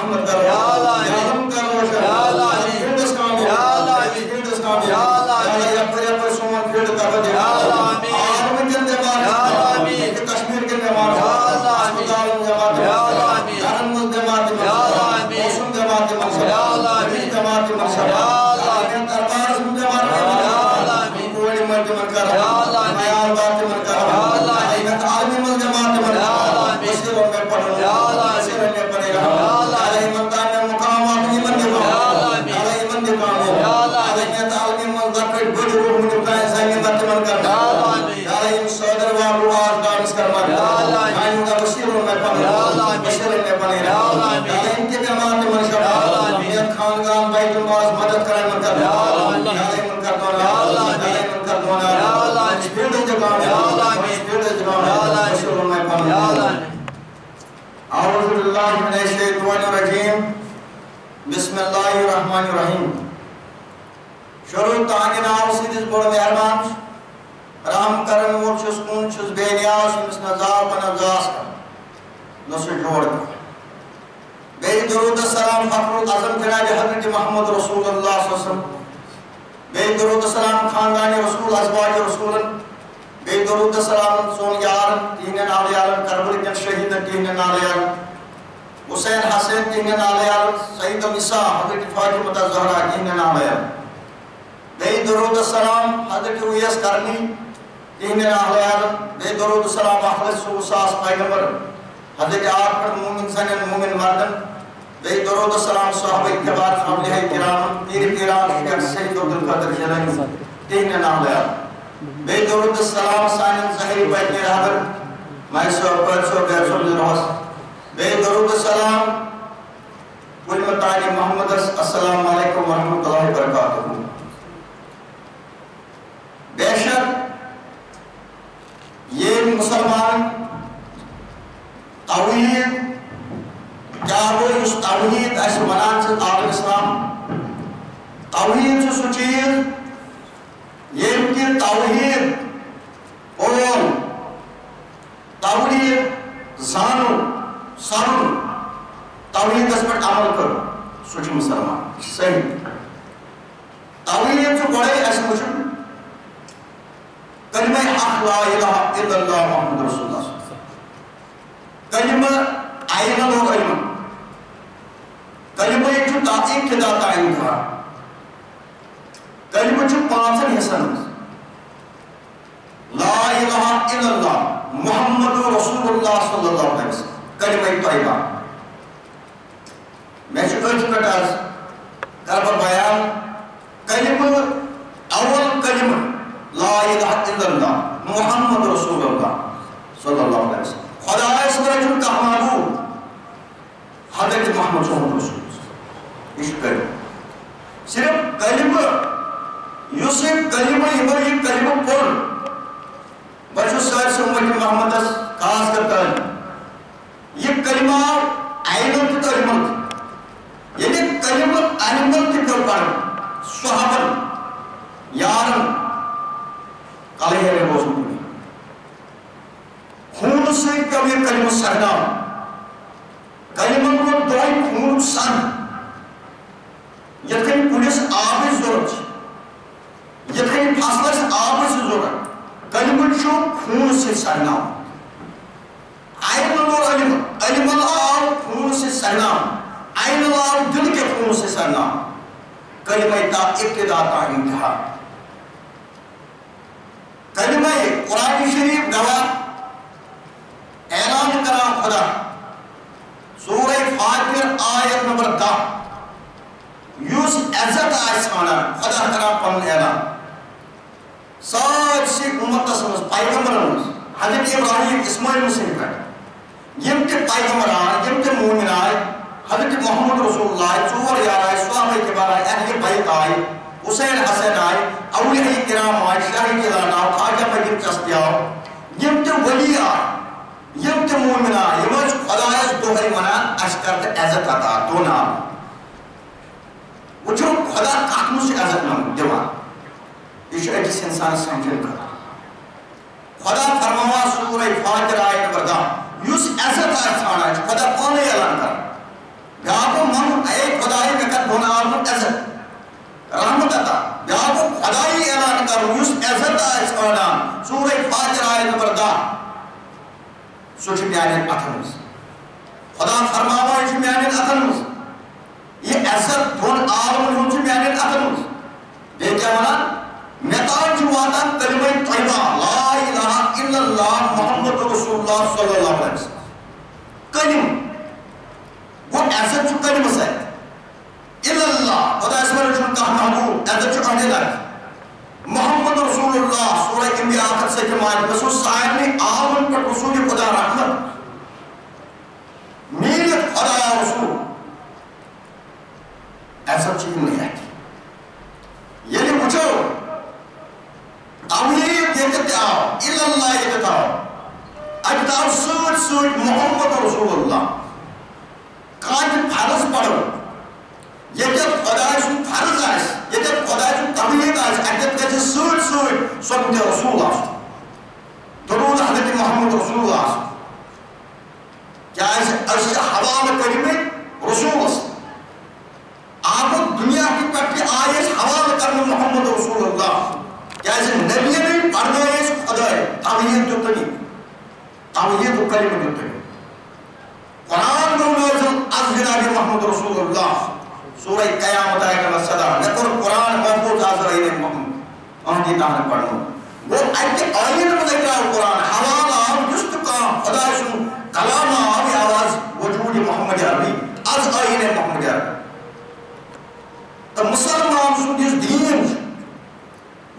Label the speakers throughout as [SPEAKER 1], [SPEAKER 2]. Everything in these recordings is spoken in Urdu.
[SPEAKER 1] محمد منصب جماعت منصب دربار جماعت کوڑی مرد منکر میال بات منکر عالمی مل جماعت منکر مسیروں میں پڑھو مسیروں میں پڑھے رہا علیہ مقام مقامات ایمن دکھامو علیہ تعلیم مل ذکر بڑی روح منکرائیں زمین بات منکر علیہ صدر وابو آج دانس کرمان آئین کا مسیروں میں پڑھے مسیروں میں پڑھے رہا علیہ ان کے جماعت منصب میت خانگان بیت الماز مدد کریں منکر علیہ منکر دونا اعوذ باللہ من الشیطان الرجیم بسم اللہ الرحمن الرحیم شروع تاکہ ناو سیدھس بڑھ مہربان رحم کرن وول چھس کون چھس بے نیاز مس نزار پنزاس کا نسو جوڑ کا بے درود السلام فخر العظم جناب حضرت محمد رسول اللہ صلی اللہ علیہ وسلم بے درود السلام خاندان رسول ازواج رسول بے درود السلام سون یار تین نالیار کربل کے شہید تین نالیار حسین حسین تین نالیار سید النساء حضرت فاطمہ الزہرا تین نالیار بے درود السلام حضرت اویس کرنی تین نالیار بے درود السلام احمد سوساس پیغمبر حضرت آٹھ پر مومن سنن مومن مردن بے درود السلام صحابہ اکبار فاملیہ کرام پیر کرام شیخ سید عبدالقادر جیلانی تین نالیار بے درود السلام سانن ظہری بیٹنے رہبر مائسو پرسو بیرسو بزرحس بے درود السلام کل مطالی محمد السلام علیکم ورحمت اللہ وبرکاتہ بے شک یہ مسلمان توحید کیا وہ اس توحید ایسے منان سے عالم اسلام توحید سے سو چیز یہ کی توحید اور توحید زانو سانو توحید اس پر عمل کرو سوچ مسلمان صحیح توحید جو بڑے ایسے مجھے کلمہ حق لا الہ الا اللہ محمد رسول اللہ کلمہ آئینہ دو کلمہ ایک جو تاثیق کے داتا آئین تھا کلمہ جو پانچن حسن لا الہ الا اللہ محمد رسول اللہ صلی اللہ علیہ وسلم کلمہ طیبہ میں شکر چکٹ آج کربر بیان کلمہ اول کلمہ لا الہ الا اللہ محمد رسول اللہ صلی اللہ علیہ وسلم خدا اس رجل کا معبود حضرت محمد صلی اللہ علیہ وسلم اس کلمہ صرف کلمہ یوسف کلمہ یہ کلمہ پڑھ بچو سائر سے امت محمد خاص کرتا ہے یہ کلمہ آئینوں کی کلمہ یعنی کلمہ آئینوں کی کلمہ صحابہ یارن علیہ روز مکنی خون سے کبھی کلمہ سردام کلمہ کو دوائی خون سن یتکن پولیس آبی ضرورت یتکن فاصلہ سے آبی سے ضرورت کلمہ چھو خون سے سرنام آئین اللہ علم اللہ خون سے سرنام آئین اللہ دل کے خون سے سرنام کلمہ تا ابتدا تا انتہا کلمہ قرآن شریف گواہ اعلان کرا خدا سورہ فاتر آیت نمبر 10 یوس عزت آئیسانا خدا کرا پن اعلان ساتھ سے امت سمجھ پیغمبر حضرت ابراہیم اسماعیل مسلم پر یم کے پیغمبر آئے یم کے مومن آئے حضرت محمد رسول اللہ چور یار آئے صحابہ کے بار آئے اہل بیت آئے حسین حسین آئے اولیاء کرام آئے شاہی کلان آئے خواجہ مجید چستی آئے یم کے ولی آئے یم کے مومن آئے یم خدایت دوہری منان اشکرت عزت عطا دو نام وہ جو خدا کاتمو سے عزت نام دیوان یہ ایکس انسان سمجھن کر خدا فرماوا سورہ فاتر آیت نمبر 10 یوس عزت آئیسانا خدا پانے اعلان کر بیاکو من اے خدای مکر دھونا آرمت عزت رحمت عطا بیاکو خدای اعلان کر یوس عزت آئیسانا سورہ فاتر آیت نمبر 10 سوچ بیانیت اتھنس خدا فرماوا اس بیانیت اتھنس یہ عزت اللہ صلی اللہ علیہ وسلم کلم وہ عزت چھو کلم سے اللہ خدا اس پر چھو کہا محبوب عزت چھو کہنے لگی محمد رسول اللہ سورہ انبیاء آخر سے جماعت رسول صاحب نے آمن پر رسول خدا رحمت میلت خدا رسول ایسا چیز نہیں ہے یہ نہیں پوچھو توحید دیکھتے آؤ اللہ دیکھتے آؤ اجدار سوچ سوچ محمد رسول اللہ کاج فرض پڑھو یہ جب خدای سن فرض آئیس یہ جب خدای سن توحید آئیس اجدار کچھ سوچ سوچ سنت رسول اللہ درود حضرت محمد رسول اللہ کیا ایسے حوال کریمے رسول اللہ آپ دنیا کی پٹی آئیس حوال کرنے محمد رسول اللہ کیا ایسے نبی نے پڑھنے ایس خدای توحید جو تنی توحید و کلمہ جو تنی قرآن میں نازل از جناب محمد رسول اللہ سورہ قیامت آئے کا صدا نکر قرآن محفوظ حاضر ہے محمد آن کی تاہنے پڑھنو وہ ایتے آئین میں ذکر ہے قرآن حوال آم جست کام خدا سن کلام آمی آواز وجود محمد عربی از آئین محمد عربی تو مسلمان سن جس دین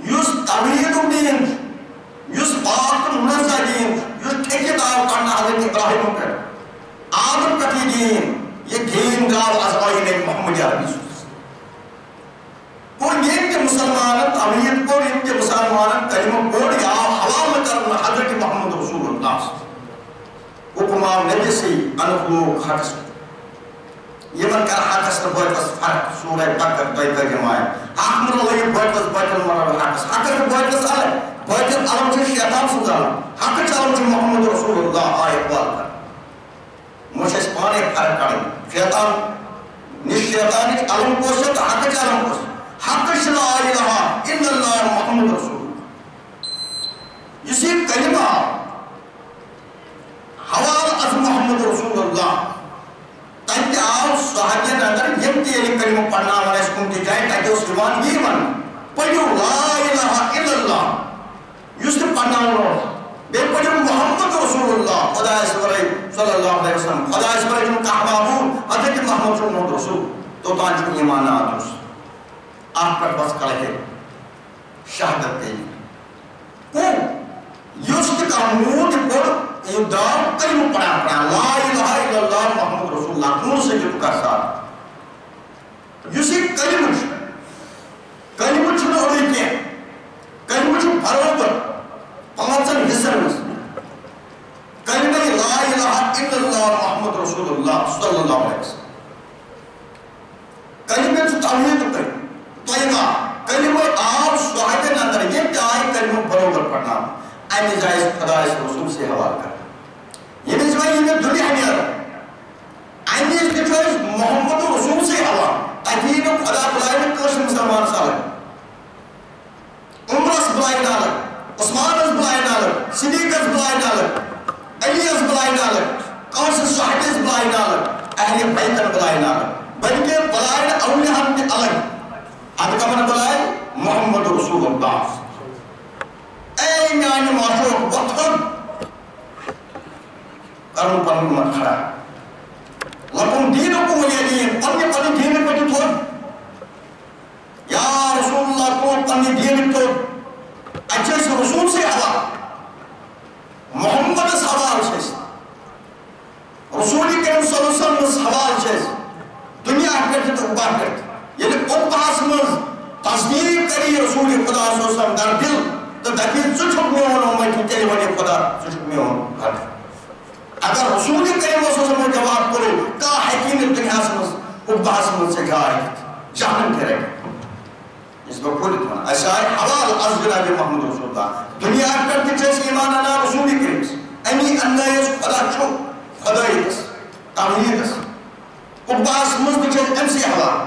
[SPEAKER 1] یس توحید دین یس پاک منزہ دین یس ٹھیکیدار کرنا حضرت ابراہیم پر آدم کتی دین یہ دین گاو از آئین محمد عربی سن کوئی ایک کے مسلمان توحید کو ایک کے مسلمان کلمہ کو یا حوال کرنا حضرت محمد رسول اللہ حکمام نبی سے انخلوق حق سے یہ من کر حق سے بوئیتس فرق سورہ بکر دوئی جمائے احمد اللہ یہ بوئیتس بوئیتن مرد حق سے حق سے بوئیتس آلے بوئیتن علم سے شیطان سنزالا حق سے علم سے محمد رسول اللہ آئے اقبال کر مجھے اس پانے فرق کریں شیطان نش شیطان ایک علم کو سے تو حق سے علم کو سے حق سے لا الہ الا اللہ محمد رسول اسی کلمہ حوال از محمد رسول اللہ تاکہ آپ صحابین اندر یم تیری کلمہ پڑھنا والا اس کنتی جائے تاکہ اس زبان یہ من پڑھو لا الہ الا اللہ یس نے پڑھنا والا بے پڑھو محمد رسول اللہ خدا اسوری صلی اللہ علیہ وسلم خدا اسوری جن کا حبابون حضرت محمد صلی اللہ علیہ وسلم تو تانچ ایمان آدھوس آپ پر بس کلے شہادت دیں کو یوسف کا موت پر ایدام کلمہ پڑھا لا الہ الا اللہ محمد رسول اللہ نور سے جو کا ساتھ یوسف کلمہ چھنے ہوئی کیا کلمہ چھنے بھروبر پانچن حصر میں کلمہ لا الہ الا اللہ محمد رسول اللہ صلی اللہ علیہ وسلم کلمہ چھنے توحید کریں طیبہ کلمہ آپ صحابہ اندر یہ کیا کلمہ بروبر پڑھنا ایمی جائز خدا اس رسول سے حوال کرنا یہ بھی جوائے یہ دنیا میں آرہا ایمی اس جوائے محمد رسول سے حوال تاکہ خدا بلائے میں کش مسلمان سالے عمر اس بلائے نالک عثمان اس بلائے نالک صدیق اس بلائے نالک علی اس بلائے نالک کونس صحابہ اس بلائے نالک اہل بیتن بلائے نالک بلکہ بلائے اولیاء ہم کے الگ آدھ کا من بلائے محمد رسول اللہ اے میانی معاشوق وطن کرن پنن من کھڑا لکن دینکم ولی دین پنی پنی دین پنی تھوڑ یا رسول اللہ کو پنی دین تو اچھے سے رسول سے حوال محمد اس حوال سے رسولی کریم صلی اللہ علیہ وسلم اس حوال سے دنیا کرتے تو اوپر کرتے یعنی اپاس مز تصدیق کری رسول خدا صلی اللہ علیہ وسلم در دل تو دکی چچک میں ہونا میں تیلی وجہ خدا چچک میں ہونا اگر رسول کریم صلی اللہ علیہ وسلم جواب کرے کا حکیم دنیا سمجھ اپاس مز سے گھائے جہنم کرے اس کو کھولی تھونا ایسا ہے حوال از جناب محمد رسول اللہ دنیا کرتے چیز ایمان اللہ رسول کریم امی اللہ اس خدا چھو خدا ایدس توحید اس اپاس مز چیز امسی حوال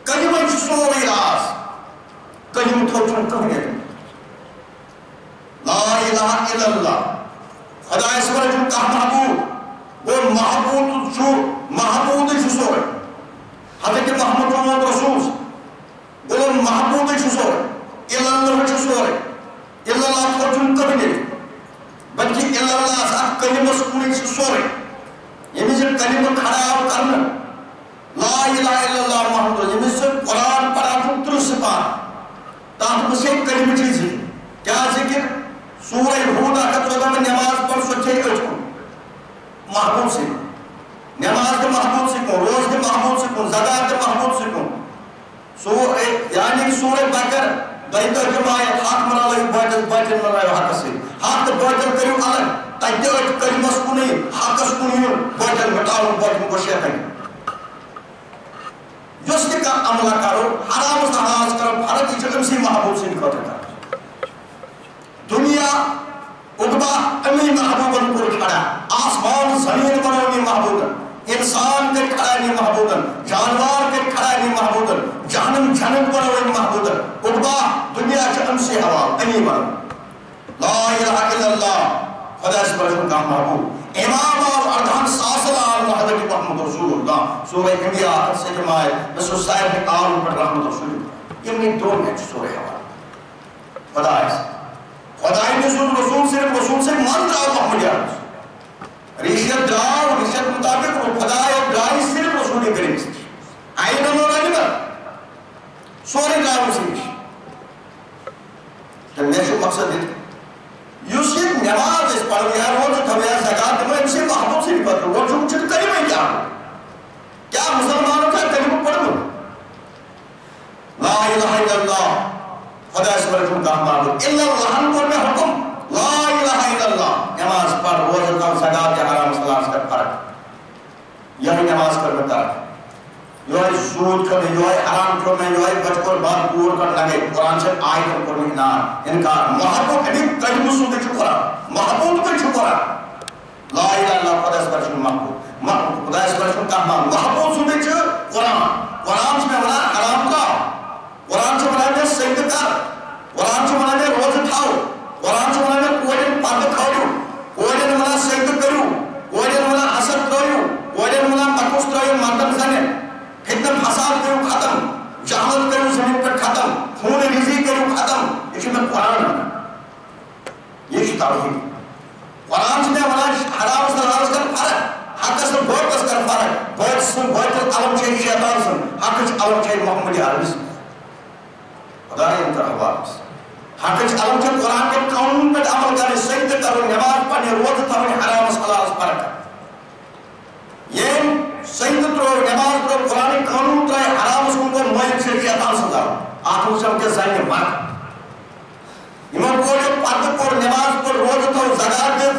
[SPEAKER 1] کلمہ سوری راز کلمہ تھوچن کہنے لا الہ الا اللہ خدا اس پر جو کہا محبوب وہ محبوب جو محبوب جو سوری حضرت محمد رسول وہ محبوب جو سوری الا اللہ جو سوری الا اللہ تھوچن کہنے بلکہ اللہ کلمہ سکون سورے یمس کلمہ کھڑا کرنا لا الہ الا اللہ محمد یمس قرآن پڑھا 30 صفات تاہم سے کلمہ چیز کیا ذکر سورہ ہود 14 میں نماز پڑھ سچے اچھو محبوب سے نماز کے محبوب سے کون روز کے محبوب سے کون زکاة کے محبوب سے کون یعنی سورہ بکر بیت جماعی حق من اللہ باطل باطل من اللہ حق سے حق باطل کریو الگ تجھے اچھ کلمہ سکونی حق سکونی باطل مٹاؤں باطل کو شیطن جس کے کا عملہ کرو حرام سے حراز کرو فرق ہی چکم سی محبوب سے نکوتے کرو دنیا اقبا امی محبوبن کو کھڑا آسمان زمین بنونی محبوبن انسان کے کھڑا نہیں محبوبن جانوار کے کھڑا نہیں محبوبن جہنم جنت بنونی محبوبن اقبا دنیا چکم سی ہوا امی بنو لا الہ الا اللہ خدا اس برشن کا محبوب امام اور اردھان ساسلال محمد محمد رسول اللہ سورہ انبیاء سے جمائے نسو صاحب کے قانون پر رحمت رسول اللہ یہ میں دو میں سورہ حوالہ خدا ایسا خدای رسول صرف رسول سے مان جاؤ محمد یارس ریشت جاؤ ریشت مطابق خدای جائی صرف رسول کریم سے آئین اور علمہ سورہ جاؤ سے جب نیشو مقصد ہے یوسف نماز اس پڑھ گیا روز تھویا زکاة میں اسے محبوب سے نکلتا وہ جو مجھے کلمہ کیا مسلمانوں کا کلمہ پڑھ لو لا الہ الا اللہ خدا اس پر حکم کا معبود الا اللہ پر میں حکم لا الہ الا اللہ نماز پڑھ روز کا زکاة کے حرام صلاح کا فرق یہی نماز پر بتا یہ سود کرنے یہ حرام کرنے یہ بچکر بات پور کر لگے قرآن سے آیت پر انار انکار محبوب ابھی کلمہ سود چھکرا محبوب کو چھکرا لا الہ الا اللہ خدا اس پر حکم محبوب خدا اس پر حکم کا محبوب سود چھکرا قرآن سے بنا حرام کا قرآن سے بنا دے سید کر قرآن سے بنا دے روز اٹھاؤ قرآن سے بنا دے کوئی پرد کھاؤ کوئی بنا سید کرو کوئی بنا حسد کرو کوئی بنا مقصد کرو مردم زنے فتنہ فساد کرو ختم جہالت کرو زمین پر ختم خون ریزی کرو ختم یہ میں قرآن یہ توحید قرآن سے بنا حرام سے حرام کر فرق حق سے بہت کر فرق بہت سن بہت علم چاہیے شیطان سن حق سے علم چاہیے محمد عربی سن خدا انتر حوالس حق سے علم چاہیے قرآن کے قانون پر عمل کرنے سجد کرو نماز پڑھنے روز تھوڑے حرام سے حلال فرق یہ سجد کرو نماز کرو قرآن قانون کرے حرام سن کو مویل سے شیطان سے دارو آتم سے ان کے ذہن مر امام کو جو پرد کو نماز کو روز تو زکاة دے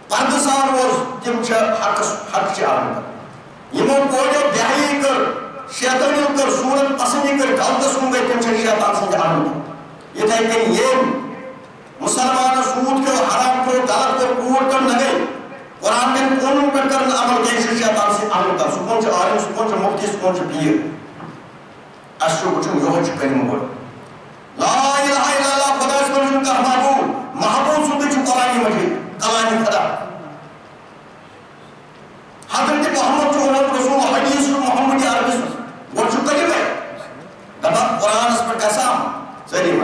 [SPEAKER 1] پرد سان روز جم حق سے عالم کر امام کو جو دیہی کر شیطانی کر صورت پسندی کر غلط سن گئے تم سے شیطان سے عالم کر یہ تھا کہ یہ مسلمان سود کو حرام کو غلط کو پور کر نگے قرآن کے قانون پر کرنا عمل کے شیطان سے عالم کر سکون سے عالم سکون سے مفتی سکون سے پیر اشو کچھ یہ کلمہ بول لا الہ الا اللہ خدا اس پر کا محبوب محبوب سنتے چھو قرآن مجید کلام خدا حضرت محمد جو رسول حدیث محمد عربی وہ چھو کلمہ دبا قرآن اس پر کیسا سلیم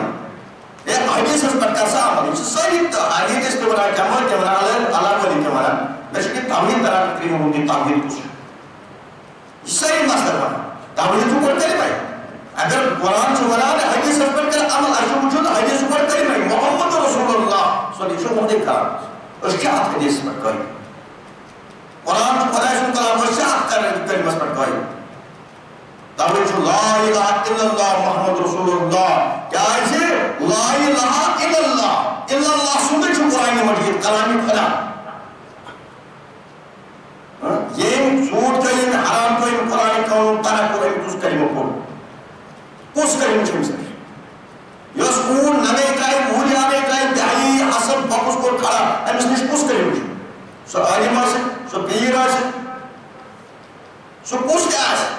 [SPEAKER 1] ایک حدیث اس پر کیسا سلیم تا حدیث اس پر بنا جمع جمع اللہ ولی کے مانا بشکی تعمیر طرح کریم ہوتی تعمیر کچھ سلیم مصدر بنا تعمیر تو پر کلمہ ہے اگر قرآن سے بنا ہے حدیث اس پر کر عمل اشو وجود حدیث پر کلمہ ہے محمد رسول اللہ صلی اللہ علیہ وسلم اس کی حد حدیث پر کوئی قرآن سے خدا اس کلام اس سے حد کلمہ پر کوئی تابع لا الہ الا اللہ محمد رسول اللہ کیا ایسے لا الہ الا اللہ سنتے چھو قرآن مجید کلام خدا یہ سود کا یہ حرام کا یہ قرآن قانون طرح کو اس کلمہ کو اس کلمہ چھو سکتے یہ سکون نمے کائی بھولی آنے کائی دہائی حسب بکس کو کھڑا ہم اس نے اس کلمہ چھو سو عالم آسے سو پیر آسے سو کس کیا آسے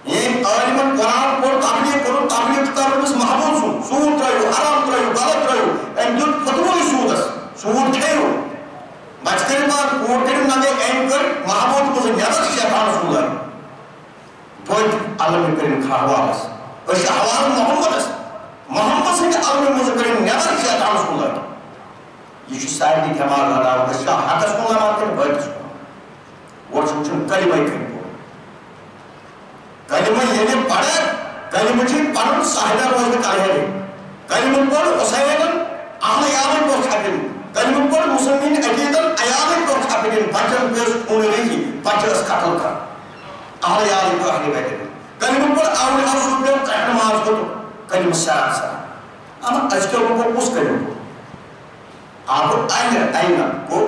[SPEAKER 1] یہ عالم قرآن کو تابلیغ کرو بس محبوب سن سود رہو حرام رہو غلط رہو ان جو فتوی سود اس سود کھیرو بچکر بعد کوٹر نگے اینکر محبوب کو زیادہ شیطان سود ہے بہت علم کریم کھاوا اس اور شہوار محمد اس محمد سے کہ علم کریم نیادر شیطان سود ہے یہ سارے دماغ لگاؤ حقس کن لگان کن بٹس کن اور کلمہ کن کلمہ یعنی پڑھ کلمہ پڑھ ساحدہ روز کاہر کلمہ پڑھ حسین اہل یامن کو چھپن کلمہ پڑھ مسلمین عقیدن ایامن کو چھپن بچن پیس خون ریزی بچس قتل کر اہل یامن کو اہل بیٹھن کلمہ پڑھ اول افسود پیو تحت نماز کو کلمہ سرا سرا اما اجکل کو اس کلمہ کو آپ آئینہ کو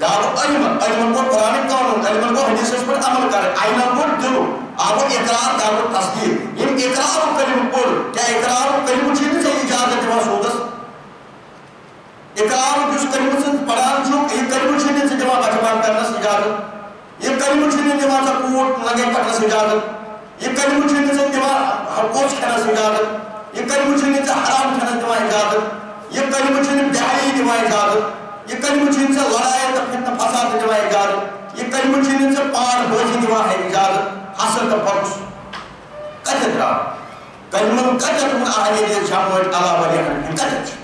[SPEAKER 1] دعو علم کو قرآن قانون علم کو حدیث پر عمل کر آئینہ کو دلو آپ اقرار دعو تصدیق ان اقرار و کلمہ پر کیا اقرار و کلمہ چیزیں سے اجازت جمع سودس اقرار جس کلمہ سے پڑھان چھو یہ کلمہ چیزیں سے جمع بچمان کرنا سے اجازت یہ کلمہ چیزیں جمع سے کوٹ لگے پڑھنا سے اجازت یہ کلمہ چیزیں سے جمع حقوق کھنا سے اجازت یہ کلمہ چیزیں سے حرام کھنا جمع اجازت یہ کلمہ چیزیں بہائی جمع اجازت یہ کلمہ چیزیں سے لڑائی تفتن فساد جمع اجازت یہ کلمہ چیزیں سے پار بوجی جمع اجازت حسن کا پرس کجت را کلمہ کجت من آہلی دیر شاموٹ اللہ ولی حرم کجت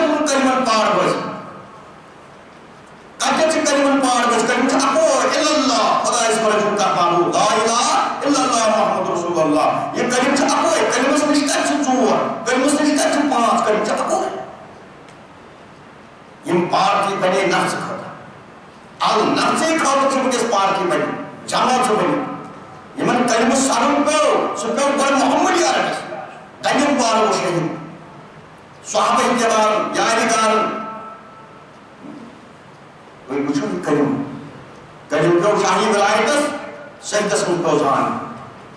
[SPEAKER 1] من کلمہ پار بوجی کجت کلمہ پار بوجی کلمہ اکو اللہ خدا اس پر جھوٹا مانو لا الہ الا اللہ محمد رسول اللہ یہ کلمہ اکو کلمہ سے نشکت سے چور کلمہ سے نشکت سے پانچ کلمہ اکو یہ پار کی بنے نفس کھتا نفسی کھاؤ تو کس پار کی بنی جامع سے بنی یہ من کلمہ سارم کو سپیو پر محمد یارکس دنیم پار و شہید صحابہ اتبار یادگار کوئی بچھو کلمہ کو شاہی ولایتس صحیح قسم کو جان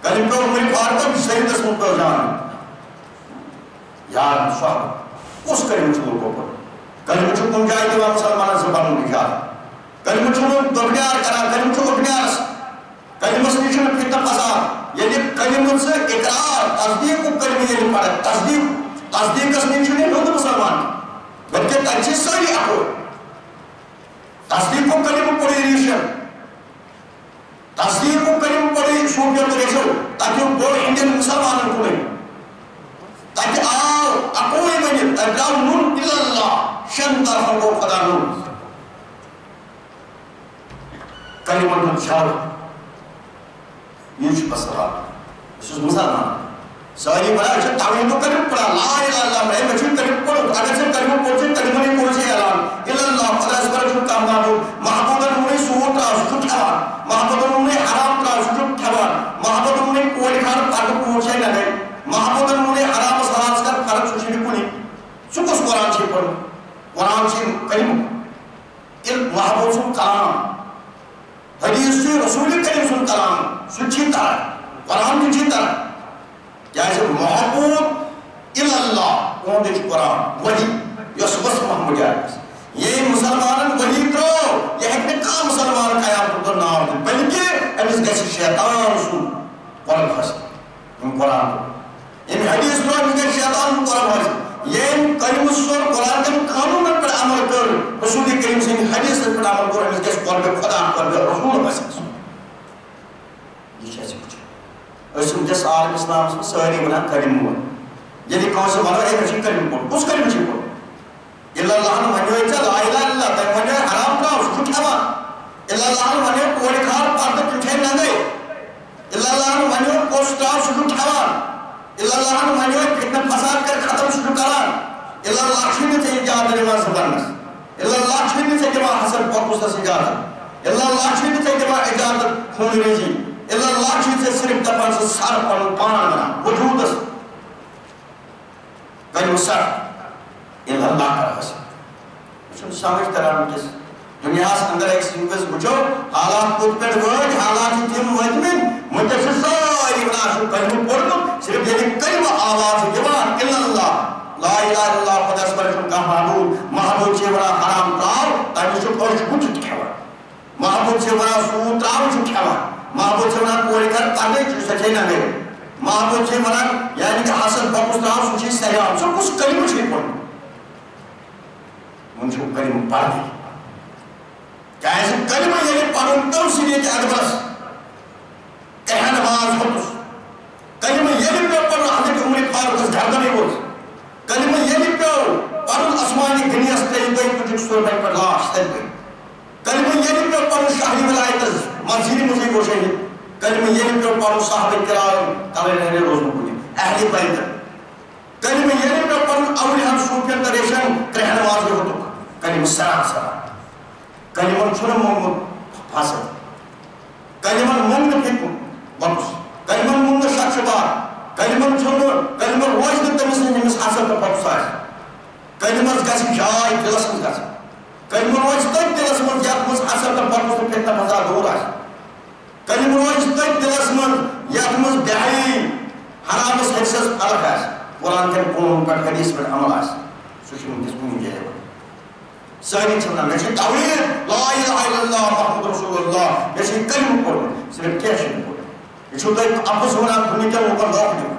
[SPEAKER 1] کلمہ کو ملک فارکت صحیح قسم کو جان یار صحابہ اس کلمہ چھو کو پر کلمہ چھو کن جائے دیوا مسلمانہ سے بانو نجات کلمہ چھو دبنیار کرا کلمہ چھو اگنیار کلمہ سے نیچے فتنہ فساد یعنی کلمہ سے اقرار تصدیق کو کلمہ یعنی پڑھا تصدیق اس نیچے نہیں ہوتا مسلمان بلکہ تنچیز ساری اکھو تصدیق کو کلمہ پڑھی ریشن تصدیق کو کلمہ پڑھی شوکیت ریشن تاکہ وہ بڑھ انڈین مسلمان کو نہیں تاکہ آؤ اکوئی بنی ارجاؤ نون اللہ شن طرفوں کو خدا نون کلمہ نون شاور یہ چھو پسرہ اس اس مسلمان ساری بڑا اچھا تعویل تو کلمہ پڑھا لا الہ اللہ میں بچھو کلمہ پڑھو اگر سے کلمہ پڑھو کلمہ نہیں پڑھو سے اعلان اللہ خدا اس پر جو کام نامو محبوبہ نمونی سوٹ را سکو ٹھوان محبوبہ نمونی حرام را سکو ٹھوان محبوبہ نمونی کوئی کھان پاک پوچھے نہ گئے محبوبہ نمونی حرام سلام سکر فرق سوچی بھی کنی سکس قرآن چھی پڑھو قرآن چھی کلمہ علم محبوب سن کلام حدیث سے رسول کریم سن کلام سچی طرح قرآن کی چی طرح جیسے محبوب اللہ کون دیکھ قرآن وحی یس وس محمد آئیس یہ مسلمان وحی کرو یہ ایک نکا مسلمان قیام تو نام دن بلکہ امیس گیسی شیطان سن قرآن خست ان قرآن کو ان حدیث کرو امیس گیسی شیطان قرآن خست یہ کریم سور قرآن کے قانون پر عمل کر رسول کریم سے حدیث پر عمل کر امیس گیسی قرآن خدا پر رسول خست یہ چیزیں کچھ اسم جس عالم اسلام سے ساری بنا کریم ہوا یعنی کون سے بنا ایک اچھی کریم پڑھ اس کریم چی پڑھ اللہ نے منیوئی چا لا الہ اللہ تک منیوئی حرام کا اس کو ٹھوا اللہ نے منیوئی کوئی کھار پاردہ کٹھے نہ گئے اللہ نے منیوئی کوشتا اس کو ٹھوا اللہ نے منیوئی فتنہ فساد کر ختم اس کو کران اللہ چھنے سے اجازت نماز سبرنس اللہ چھنے سے جمع حسن پاکوستا سے اجازت اللہ چھنے سے جمع اجازت خون ریزی اللہ چیز سے صرف دفعہ سے سار پان بنا وجود اس کلمہ سر اللہ کا حسن چھو سامج طرح کس دنیا سے اندر ایک سنگز بچو حالات کود پر وج حالات تیم وجمن مجھے سے ساری بناشو کلمہ پڑھو صرف یعنی کلمہ آواز جوان اللہ لا الہ اللہ خدا سبرشن کا محبوب سے بڑا حرام کاؤ تاکہ چھو پڑھ چھو ٹھیوا محبوب سے بڑا سوت راو چھو ٹھیوا محبوب سے بنا کوئی کر پانے جو سچے نہ گئے محبوب سے بنا یعنی کہ حسن پاکستان سوچی سیام سب کچھ کلمہ چھے پڑھو منچو کلمہ پڑھ دی کیا ایسے کلمہ یعنی پڑھوں تو اسی لیے کہ ادبرس کہہ نماز ہوتس کلمہ یعنی پہ پڑھو حضرت عمر فاروق اس گھر نہیں بولس کلمہ یعنی پہ پڑھو اسمانی گنی استے مسجد مجھے کو شہید کلمہ یہ پہ پڑھو صحابہ کرام تلے رہنے روزن کو اہل بیت کلمہ یہ پہ پڑھو اولیاء صوفیان تریشن کرہن واضح ہوتا کلمہ سرا سرا کلمہ چھوڑ محمد حسن کلمہ مونگ پھیکو بکس کلمہ مونگ شخص بار کلمہ چھوڑ کلمہ روز دن تمس نمس حسن تو بکس آئے کلمہ گسی جائے دلس من گسی کلمہ روز تک دلس من یاد مز حسن تو بکس تو پھیکتا مزا دور آئے کلمہ روز تک دلس من یاد مز بہائی حرامس حدثس فرق آئے قرآن کے قوم پر حدیث پر عمل آئے سوشن کس کو جائے ساری چھنا میں سے توحید لا الہ الا اللہ محمد رسول اللہ میں سے کلمہ پڑھو صرف کیا شکل پڑھو یہ چھوٹا ایک اپس ہونا دنیا کے اوپر دوک دیما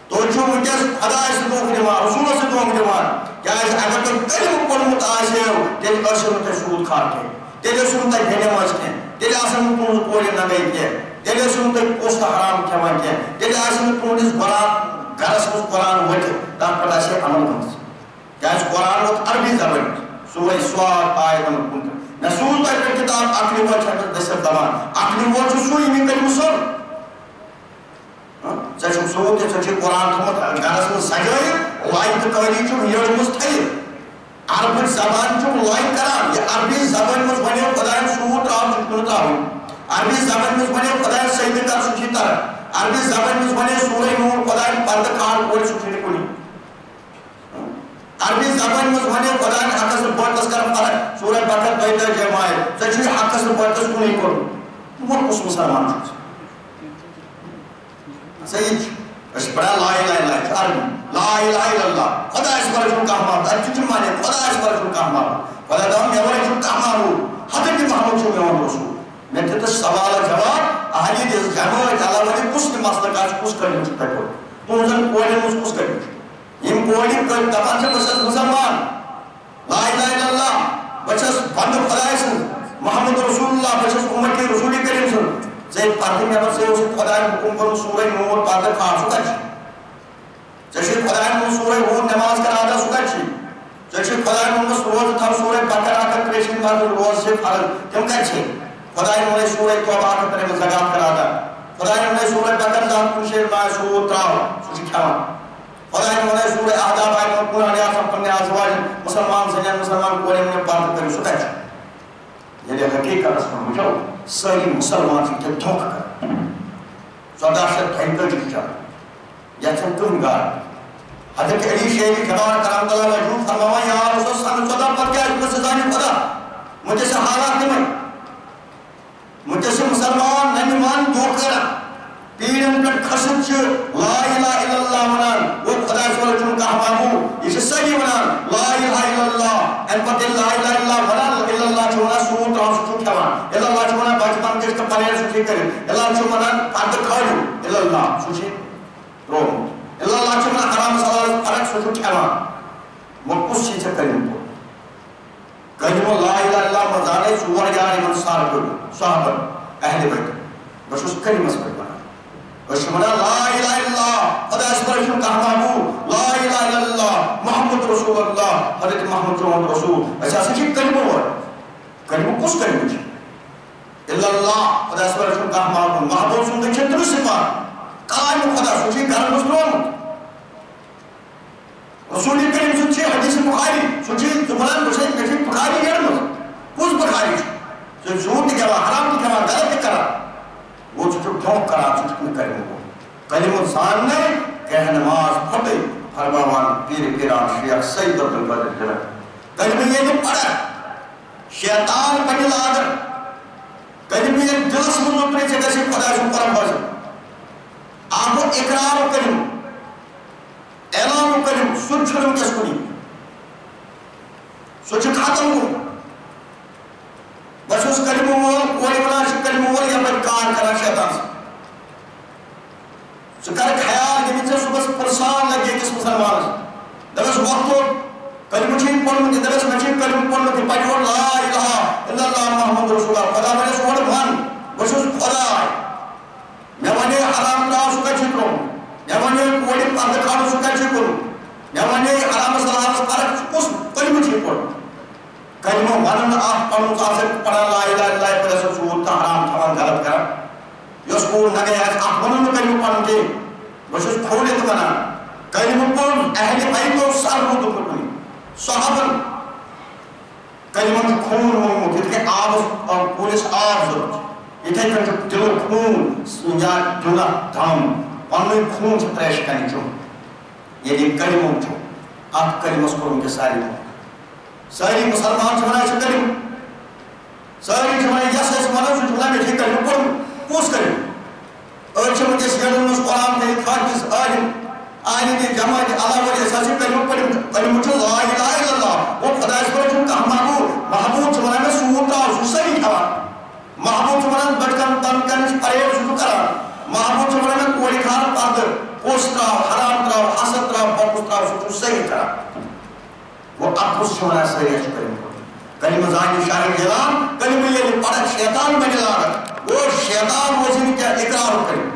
[SPEAKER 1] تو جو مجھے خدا سے دوک دیما رسول سے دوک دیما کیا ہے اگر تو کلمہ پڑھو آئے ہو تیل ارشن تے سود کھاتے تیل سنتے بھینے مجھتے تیل آسن پونز کولی نگئی کے تیل سنتے پوست حرام کھوا کے تیل آسن پونز قرآن گرس مز قرآن وجہ تاک پتا سے عمل بنتے کیا ہے قرآن وقت عربی زبان سورہ سواد آیت نمبر 15 نسول تک پر کتاب اکلی وہ چھتر دسر دمان اکلی وہ چھو سوئی میں کلمہ سر چچو سوود یا چچو قرآن تھمت گرس میں سجائی لائن تکولی چھو یہ مستحیل عربی زبان چھو لائن کران یہ عربی زبان مجھ بنے خدایان سوود راو چھکنتا ہوئی عربی زبان مجھ بنے خدایان سیدی کر سچی طرح عربی زبان مجھ بنے سورہ نور خدایان پرد کھار کوئی سچی کنی عربی زبان مجھ بنے خدایان حقس بورتس کر فرق سورہ بقر بیتر جمائے سچی حقس بورتس کنی کرو وہ کس مسلمان چھو صحیح اس بڑا لا الہ الا اللہ عربی لا الہ الا اللہ خدا اس پر جو کہا مارتا ہے چچو مانے خدا اس پر جو کہا مارتا خدا دام میوری جو کہا مارو حضرت محمد جو میوان رسول میں تیتا سوال جواب اہلی دیس جمعہ جالا ولی کس کے مسئلہ کاج کس کرنے چھتا ہے تو مجھن کوئی مجھ کس کرنے چھتا یہ کوئی کوئی تبان سے بچس مسلمان لا الہ الا اللہ بچس بند خدا سن محمد رسول اللہ بچس امت کے رسول کریم سن زید پاکی میں پر سے اسے خدای حکم کرو سورہ نور پاکر کھا سکا چھی جیسے خدای نور سورہ ہود نماز کر آدھا سکا چھی جیسے خدای نور روز تھا سورہ بکر آکر پریشن بار روز سے فرض کیوں کر چھے خدای نور سورہ توبہ آکر پرے مزگات کر آدھا خدای نور سورہ بکر ذات کنشیر مائے سورہ تراؤ سوچی کھاما خدای نور سورہ آدھا بائی نور قرآن آسم پرنے آزواج مسلمان سجن مسلمان کوئی نے بات کر سکا چھی یہ حقیقت اس میں مجھو ساری مسلمان کی کے دھوکہ کر صدا سے تھینکر جی جا یا چھنکن گار حضرت علی شہری جوان کرام اللہ وجود فرماوا یا رسول سان صدا پر کیا اس سزانی خدا مجھے سے حالات نہیں مجھے سے مسلمان نہیں مان دھوکر پیڑن پر خسن چھ لا الہ الا اللہ منان وہ خدا اس وجود کا حمامو اسے صحیح منان لا الہ الا اللہ ان پر لا الہ الا اللہ منان الا اللہ چھونا سوت رام سوچ کھوان الا اللہ چھونا بچپن کس کا پنیر سوچی کریں الا اللہ چھونا پرد کھاڑو الا اللہ سوچی روم الا اللہ چھونا حرام صلاح فرق سوچ کھوان وہ کس چیز سے کریں تو کلمہ لا الہ الا اللہ مزانے سور جانے من سار کرو صحابت اہل بیت بس اس کلمہ سے بنا وشمنا لا الہ الا اللہ خدا اس پر شکر کہمامو لا الہ الا اللہ محمد رسول اللہ حضرت محمد رسول رسول ایسا سچی کلمہ ہوا کلمہ کس کلمہ چی الا اللہ خدا اس پر شکر کہمامو محبوب سنتے چھتر سپار قائم خدا سچی گھر مسلم رسول کریم سچی حدیث بخاری سچی زبان بخاری بخاری گرم کس بخاری چی زور دی کہوا حرام دی کہوا غلط دی کرا وہ چھو دھوک کرا چھو کلمہ کو کلمہ سامنے کہ نماز پڑھے فرماوان پیر پیران شیخ سید عبدالقادر جلال کلمہ یہ جو پڑھا شیطان پڑھے لادر کلمہ یہ دلس من اترے جگہ سے خدا سے قرم بازر آپ کو اقرار و کلمہ اعلان و کلمہ سچ چھڑوں کس کنی سچ ختم کو بس اس کلمہ وہ کوئی بنا سے کلمہ وہ یا پر کار کرا شیطان سے سکر خیال یہ بیچے صبح پرسان لگے کس مسلمان سے دبس وقتو کلمہ چین پڑھنے کے دبس مچین کلمہ پڑھنے کے پڑھنے لا الہ الا اللہ محمد رسول اللہ خدا میں نے سوڑ بھان بس اس خدا میں ونے حرام راہ سکا چھتروں میں ونے کوئی پرد کھاڑو سکا چھتروں میں ونے حرام صلاح فرق کس کلمہ چین پڑھنے کلمہ ونن اخ پنن آسن پڑھان لا الہ الا اللہ پڑھان سود تا حرام تھاوان غلط کران یس کو نگے اخ ونن کلمہ پڑھن کے بشس کھولت ونان کلمہ پڑھن اہل بیت و سرود پڑھن صحابن کلمہ خون مونگمت یہ کہ آب اور پولیس آب ضرورت اتھے کن دل خون یا دلہ دھم پنن خون سے تریش کرنی چون یہ کلمہ چون اخ کلمہ سکون کے ساری مسلمان چھوڑا ہے کلمہ ساری چھوڑا ہے یس اس منو چھوڑا ہے کلمہ پڑھن پوس کلمہ اور چھوڑا جس گھر میں قرآن کے خاطر عالم آئین جماعت علاوہ احساسی کلمہ پڑھن کلمہ چھو لا الہ الا اللہ وہ خدا اس پر چھو کہ محبوب چھوڑا ہے سوتا اور صحیح تھا محبوب چھوڑا ہے بچکن تنکن پریب چھو کرا محبوب چھوڑا ہے کوئی کھار پاندر پوسٹرا حرام تراو حسد تراو پاکس تراو چھو صحیح کرا وہ اپس چھوڑا ہے صحیح اچھ کلمہ زانی شاہر جلان کلمہ یہ پڑھا شیطان میں جلان وہ شیطان وہ زمین کیا اقرار کریں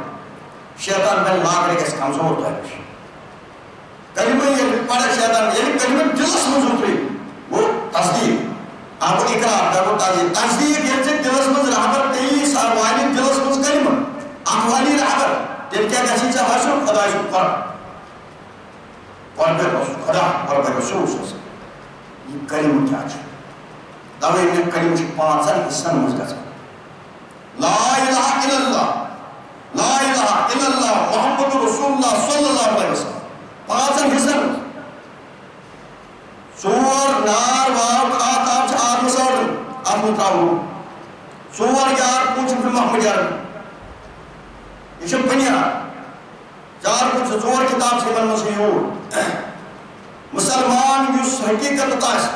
[SPEAKER 1] شیطان میں لاغرے کے کمزور ہوتا ہے کلمہ یہ پڑھا شیطان یعنی کلمہ دلس میں اتری وہ تصدیق آپ اقرار کر وہ تصدیق یہ سے دلس میں رہبر تیلی ساروانی دلس میں کلمہ اقوالی رہبر تیل کیا کسی سے حاصل خدا اس کو قرآن پر خدا اور پر رسول سے یہ کلمہ کیا چھو دوئے میں کلمہ چھو پانچن حصن مزگا لا الہ الا اللہ لا الہ الا اللہ محمد رسول اللہ صلی اللہ علیہ وسلم پانچن حصن سور نار واب آتاب چھا آدم سوڑن آدم تراؤ سور یار پوچھ پر محمد یار یہ چھو بنیا چار کچھ سور کتاب سے من مسیحور مسلمان یس حقیقت تاس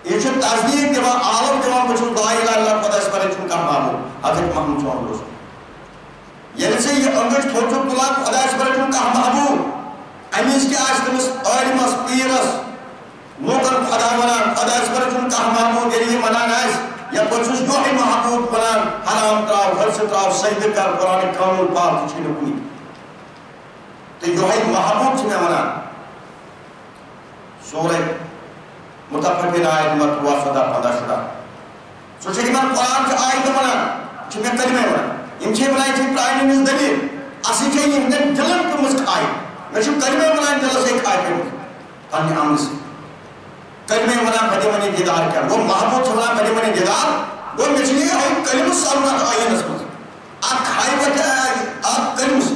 [SPEAKER 1] یہ چھو تصدیق دیوا عالم دیوا بچھو لا الہ اللہ خدا اس پر چھو کام آبو حضرت محمد صلی اللہ علیہ وسلم یعنی سے یہ انگش تھوچو کلا خدا اس پر چھو کام آبو امیز کے آج تمس علمس پیرس لوکن خدا منان خدا اس پر چھو کام آبو گریہ منان آئیس یا بچھوش جو ہی محبوب منان حرام تراؤ غرص تراؤ سجد کر قرآن قانون پاک چھنے کنی تو جو ہے محبوب چھنے منان سورہ متفقین آیت نمبر 315 شدہ سوچے کہ من قرآن کے آیت منان چھنے کلمہ منان ان چھے بنائی چھے پرائنی نیز دلیل اسی چھے یہ ہندن جلن کو مسک آئی میں چھو کلمہ منان جلس ایک آیت پر تانی عمل سے کلمہ منان بھجے منی جدار کیا وہ محبوب چھے منان بھجے منی جدار وہ مجھلی ہے کلمہ سالنات آئی نسبت آپ کھائی بچے آپ کلمہ سے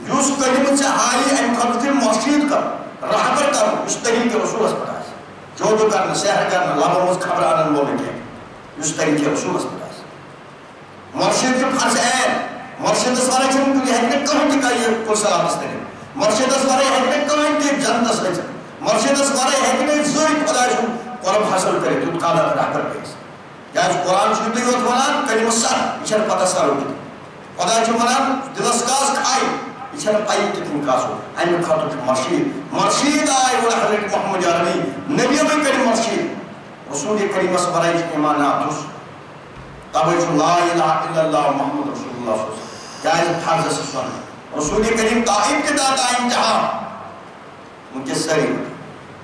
[SPEAKER 1] یوس کلمہ سے آئی این خبتی مرشید کا رہبر کا اس طریقے رسول اس پڑھا ہے جو کرنا سہر کرنا لابا مز خبر آنن وہ بکے اس طریقے رسول اس پڑھا ہے مرشد کے فرض ہے مرشد اس بارے چھن کلی ہے کہ کہیں کہ یہ کل سلام اس طریقے مرشد اس بارے ہے کہ کہیں کہ جنت اس طریقے مرشد اس بارے ہے کہ زوری خدا جو قرب حاصل کرے تو قادر رہبر پیس یا قرآن چھوٹی ہوت منان کلمہ سر اشار پتہ سر ہوگی خدا جو منان دلسکاس کھائی اشار پائی کتنی کاسو این خطر مرشید آئی وہ حضرت محمد عربی نبی میں کریم مرشید رسول کریم اس برائی چھے ایمانات اس تابعی چھو لا الہ الا اللہ محمد رسول اللہ صلی اللہ علیہ وسلم کیا ہے حرز سے سن رسول کریم طائب کے داتا انتہا مجسری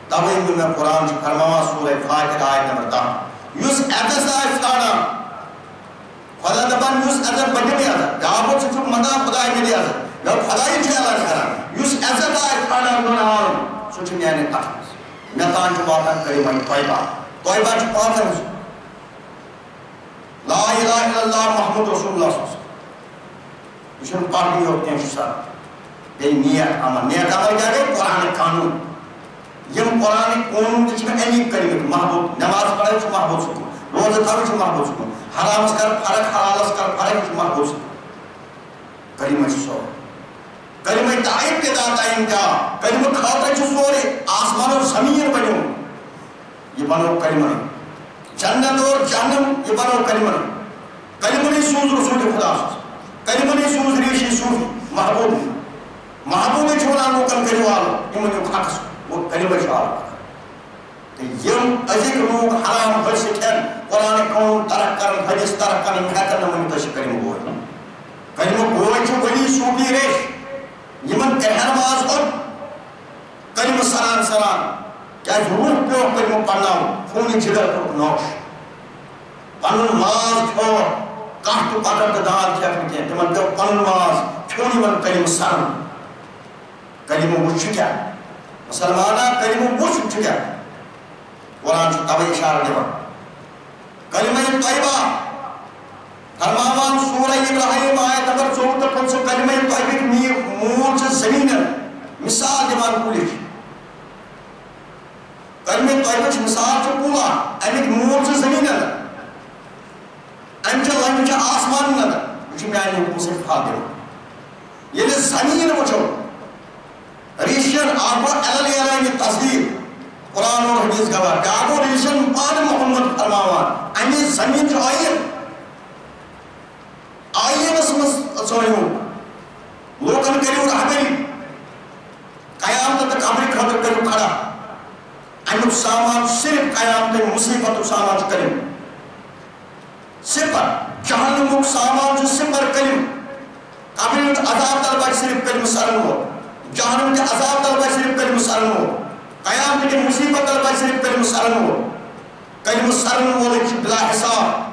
[SPEAKER 1] تابعی میں قرآن چھے فرماما سورہ فاتح آیت نمبر 10 یوس ایدس آئیت کانا خدا دبان یوس ایدس بڑھے بھی آتا جابو چھو مدہ خدای میں دیا آتا یا خدای چھے اللہ کرا یوس ایدس آئیت کانا انہوں آرم سوچھے نیانے تحت میتان چھو باتا کریمہ طویبہ طویبہ چھو پاتا ہے لا الہ الا اللہ محمد رسول اللہ صلی اللہ علیہ وسلم اشن پاکی ہوتے ہیں شسا یہ نیت عمل کیا گئے قرآن قانون یم قرآن قانون جس میں اینی کریمت محبوب نماز پڑھے چھو محبوب سکو روزہ تھاوی چھو محبوب سکو حرام اس کر فرق حلال اس کر فرق چھو محبوب سکو کریمت سو کریمت تعیب کے داتا انجا کریمت خاطر چھو سورے آسمان اور زمین بنو یہ بنو کریمت جنت اور جہنم یہ بنو کریمت کریمت سوز رسول خدا کریمت سوز ریشی سوز محبوب چھوڑا لوکن کریوالو یہ منو خاکس وہ کلمہ شعار یم ازیک لوگ حرام حرس کھین قرآن قانون ترک کرن حدیث ترک کرن محکر نمانی تشک کلمہ گوئی کلمہ گوئی چھو گلی سوپی ریش یمن کہن باز ہون کلمہ سران کیا روح پیو کلمہ پڑھناو خون جگر کو نوش پنن ماز کھو کانٹ پکڑ تو داد کھیت کی تمن پیو پنن ماز کھونی من کلمہ سرن کلمہ وچھ کیا مسلمانہ کلمہ وچھ کیا قرآن چھو توے اشارہ دیوان کلمہ طیبہ فرماوان سورہ ابراہیم آیت نمبر 14 کلمہ طیبہ مول سے زمین مثال دیوان کلیش کلمہ طیبہ چھ مثال چھ پولا امیک مول سے زمین امچہ لنگ چھ آسمان نہ وچھ میانی حکم سے پھال دیوان یہ زمین وچھو ریشن آگو علیہ تصدیق قرآن اور حدیث گواہ کاغو ریشن پان محمد فرماوان امی زمین جو آئین اسمس سوئیوں لوکن کریو رہبری قیامت تک قبری خبر کریو کھڑا امی سامان صرف قیامت مصیبت سامان کریم صفر جہنم سامان جو صفر کریم قبری عذاب طلبہ صرف کریم سرن ہو جہنم کے عذاب طلبہ صرف کریم سرن ہو قیامت کے مصیبت طلبہ صرف کریم سرن ہو کریم سرن ہو لیکن بلا حساب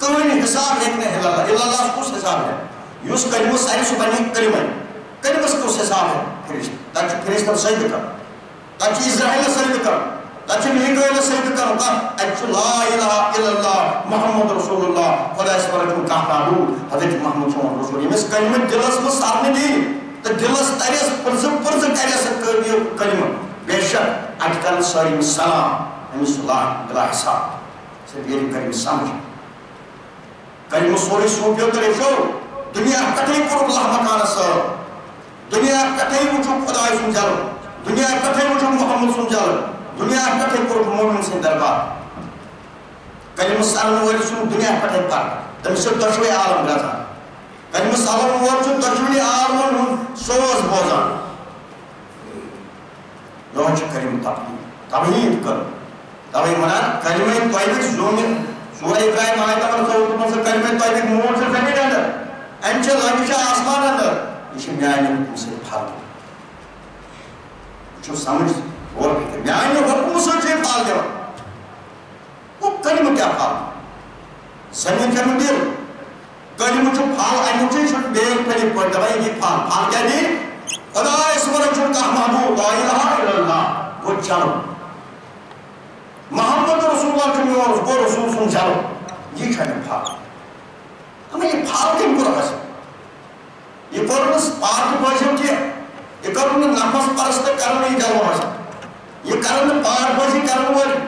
[SPEAKER 1] کوئی حساب ایک نہیں اللہ اس حساب ہے یوس کریم ساری سبانی کریم ہے کریم اس کو حساب ہے فرشت تاکہ فرشت سجد کر تاکہ اسرائیل سجد کر تاکہ میکائیل سجد کر اچھو لا الہ الا اللہ محمد رسول اللہ خدا اس پر اکم کہتا ہوں حضرت محمد صلی اللہ علیہ وسلم اس کریم دلس میں سامنے دی تو دلس تاریس پرز کریس کریم بے شک اٹکن ساری سلام ہمیں صلاح بلا حساب سے بیری کریم سمجھ کریم سوری سوپیو کرے شو دنیا کٹھے پر اللہ مکان سر دنیا کٹھے وچھو خدای سنجل دنیا کٹھے وچھو محمد سنجل دنیا کٹھے پر مومن سے دربار کریم سالم ویلی سن دنیا کٹھے پر تم سے دشوی عالم رہتا کریم سالم ویلی سن دشوی عالم سوز بوزان لوچ کریم تبہید کر تبہید منان کریم طیبک زومن سورہ ابراہیم آیت نمبر 14 سے کلمہ طیبہ مول سے زمین اندر انچہ لنگشہ آسمان اندر یہ میانی حکم سے پھال دے جو سمجھ اور میانی حکم سے چھے پھال دے وہ کلمہ کیا پھال زمین کیا مندر کلمہ جو پھال آئی مجھے چھوٹ بیل پہلے پڑھ دوائی یہ پھال کیا دی خدا اس ورہ چھوٹ کہا محبوب لا الہ الا اللہ وہ چلو محمد رسول اللہ کے میور اس کو رسول سن چلو یہ کھانے پھال ہمیں یہ پھال کن کو رکھا سکتا یہ قرنس پاک باشم کیا یہ قرن نفس پرست کرنے ہی جلو ہو سکتا یہ قرن پاک باشی کرنے والی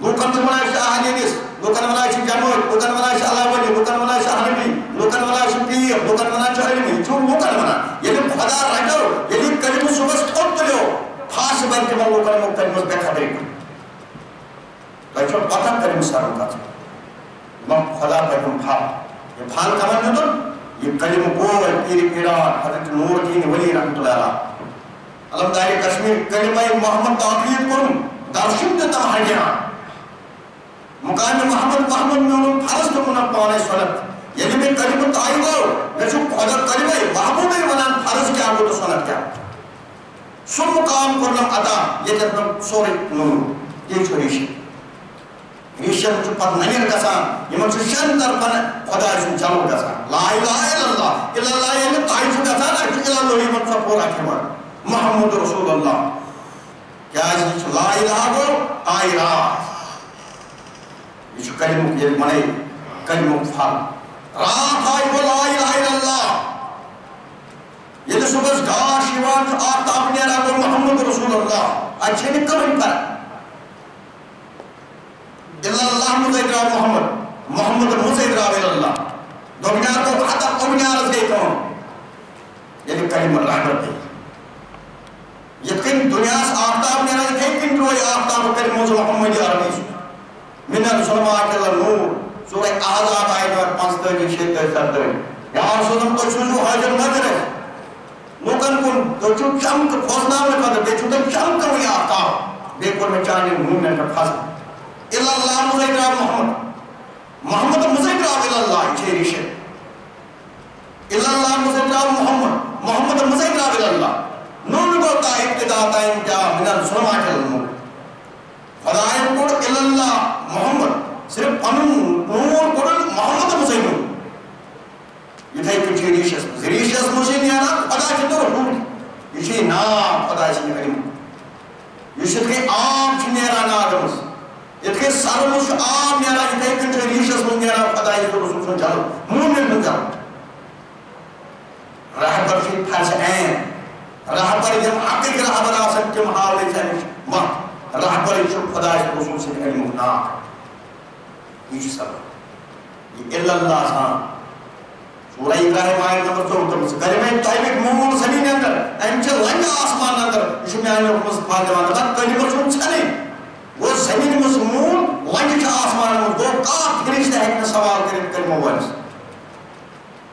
[SPEAKER 1] لوکن تمہارا شاہ حدیث لوکن والا شاہ جمعہ لوکن والا شاہ اللہ ولی لوکن والا شاہ حنبی لوکن والا شاہ پیر لوکن والا شاہ علمی جو لوکن والا یہ خدا رہو یہ کلمہ صبح خود تلیو خاص بن کے من لوکن مختلف بے خبری کر لیکن پتہ کریم ساروں کا تھا امام خدا پیغم پھال یہ پھال کمان ندر یہ کلم گول پیر پیران حضرت نور دین ولی رحمت اللہ علیہ علم داری کشمیر کلمہ محمد تعقید کرن درشن دیتا ہڑیاں مقام محمد میں انہوں فرض تو منہ پانے سنت یعنی میں کلمہ تعائی گو لیکن خدا کلمہ محبوب منان فرض کیا گو تو سنت کیا سن مقام کرنا عطا یہ جب سوری نور یہ چھوڑیشی ریشن چھو پت ننیر کسان یہ من چھو شن در پن خدا اسم چلو کسان لا الہ الا اللہ یعنی تائی چھو کسان اکھو الا اللہ من چھو پورا کھیمان محمد رسول اللہ کیا اس چھو لا الہ گو آئی رات یہ چھو کلمہ یہ منے کلمہ پھال رات آئی گو لا الہ الا اللہ یہ تو صبح گاہ شیوان چھو آفتاب نیرہ گو محمد رسول اللہ اچھے نے کمن پر اللہ مزیدرہ محمد مزیدرہ اللہ دنیا کو حتی دنیا رضی کون یعنی کلمہ رحمت ہے یقین دنیا سے آفتاب میرا یقین روئی آفتاب کلمہ محمد عربی من الظلمات الى النور سورہ احزاب آیت نمبر 5 یا رسول اللہ تو چھو حاجر مدر ہے لوکن کن تو چھو چمک فوزنام میں قدر بے چھو تم چمک ہوئی آفتاب بے کن میں چاہنے مومن کا فضل الا اللہ مزیدرہ محمد مزیدرہ الا اللہ چھے ریشے الا اللہ مزیدرہ محمد مزیدرہ الا اللہ نون شروع تا ابتدا تا انتہا من الظلمات النور خدایت کوڑ اللہ محمد صرف پنن نور کوڑ محمد مزینو یتھائی کچھ ریشس مجھے نیارا خدا چھ تو رسول یہ نام خدا چھ علم یہ کہ عام چھ نیارا نادمس یہ کہ سرمش عام نیارا یتھائی کچھ ریشس مجھے نیارا خدا چھ تو رسول چلو مومن من چلو رہبر چھ فرض عین رہبر یم حقیق رہبر آسن تم حاوی چھ مت رہبر چھ خدا چھ رسول سے علم ناک یہ سب یہ اللہ سان سورہ ابراہیم آیت نمبر 14 کلمہ طیبہ مومن زمین اندر امچ لنگ آسمان اندر یہ میں نے حکم فاضل وانہ کلمہ چھن چھنے وہ زمین مضمون لنگ چھ آسمان میں دو کاف فرشتہ ہے سوال کرے کلمہ وانس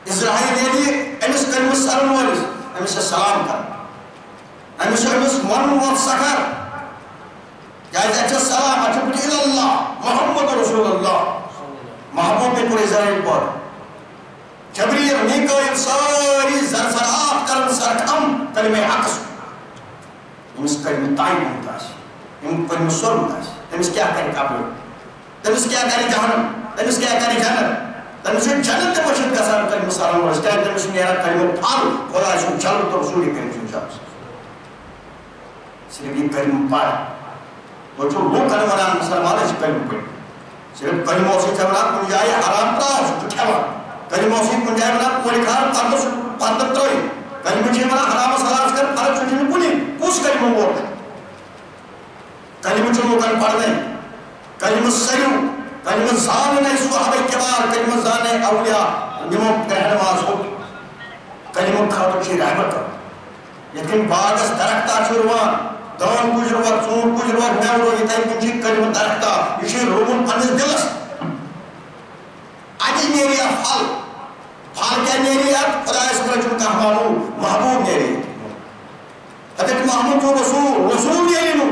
[SPEAKER 1] اسرائیل یہ امس کلمہ سرن وانس امس سلام کر امس من و سکر جائز اچھا سلام اچھا بلی اللہ محمد رسول اللہ محبوب میں پوری اسرائیل پر جبریل میکائیل ساری زرزرات کرن سرکم کلمہ حق سو امس کلمہ تائم ہوتا ہے ام کلمہ سر ہوتا ہے امس کیا کرے قبل امس کیا کرے جہنم امس کیا کرے جنت امس جنت مشہد کا سر کلمہ سلام ورس کیا امس میرا کلمہ پھال خدا سو چلو تو رسول کریم شمشاب صرف یہ کلمہ پڑھ تو جو وہ کلمہ نام مسلمان ہے کلمہ پڑھ صرف کلمہ سے چمنا کن جائے حرام پڑھا اس کو کھوا کلمہ سے کن جائے منا کوئی کھار پردس پردت روئی کلمہ سے منا حرام سلاس کر فرد سجن کنی کس کلمہ وہ کلمہ سے مکن پڑھ دیں کلمہ سریو کلمہ زان نہیں صحابہ کبار کلمہ زان اولیاء نمو رہنماز ہو کلمہ کھاتو کی رحمت لیکن باغس درختہ چھروان دان گجروار چون گجروار میورو یہ تائی کنچی کلمہ درختہ یہ رومن پنس دلس آجی میری پھل پھل کیا میری خدا اس پر جو کہمانو محبوب میری حضرت محمود جو رسول میری نو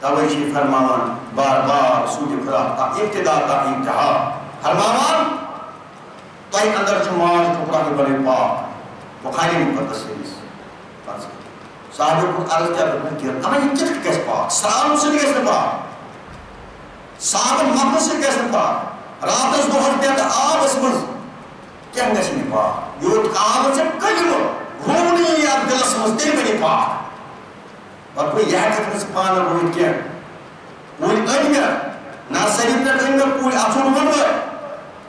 [SPEAKER 1] توجی فرمامان بار بار سوچ خدا تا ابتدا تا انتہا فرمامان تائی اندر چماز ٹکڑا کے بڑے پاک بخاری مقدس حدیث صاحب کو عرض کیا کرتے ہیں اما یہ کس کیسے پاک سلام سے کیسے پاک صاحب مقدس سے کیسے پاک رات اس دوہر پیتا آب اس مرز کیا کیسے نہیں پاک یہ آب سے کلمہ روحنی یا دل سمجھتے بنی پاک اور کوئی یہ کتنے سے پانا روحن کیا کوئی انگا نا سریب نا انگا کوئی اچھو روحن ہوئے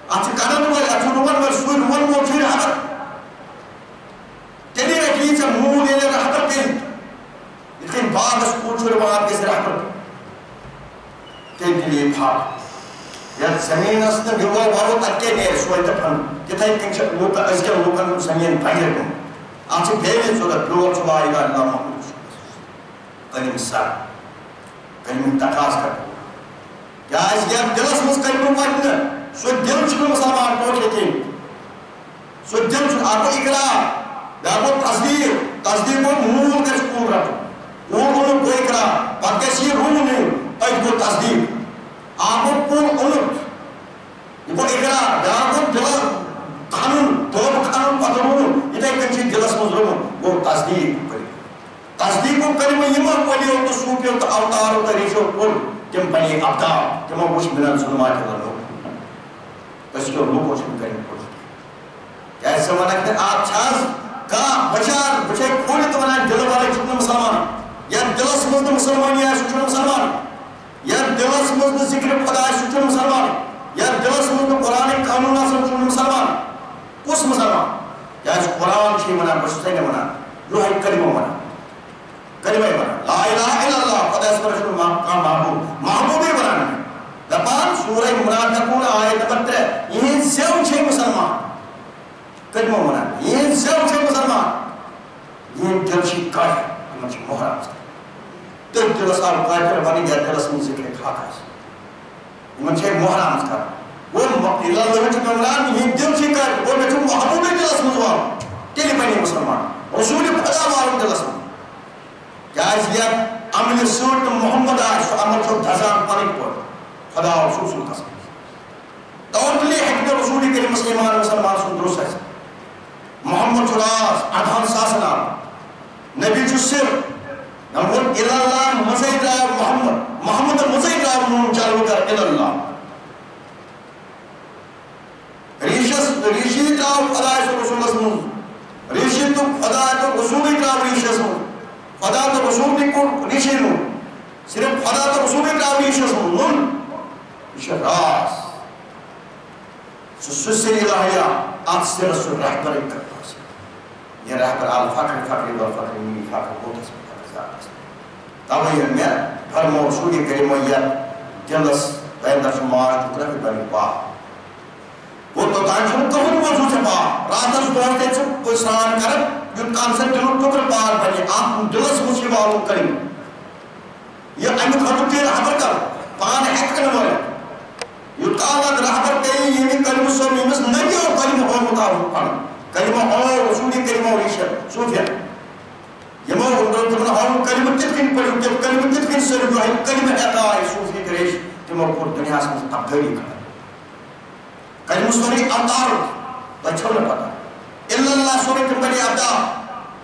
[SPEAKER 1] اچھو کانن ہوئے اچھو روحن ہوئے سوئی روحن ہوئے پھر حضرت تیری رکھیں سے مون لینے رحمت کی لیکن بعد اس پوچھو روان کس رحمت تین کے لیے بھاگ یا زمین اس نے گروہ بارو تکے نیر سوئی تپن کتائی کنچہ لوکا ازگر لوکا زمین بھائر کن آنچہ بیوی صورت لوگ چھوا آئیگا اللہ محمد قلیم سار قلیم تقاس کر یا اس گیا دلس مز قلیم پڑھنے سو دل چھو مسلمان ٹوٹ لیکن سو دل چھو آپ کو اقرار دارو تصدیق کو مول کر سکون رکھو وہ انہوں کو اقرار پر کسی روح نہیں ایک کو تصدیق آپ کو پور انہوں کو اقرار دارو دل قانون دور قانون پترون یہ کنچی دلس مظلوم وہ تصدیق کری تصدیق کو کری میں یمہ پلی ہو تو سوپی ہو تو اوتار ہو تو ریشو کل تم بنی ابدار تم وہ کچھ منن سنمات ہے لوگ کسی کو لوگ کچھ کریں کچھ کیسے منہ کہ آپ چھاز کا بچار بچے کھولی تو بنائے دل والے چھوٹے مسلمان یا دلس مزد مسلمان یا چھوٹے مسلمان یا دلس مزد ذکر خدا ہے چھوٹے مسلمان یا دلس مزد قرآن قانون آسان چھوٹے مسلمان اس مسلمان یا اس قرآن چھی منا بشتے نے منا جو ہے کلمہ منا کلمہ منا لا الہ الا اللہ خدا اس پر رسول محبوبی بنانا دپان سورہ منافقون آیت نمبر 3 یہ زیو چھے مسلمان کلمہ منا یہ زیو چھے مسلمان یہ دل چھی کافر یہ چھی محرم سکتا دل دل سال کافر بنی گیا دل سن ذکر کھاتا ہے یہ چھی محرم سکتا وہ اللہ اللہ چھے کمران یہ دل چھی کافر وہ میں چھو محبوبی دل سن زوان تیلی بنی مسلمان رسول خدا معلوم دل سن جائز یہ عمل سورت محمد آئے سو عمل چھو دھزان پانی پر خدا رسول سن قسم توٹلی حکم رسولی کے مسلمان مسلمان سن درست ہے محمد چلاس ادھان سر نمون اللہ مزید رائے محمد مزید رائے نون چالو کر اللہ ریشی تراو خدای سو رسول اسمون ریشی تو خدای تو رسولی تراو ریشی اسمون خدا تو رسولی کو ریشی نو صرف خدا تو رسولی تراو ریشی اسمون نون ریشی راس سسر الہیہ آتسر رسول رہبر کرتا ہے یہ رہبر الفاقر فاقر والفاقر منی فاقر قوتس تابعی میں فرمو رسولی کریمویت جلس بیندر شمار ٹکرہ کی بنی پاہ وہ تو تانچوں کہوں موضوع سے پاہ راتر دوڑتے چھو کوئی سران کرب جن کانسر دلوں ٹکر پار بنی آپ دلس مصیبہ کریں یہ امی خطب کے رہبر کر پان حق کرنے والے یہ کامت رہبر کہیں یہ بھی کلمہ سو میمس نہیں اور کلمہ اور مطابق پڑھ کلمہ اور رسولی کلمہ اور عیشہ صوفیہ یہ مو کلمہ اور کلمہ کتکن پڑھ کلمہ کتکن سر جو ہے کلمہ اعطائی صوفی کریش تمہ پور دنیا سے تبدیلی کر کلمہ سوری اوتار بچھو نہ پتا اللہ سوری کمپنی ابدا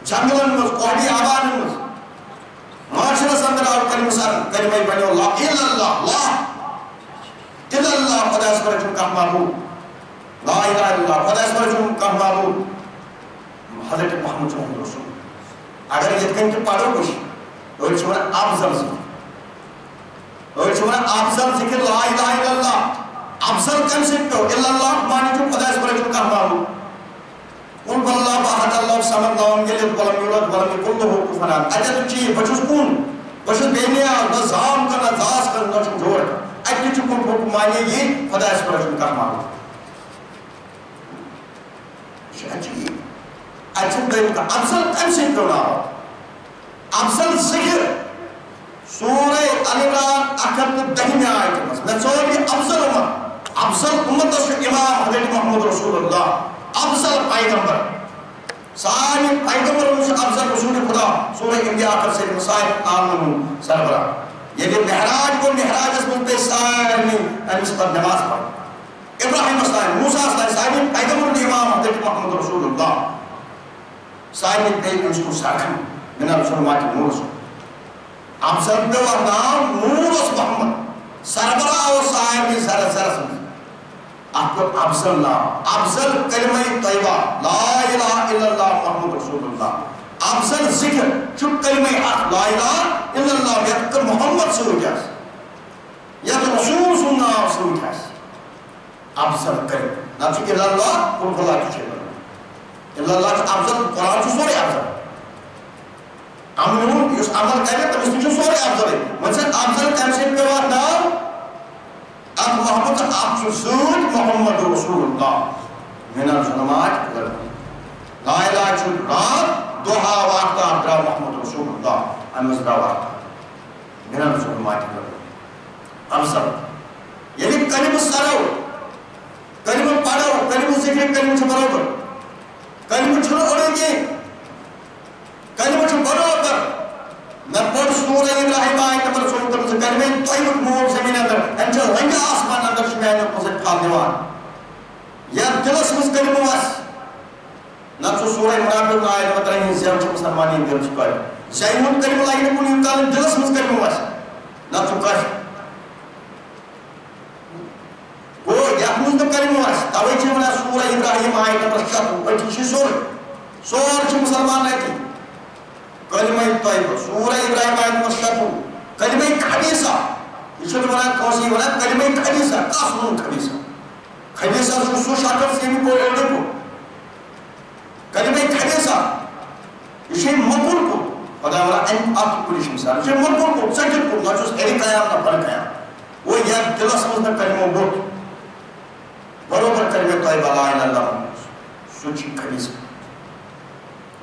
[SPEAKER 1] جنگلن مز کوڑی آبان مز معاشرہ سندر اور کلمہ سر کلمہ بنی اللہ اللہ خدا اس پر جن کا معبود لا الہ الا اللہ خدا اس پر جن کا معبود حضرت محمد صلی اللہ علیہ وسلم اگر یہ کہیں کہ پڑھو کچھ تو یہ چھوڑا افضل ذکر لا الہ الا اللہ افضل کنسپٹ ہو اللہ مانی جو خدا اس پر جن کا معبود قل واللہ احد اللہ صمد لم یلد ولم یولد ولم یکن له کفوا احد اجل چی بچس کون بچس بینیا بزام کرنا داس کرنا جوڑ اجل چی کون کو مانی یہ خدا اس پر جن کا معبود شاید اجل دین کا افضل کنسپٹ ہونا افضل ذکر سورہ علیمران اکھت دہمی آیت میں چوری افضل امت امام حضرت محمد رسول اللہ افضل پیغمبر ساری پیغمبر سے افضل رسول خدا سورہ انبیاء آخر سے مسائل آمنو سربراہ یہ محراج کو محراج اس ملتے ساری اس پر نماز پڑھ ابراہیم اسلام موسیٰ اسلام ساری پیغمبر امام حضرت محمد رسول اللہ ساری پیغمبر اس کو ساکھن من الظلمات نور رسول افضل پیور نام نور اس محمد سربراہ و ساری سرس آپ کو افضل نام افضل کلمہ طیبہ لا الہ الا اللہ محمد رسول اللہ افضل ذکر چک کلمہ حق لا الہ الا اللہ یتکر محمد سوئی جاس یت رسول سننا سوئی جاس افضل کلمہ نفس الا اللہ قل اللہ کی شیئر الا اللہ کی افضل قرآن چو سوری افضل امنون یس عمل کرے تو اس چو سوری افضل ہے منصر افضل کنسپٹ پہ وقت نام اب محمد افضل محمد رسول اللہ من الظلمات لا الہ چون رات دوہا واقعہ درا محمد رسول اللہ امزدہ واقعہ من الظلمات افضل یعنی کلمہ سرو کلمہ پڑھو کلمہ ذکر کلمہ چھو برابر کلمہ چھو اڑے گی کلمہ چھو برابر میں پڑھ سورہ ابراہیم آیت نمبر 17 سے کلمہ طیب نور زمین اندر انجل رنگ آسمان اندر شمیان اپوزٹ پھال دیوان یا دلس مز کلمہ واس نہ تو سورہ منافق آیت نمبر 3 سے ہم مسلمانی دل چکا ہے زینون کلمہ لائن کو نہیں کالن دلس مز کلمہ واس نہ تو کاش وہ یا مز کلمہ واس توے چھ ونا سورہ ابراہیم آیت نمبر 7 پٹھی چھ سور چھ مسلمان ہے کلمہ طیبہ سورہ ابراہیم آیت نمبر 7 کلمہ خبیثہ یہ چھوٹ بنا کوسی بنا کلمہ خبیثہ کاسنون خبیثہ خبیثہ سو شاکر سے بھی کوئی اوڑے کو کلمہ خبیثہ یہ چھے مقبول کو خدا والا ان آپ کلیش مثال یہ چھے مقبول کو سجد کو نہ چوز ایری قیام نہ بھر قیام وہ یا دلہ سمجھنا کلمہ بوٹ بروبر کلمہ طیبہ لا الہ الا اللہ سوچی خبیثہ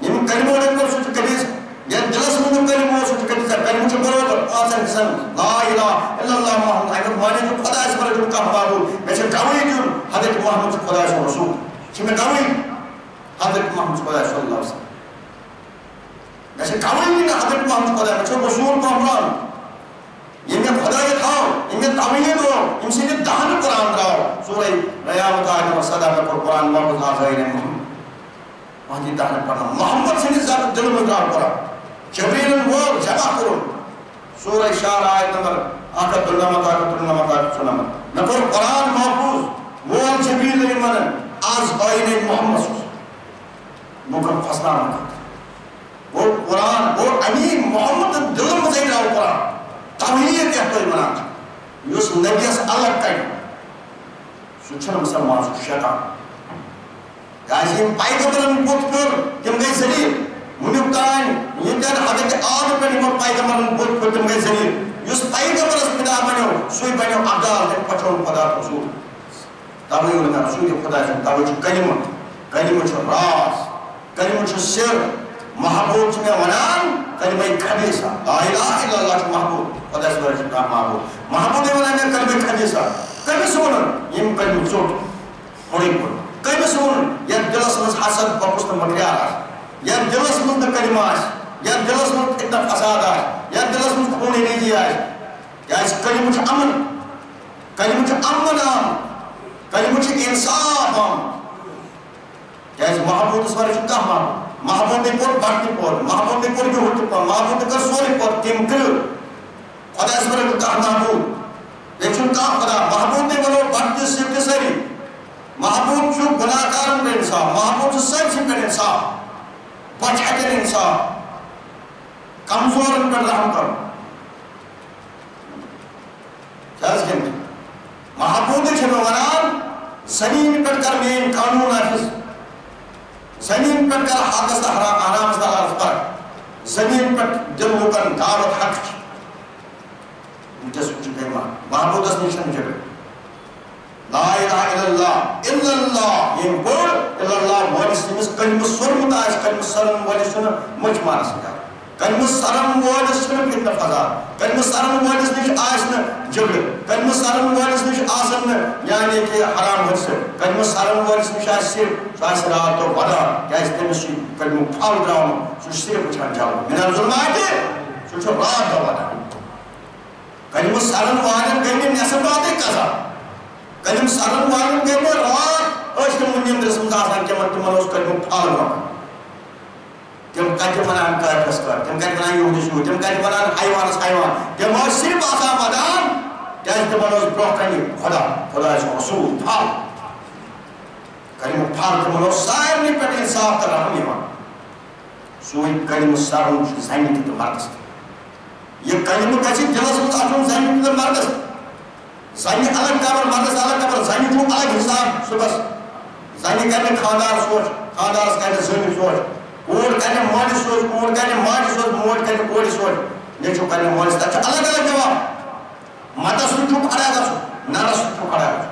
[SPEAKER 1] یہ کلمہ اوڑے کو سوچی خبیثہ یا دلس مندر کلمہ سوچ کتیسا کلمہ چھو برابر آسان قسم لا الہ الا اللہ محمد اگر مانے جو خدا اس پر جو کا معبود میں چھے گوئی جو حضرت محمد خدا اس رسول چھے میں گوئی حضرت محمد خدا صلی اللہ علیہ وسلم میں چھے گوئی نہیں حضرت محمد خدا میں چھے رسول کو امران یہ میں خدا یہ تھاؤ یہ میں تعویہ دو ان سے یہ دہن قرآن راؤ سورہ ریاوت آئیت و صدا میں قرآن محمد آزائین محمد وہاں جی دہن پڑھنا محمد سے نہیں ذات دل میں دار قرآن جبریل وول جمع کرن سورہ شعر آیت نمبر 199 مے کور قرآن محفوظ وول جبریل ایمن آز آئین محمد مکن فسنا وہ قرآن وہ امین محمد دل مزے راو قرآن توحید کہتا ہے بنا یس نبیس الگ کئی سوچنا مسلمان سو شیطان کیازِ یم پیغمبرن بُتھ پھر تم گئی ذلیل ونیُک تانۍ ییٚتٮ۪ن حضرت آدم پٮ۪ٹھ یِمو پیغمبرن بُتھ پھر تم گئی ذلیل یُس پیغمبرس پِتا بنیو سُے بنیو ابدال تٔمۍ پٹھوٚو خدا رسول توے ووٚن مےٚ رسول خدا سُنٛد توے چھُ کلمہٕ چھُ راز کلمہٕ چھُ سر محبوب چھُ مےٚ وَنان کلمہ خبیثہ لا الہ الا اللہ چھُ محبوب خدا صٲب چھُ کانٛہہ محبوبے وَنان مےٚ کلمہ خبیثہ کٔمِس ووٚنُن ییٚمۍ کلمہٕ ژوٚٹ ہوٚڑٕے کوٚر کٔمِس ووٚنُن یتھ دلس منٛز حسد بۄکُس تہٕ مۄکریار آسہِ یتھ دلس منٛز نہٕ کلمہ آسہِ یتھ دلس منٛز فتنہ فساد آسہِ یتھ دلس منٛز خوٗن ریزی آسہِ کیازِ کلمہ چھُ امن کلمہ چھُ امن آمُت کلمہ چھُ انصاف آمُت کیازِ محبوبس ورٲے چھُ کانٛہہ محبوبے کوٚر بٹہٕ تہِ پوٚر محبوبے کوٚر بِہُر تہِ پوٚر محبوبے کٔر سورُے پوٚر تٔمۍ کٔر خۄدایس ورٲے چھُ کانٛہہ محبوب بیٚیہِ چھُنہٕ کانٛہہ خۄدا محبوبے ونو بٹہٕ تہِ سِر تہِ سٲری محبوب چھُ گُناہ کارن پٮ۪ٹھ انصاف محبوب چھُ سٲرسٕے پٮ۪ٹھ انصاف بچہٕ ہٮ۪کن انصاف کمزورن پٮ۪ٹھ رحم کرُن کیٛاہ حظ کِنہٕ محبوبے چھُ مےٚ ونان زمیٖن پٮ۪ٹھ کر میٲنۍ قانوٗن نافِظ زمین پر کر حقس تہٕ حرامس تلارس فرق زمین پر دل لوکن دعوت حق چھ ونکس چھُ کلمہ محبوبس نش چھنہٕ جھگڑٕ لا الہ الا اللہ یم بوڑ الا اللہ وٲلِس ییٚمِس کلمہٕ سوٚرمُت آسہِ کلمہٕ سرن وٲلِس چھُنہٕ مٔچھ مارس کران کلمہٕ سرن وٲلِس چھُنہٕ فتنہٕ فساد کلمہٕ سرن وٲلِس نش آسہِ نہٕ جھگڑٕ کلمہٕ سرن وٲلِس نش آسن نہٕ یعنی کہ حرام حٲصِل کلمہٕ سرن وٲلِس نش آسہِ صرف سُہ آسہِ رات دۄہ ودان کیازِ تٔمِس چھُ کلمُک پھل درٛامُت سُہ چھُ صرف وٕچھان جلد مِنل ظُلماتِ سُہ چھُ رات دۄہ ودان کلمہٕ سرن والٮ۪ن گٔے نہٕ نٮ۪صف راتٕے قضا کلمہٕ سرن والٮ۪ن گٔے نہٕ رات ٲسۍ تِم نیندرِس منٛز آسان تِمن اوس کلمُک پھل رۄپان تم کتہِ ونان کٲفرس کر تم کتہِ ونان یہودس یہود تم کتہِ ونان حیوانس حیوان تم ٲسۍ صرف آسان ودان کیازِ تمن اوس برونٛہہ کنہِ خدا چھُ رسوٗل پھل کلمُک پھل تمن اوس سارنٕے پٮ۪ٹھ انصاف تہٕ رحم یِوان سُے کلمہٕ سرُن چھُ زنہِ تہِ تہٕ مردس تہِ یہِ کلمہٕ گژھِ دلس منٛز آسُن زنہِ تہِ تہٕ مردس زنہِ الگ قبر مردس الگ قبر زنہِ چھُ الگ حساب صبحس زنہِ کرِ نہٕ خانٛدار سونٛچ خانٛدارس کرِ زٔنۍ سونٛچ کوٗر کرِ نہٕ مالہِ سونٛچ کوٗر کرِ نہٕ ماجہِ سونٛچ موج کرِ نہٕ کورِ سونٛچ نیٚچوٗ کرِ نہٕ مٲلِس تتھ چھُ الگ الگ جواب مردس سُنٛد چھُ کھڑا گژھُن نرس سُنٛد چھُ کھڑا گژھُن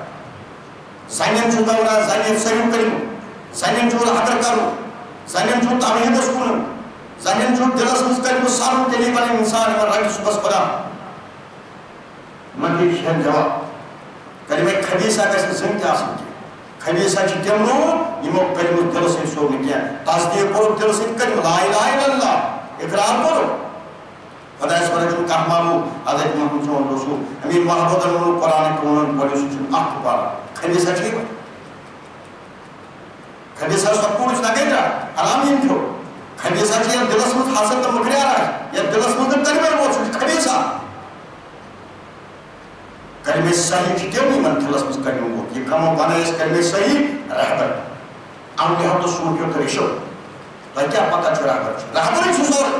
[SPEAKER 1] زنٮ۪ن چھُ دوران زنہِ سٲلِم کلمہٕ زنٮ۪ن چھُ رحبر کرُن زنٮ۪ن چھُ توحیٖدس کُنُن زنٮ۪ن چھُ دلس منٛز کلمہٕ سرُن تیٚلے بنہِ انسان یِمن رٹہِ صُبحس خدا یِمن دِیہِ شٮ۪ن جواب کلمہ خبیثہ گژھِ نہٕ زٕنۍ تہِ آسٕنۍ کینٛہہ خبیثہ چھِ تِم لوٗکھ یِمو کلمہٕ دلہٕ سۭتۍ سوٚگ نہٕ کینٛہہ تصدیٖق کوٚرُکھ دلہٕ سۭتۍ کلمہٕ لا الہ الا اللہ اقرار کوٚرُکھ خۄدایس ورٲے چھُنہٕ کانٛہہ معبوٗد حضرت محمد سون رسول امیٖن محبوٗبن ووٚنُکھ قرآنٕکۍ ووٚنُن پٔرِو سُہ چھُنہٕ اکھ پَران خبیثہ چھِ یِوان خبیثہ سۄ کوٗر چھِ نگیٹا حرامین چھُ خبیثہ چھِ یتھ دلس منٛز حسد تہٕ مُکریار آسہِ یتھ دلس منٛز نہٕ کلمے ووت سُہ چھُ خبیثہ کلمہ صحیح چھِ تِم یِمن دلس منٛز کلمہٕ ووت یہِ کمو بنٲے أسۍ کلمہ صحیح رہبر اولِیا تہٕ صوٗفیو تہٕ ریشو تۄہہِ کیٛاہ پتہ چھُ رہبرٕے چھُ سورُے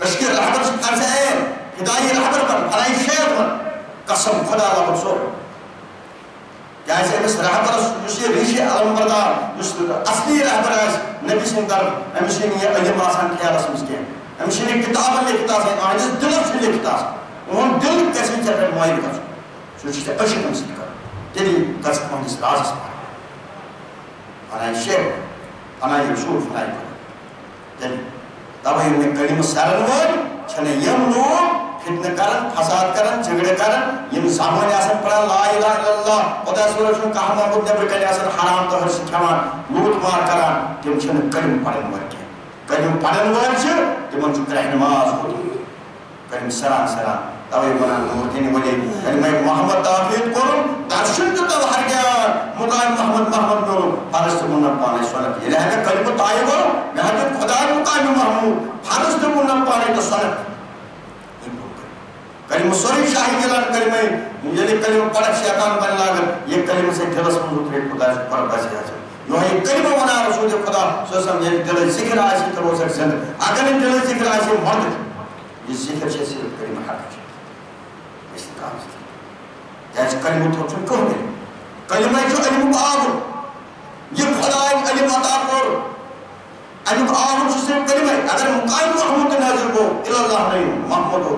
[SPEAKER 1] أسۍ چھِ رہبر چھِ فرض عین ہدایہِ رہبر بن فلاحی شیخ بن قسم خدا لگُن سورُے کیازِ أمِس رہبرس یُس یہِ ریشہِ علمبردار یُس اصلی رہبر آسہِ نبی سٕنٛدِ طرفہٕ أمِس چھِنہٕ یہِ علم آسان خیالس منٛز کینٛہہ أمِس چھِنہٕ یہِ کِتابن لیکھِتھ آسان أہنٛدِس دِلس چھُ لیکھِتھ آسان اُہُنٛد دِل گژھِ ژےٚ پٮ۪ٹھ مٲیِل گژھُن سُہ چھُ ژےٚ أچھِ تٔمۍ سۭتۍ کرُن تیٚلی گژھِ تُہنٛدِس رازس فلاحی شیخ فلاحی رسوٗل فلاحی تیٚلہِ توے یِم کلمہٕ سرن وٲلۍ چھِنہٕ یِم لوٗکھ فتنہٕ کران فساد کران جھگڑٕ کران یِم زبٲنۍ آسان پران لا الہ الا اللہ خۄدایس ورٲے چھُنہٕ کانٛہہ معبوٗد نیٚبرٕ کنہِ آسان حرام تہٕ حٲصِل کھٮ۪وان لوٗٹ مار کران تِم چھِنہٕ کلمہٕ پرن وٲلۍ کینٛہہ کلمہٕ پرن وٲلۍ چھِ تِمن چھُ ترٛےٚ نماز ہوٚتمُت کلمہٕ سران توے ونان نور دِنہِ ولی کلمہ محمد تعبیٖد کوٚرُن درشُن دیُتو ہر گیان مُقامِ مقام محمد نور فرض تو منہ پانے سنت یہ ہے کلمہ طیبہ میں حضرت خدا مقام محمود فرض تو منہ پانے تو سنت کلمہ سوری شاہی جلان کلمہ یعنی کلمہ پڑھ شیطان بن لاگر یہ کلمہ سے دلس من اترے خدا سے پر بس گیا یہ کلمہ ونا رسول خدا صلی اللہ علیہ وسلم یہ دل ذکر آسی تو روزک زند اگر دل ذکر آسی مرد یہ ذکر سے صرف کلمہ حق ہے اس کام سے جیسے کلمہ تو چون کہو گے کلمہ جو علم آب یہ خدا علم عطا کر علم آب جو صرف کلمہ اگر مقام محمود نازل کو اللہ نہیں محمود ہو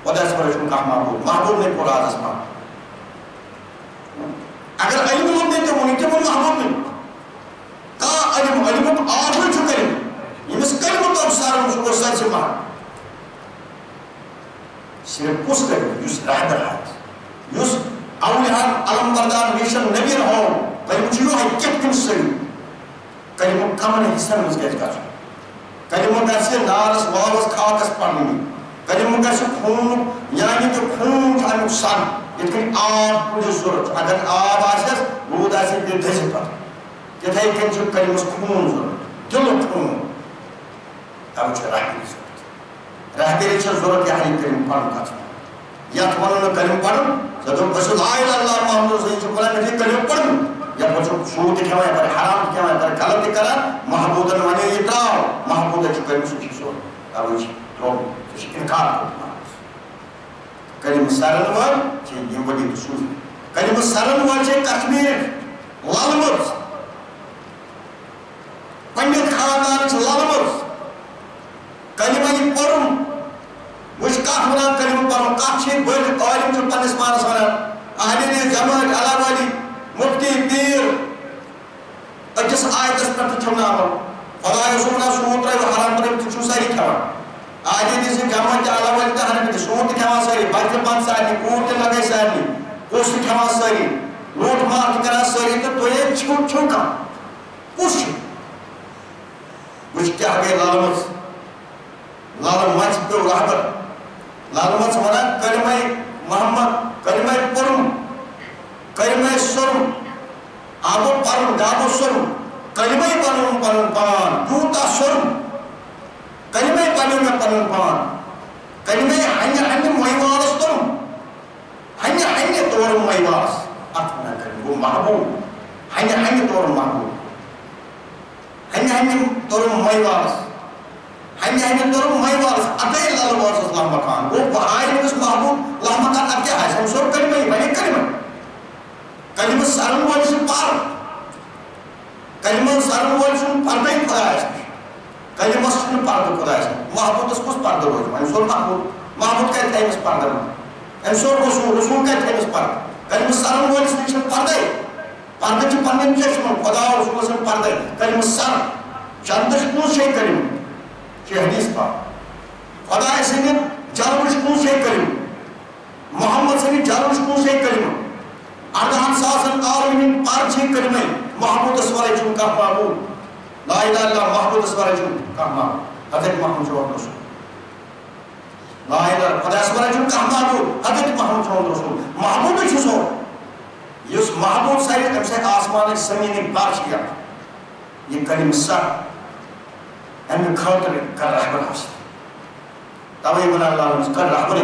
[SPEAKER 1] ودا سپرشن کا محبوب نے پورا آزما اگر علم ہوتے تو وہ نہیں محبوب نہیں کا علم آب جو کریں یہ مس کلمہ تو سارا مشکل سر سے مار صرف اس کریں یوس رہبر ہے یوس اولیان علم بردان ویشن نبی رہو کلمہ چیو ہے کتن سری کلمہ کمن حصہ میں اس کے اجکار کلمہ کیسے نارس واوس کھاکس پڑھنی کلمہ کیسے خون یعنی کہ خون تھا نقصان اتنی آب مجھے ضرورت اگر آب آسیس رود آسی پھر دھیسے پر کتھائی کنچو کلمہ خون ضرورت دل خون اب چھے رہبری ضرورت رہبری چھے ضرورت یعنی کلمہ پڑھن کا چھے یا تمہارا کلمہ پڑھن جدو بس لا الہ الا اللہ محمد رسول اللہ صلی اللہ علیہ وسلم کلمہ پڑھن یا بچو سود کھوائے پر حرام کھوائے پر غلط کرا محبودن ونے یہ تراؤ محبودن چھے کلمہ سوچی سو اب چھے روم چھے انکار کرنا کلمہ سرن وال چھے یہ وڈی رسول کلمہ سرن وال چھے کشمیر لالمرز پنڈت خاندان چھے لالمرز کلمہ یہ پڑھن وچ کاف ونان کلمہ پڑھن کاف چھے بڑھ عالم چھے پنس مانس ونان اہلی جماعت علا والی مفتی پیر اجس آیتس پر تچھونا آمد خدا یسونا سوت رہے و حرام پر تچھو ساری کھوا آجی دیسی جماعت علا والی تحرم پر سوت کھوا ساری بچ بند ساری کوٹ لگے ساری کوشت کھوا ساری لوٹ مارک کرا ساری تو یہ چھوٹ چھوکا پوش وچ کیا گئے لالمت لالمت پر رہبر لالمت ونا کلمہ محمد کلمہ پرم کلمہ سرم آبو پرم گابو سرم کلمہ پرم پرم پان دوتا سرم کلمہ پرم پرم پان کلمہ ہنی مویوارس ترم ہنی تورم مویوارس اتنا کلمہ وہ محبوب ہنی تورم محبوب ہنی تورم مویوارس ہنی تورم مویوارس اتائی اللہ وارس اللہ مکان وہ بہائی نکس محبوب اللہ مکان اتیا ہے سمسور کلمہ ہی بنی کلمہ کلمہ سرن وال سے پار کلمہ سرن وال سے پردہ ہی خدا ہے کلمہ سرن پردہ خدا ہے محبوب اس کس پردہ روز انسور محبوب کہتے ہیں اس پردہ میں انسور رسول کہتے ہیں اس پردہ کلمہ سرن وال سے پردہ ہے پردہ چی پردہ چشم خدا و رسول سے پردہ ہے کلمہ سرن چندش کون سے کلمہ چی حدیث پاک خدا ہے سنگن جارمش کون سے کلمہ محمد سنگن جارمش کون سے کلمہ اردہان ساسن عالمین پارچی کلمہ محمود اسوارے چون کا محبوب لا الہ اللہ محمود اسوارے چون کا محبوب حضرت محمود جواب رسول لا الہ خدا اسوارے چون کا محبوب حضرت محمود جواب رسول محبوب بھی چھو یہ محبوب سائید کم سے آسمان زمین بارش کیا یہ کلمہ سر امی خاطر کر رہبر حاصل تاوی من اللہ علیہ کر رہبر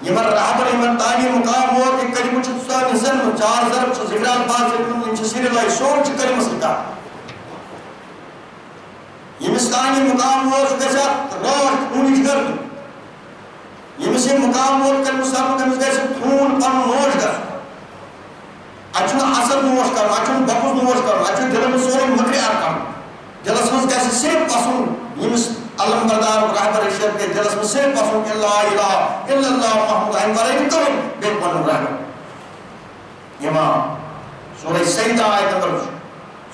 [SPEAKER 1] یمن رہبر یمن تانی مقام ہوا کہ کلمہ چھتا نظر چار ضرب چھو ذکران پاس ذکران انچہ سیر اللہ سور چھو کلمہ سکتا یمستانی مقام ہوا چھو کیسا راہ اونی جگر یمسی مقام ہوا کلمہ صاحب کلمہ کیسا خون پن نوش کر اچھنا حسد نوش کر اچھنا بخوز نوش کر اچھنا دلم سوری مکری آرکم جلس میں کیسے صرف پسون یمس علم بردار رہبر شرک کے جلس میں صرف پسون کہ لا الہ الا اللہ محمد آئین بارے کریں بیت من رہبر امام سورہ سیدہ آیت نمبر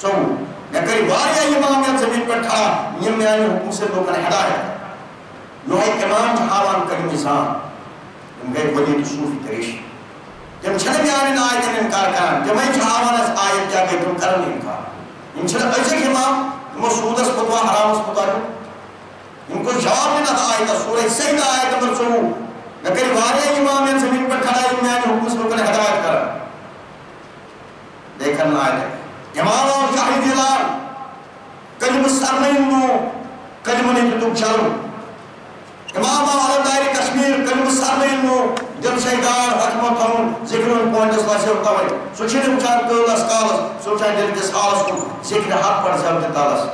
[SPEAKER 1] 4 میں کئی واریا امام یا زمین پر کھا یہ میں آئین حکم سے لوگن ہدایت یہ ہے امام جہاوان کریم انسان تم گئے ولی صوفی تریش جب چھنے بھی آئین آیت انکار کرن جب میں جہاوان اس آیت جا گئے تم کرن انکار ان چھنے ایسے امام مسعود اس فتوہ حرام اس فتوہ ان کو جواب دینا تھا آیت سورہ سیدہ آیت نمبر 4 لیکن واریا امام زمین پر کھڑا ہے میں حکم سے لوگوں نے ہدایت کرا دیکھ کرنا آئے امام شاہد دلال کلمہ سرنین نو کلمہ نہیں تو چلو امام علمدار کشمیر کلمہ سرنین نو دل شیدار حکمت ہون ذکرون پوائنٹس لاسے ہوتاوئی سو چھنے مچان کولس کالس سو چھنے دل کس حالس کو ذکر حق پر زیادہ تالس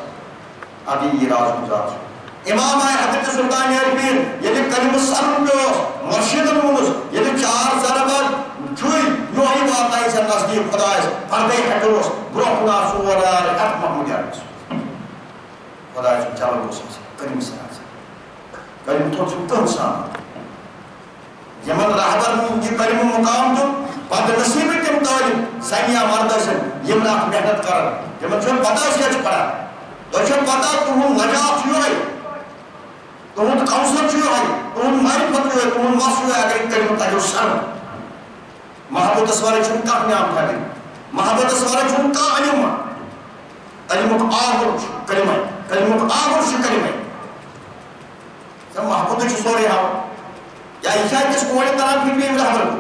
[SPEAKER 1] ابھی یہ راز گزار امام آئے حضرت سلطان عربین یعنی کلمہ سرن پیوس مرشد نونس یعنی 4 ضربت چھوئی یو آئی بات آئی سے نزدیک خدایس پردے ہٹوس بروکنا سوارار حق محمود یارس خدایس چلو بوسس کلمہ سرن سے کلمہ تو چھو تنسان یمن رہبر یہ کلمہ مقام تو بعد نصیب تم تعلیم سینیا مردشن یمن اخ محنت کرن یمن چھو پتہ اس کیا پڑھا تو چھو پتہ تمہن نجات چھو ہے تمہن کوثر چھو ہے تمہن معرفت چھو ہے تمہن وصف چھو ہے اگر کلمہ تجو سر محبت سوارے چھو کامیاب تھا محبت سوارے چھو کا علم آخر کلمہ کلمہ آخر چھو کلمہ محبت چھو سورے ہاں یا ایشاء کس کوڑے طرح فکری میں رہبر کو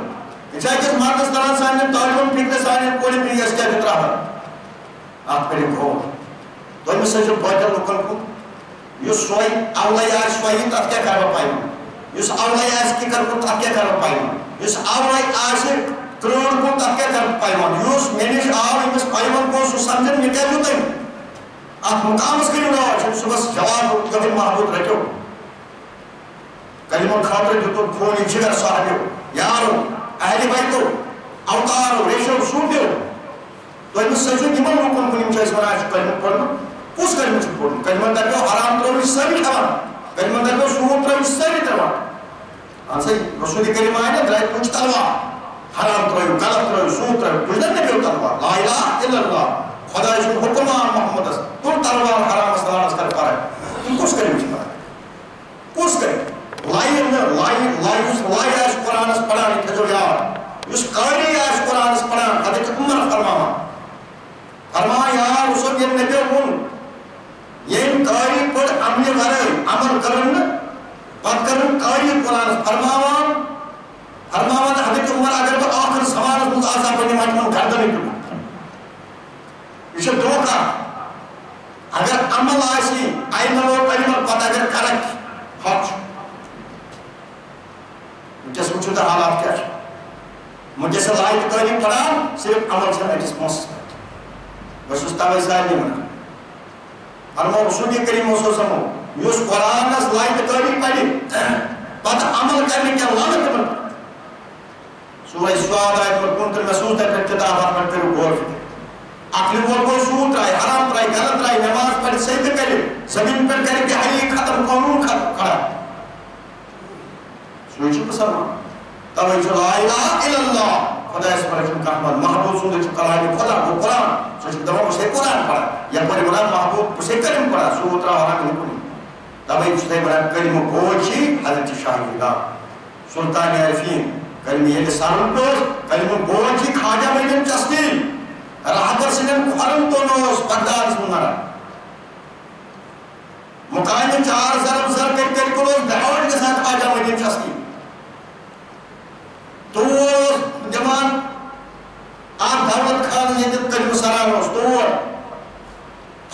[SPEAKER 1] ایشاء کس مردس طرح سانے طالبان فکر سانے کوڑے پر یہ اسکیا فکر رہبر آپ پر ایک ہو تو ہمیں سے جو بہتر لکن کو یہ سوئی اولائی آج سوئی تب کیا کروا پائی یہ اولائی آج کی کر کو تب کیا کروا پائی یہ اولائی آج کروڑ کو تب کیا کروا پائی یہ مینیش آو امس پائی کو سو سمجھن میں کیا ہوتا ہے آپ مقام اس کے لئے رہا صبح جواب کبھی محبوب رکھو کلمہ خاطر جو تو کھونی جگر صاحبیو یارو اہلی بیتو اوتارو ریشو سوٹیو تو امس سجو نمان رکن کنیم چاہیس مناش کلمہ پڑھنا کس کلمہ چھو پڑھنا کلمہ درکو حرام تروی سبی کھوان کلمہ درکو سوٹ تروی سبی تروان آنسا رسولی کلمہ آئینا درائی کچھ تلوار حرام تروی غلط تروی سوٹ تروی کچھ در نبیو تلوار لا الہ الا اللہ خدا اسم حکمان محمد اس تم تلوار حرام اسلام اس کر پارے تم کس کلمہ چھو پارے کس کلمہ لائی آس قرآن اس پڑھان تھجو یار اس قاری آس قرآن اس پڑھان حضرت عمر فرماما فرمایا یار اس وقت یہ نبی ہون یہ قاری پڑھ عمل ورائے عمل کرن بات کرن قاری قرآن اس فرماما حضرت عمر اگر تو آخر سوال اس متعصا پڑھنے مجمون گردن کرنا یہ دھوکہ اگر عمل آسی آئینہ اور علم پتہ اگر کرک حق مجھے سوچو تا حالات کیا ہے مجھے سے لائٹ تعلیم پڑھا صرف عمل سے میں ڈسپونس کرتا بس اس طرح ظاہر نہیں بنا فرمو رسولی کریم و سوزمو یہ اس قرآن اس لائٹ تعلیم پڑھی پتہ عمل کرنے کیا لانت بنا سورہ سواد آئے پر کنتر محسوس ہے پر کتاب پر پھر غور فکر اکلی وہ کوئی سوٹ رہے حرام رہے غلط رہے نماز پڑھ سجدہ کرے زمین پر کرے کہ حلی ختم قانون کھڑا سوچو بسرما توجہ لا الہ الا اللہ خدا اس پر اکرم کامل محبوب سندر چھو کلائی خدا وہ قرآن سوچو دماغ اسے قرآن پڑھا یا پر مراد محبوب اسے کریم پڑھا سوترا ہونا کنی کنی توجہ اسے مراد کریم بوچی حضرت شاہدہ سلطان عرفین کریم یہ سارن پوز کریم بوچی کھاجا مجھن چسکی راہبر سنن کھرم تو نوز بغداد سنگارا مقایم 4 ضرب زر کر کلوز دعوت کے ساتھ کھاجا مجھن چسکی تو جمان آپ دعوت خان یہ دن کلمہ سران ہوس تو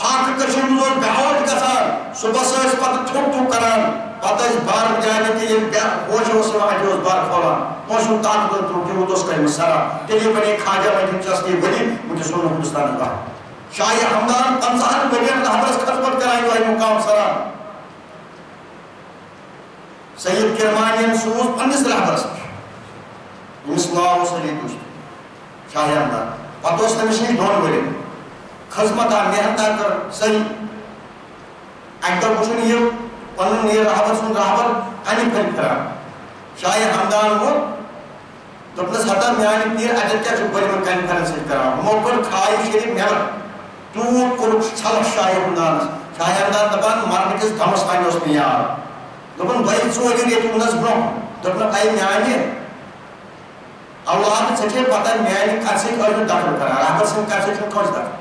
[SPEAKER 1] پاک کشم لوگ دعوت کے ساتھ صبح سے اس پتہ ٹھوک ٹھوک کران پتہ اس بار جانے کے لیے ہوش ہو سے وہاں جو اس بار کھولا پوشن تاک دن تو کہ وہ دوست کلمہ سران کہ یہ بنی کھاجا مجھن چسکی بلی مجھے سنو ہندوستان کا شاہی حمدان 50 بلین حضرت خدمت کرائیں جو ہے مقام سران سید کرمانین سوز 15 رہبرس مسلام صلی دوست شاہی حمدان پتوس نمشنی دون بلین خزمتا محنتا کر صحیح اکتر پوچھن یہ پنن یہ رہبر سن رہبر انی پھر کران شاہی حمدان وہ دپنس حتا میانی پیر اگر کیا چھو بری میں کنفرنس کران موکر کھائی شریف نیور تو کرک چھل شاہی حمدان شاہی حمدان دپان مرن کس دھمس تانی اس میں یار دپن بھائی چوری یہ تمنس برم دپن آئی میانی اولاد سچے پتہ میانی کرسی کھوج داخل کران رہبر سن کرسی کھوج داخل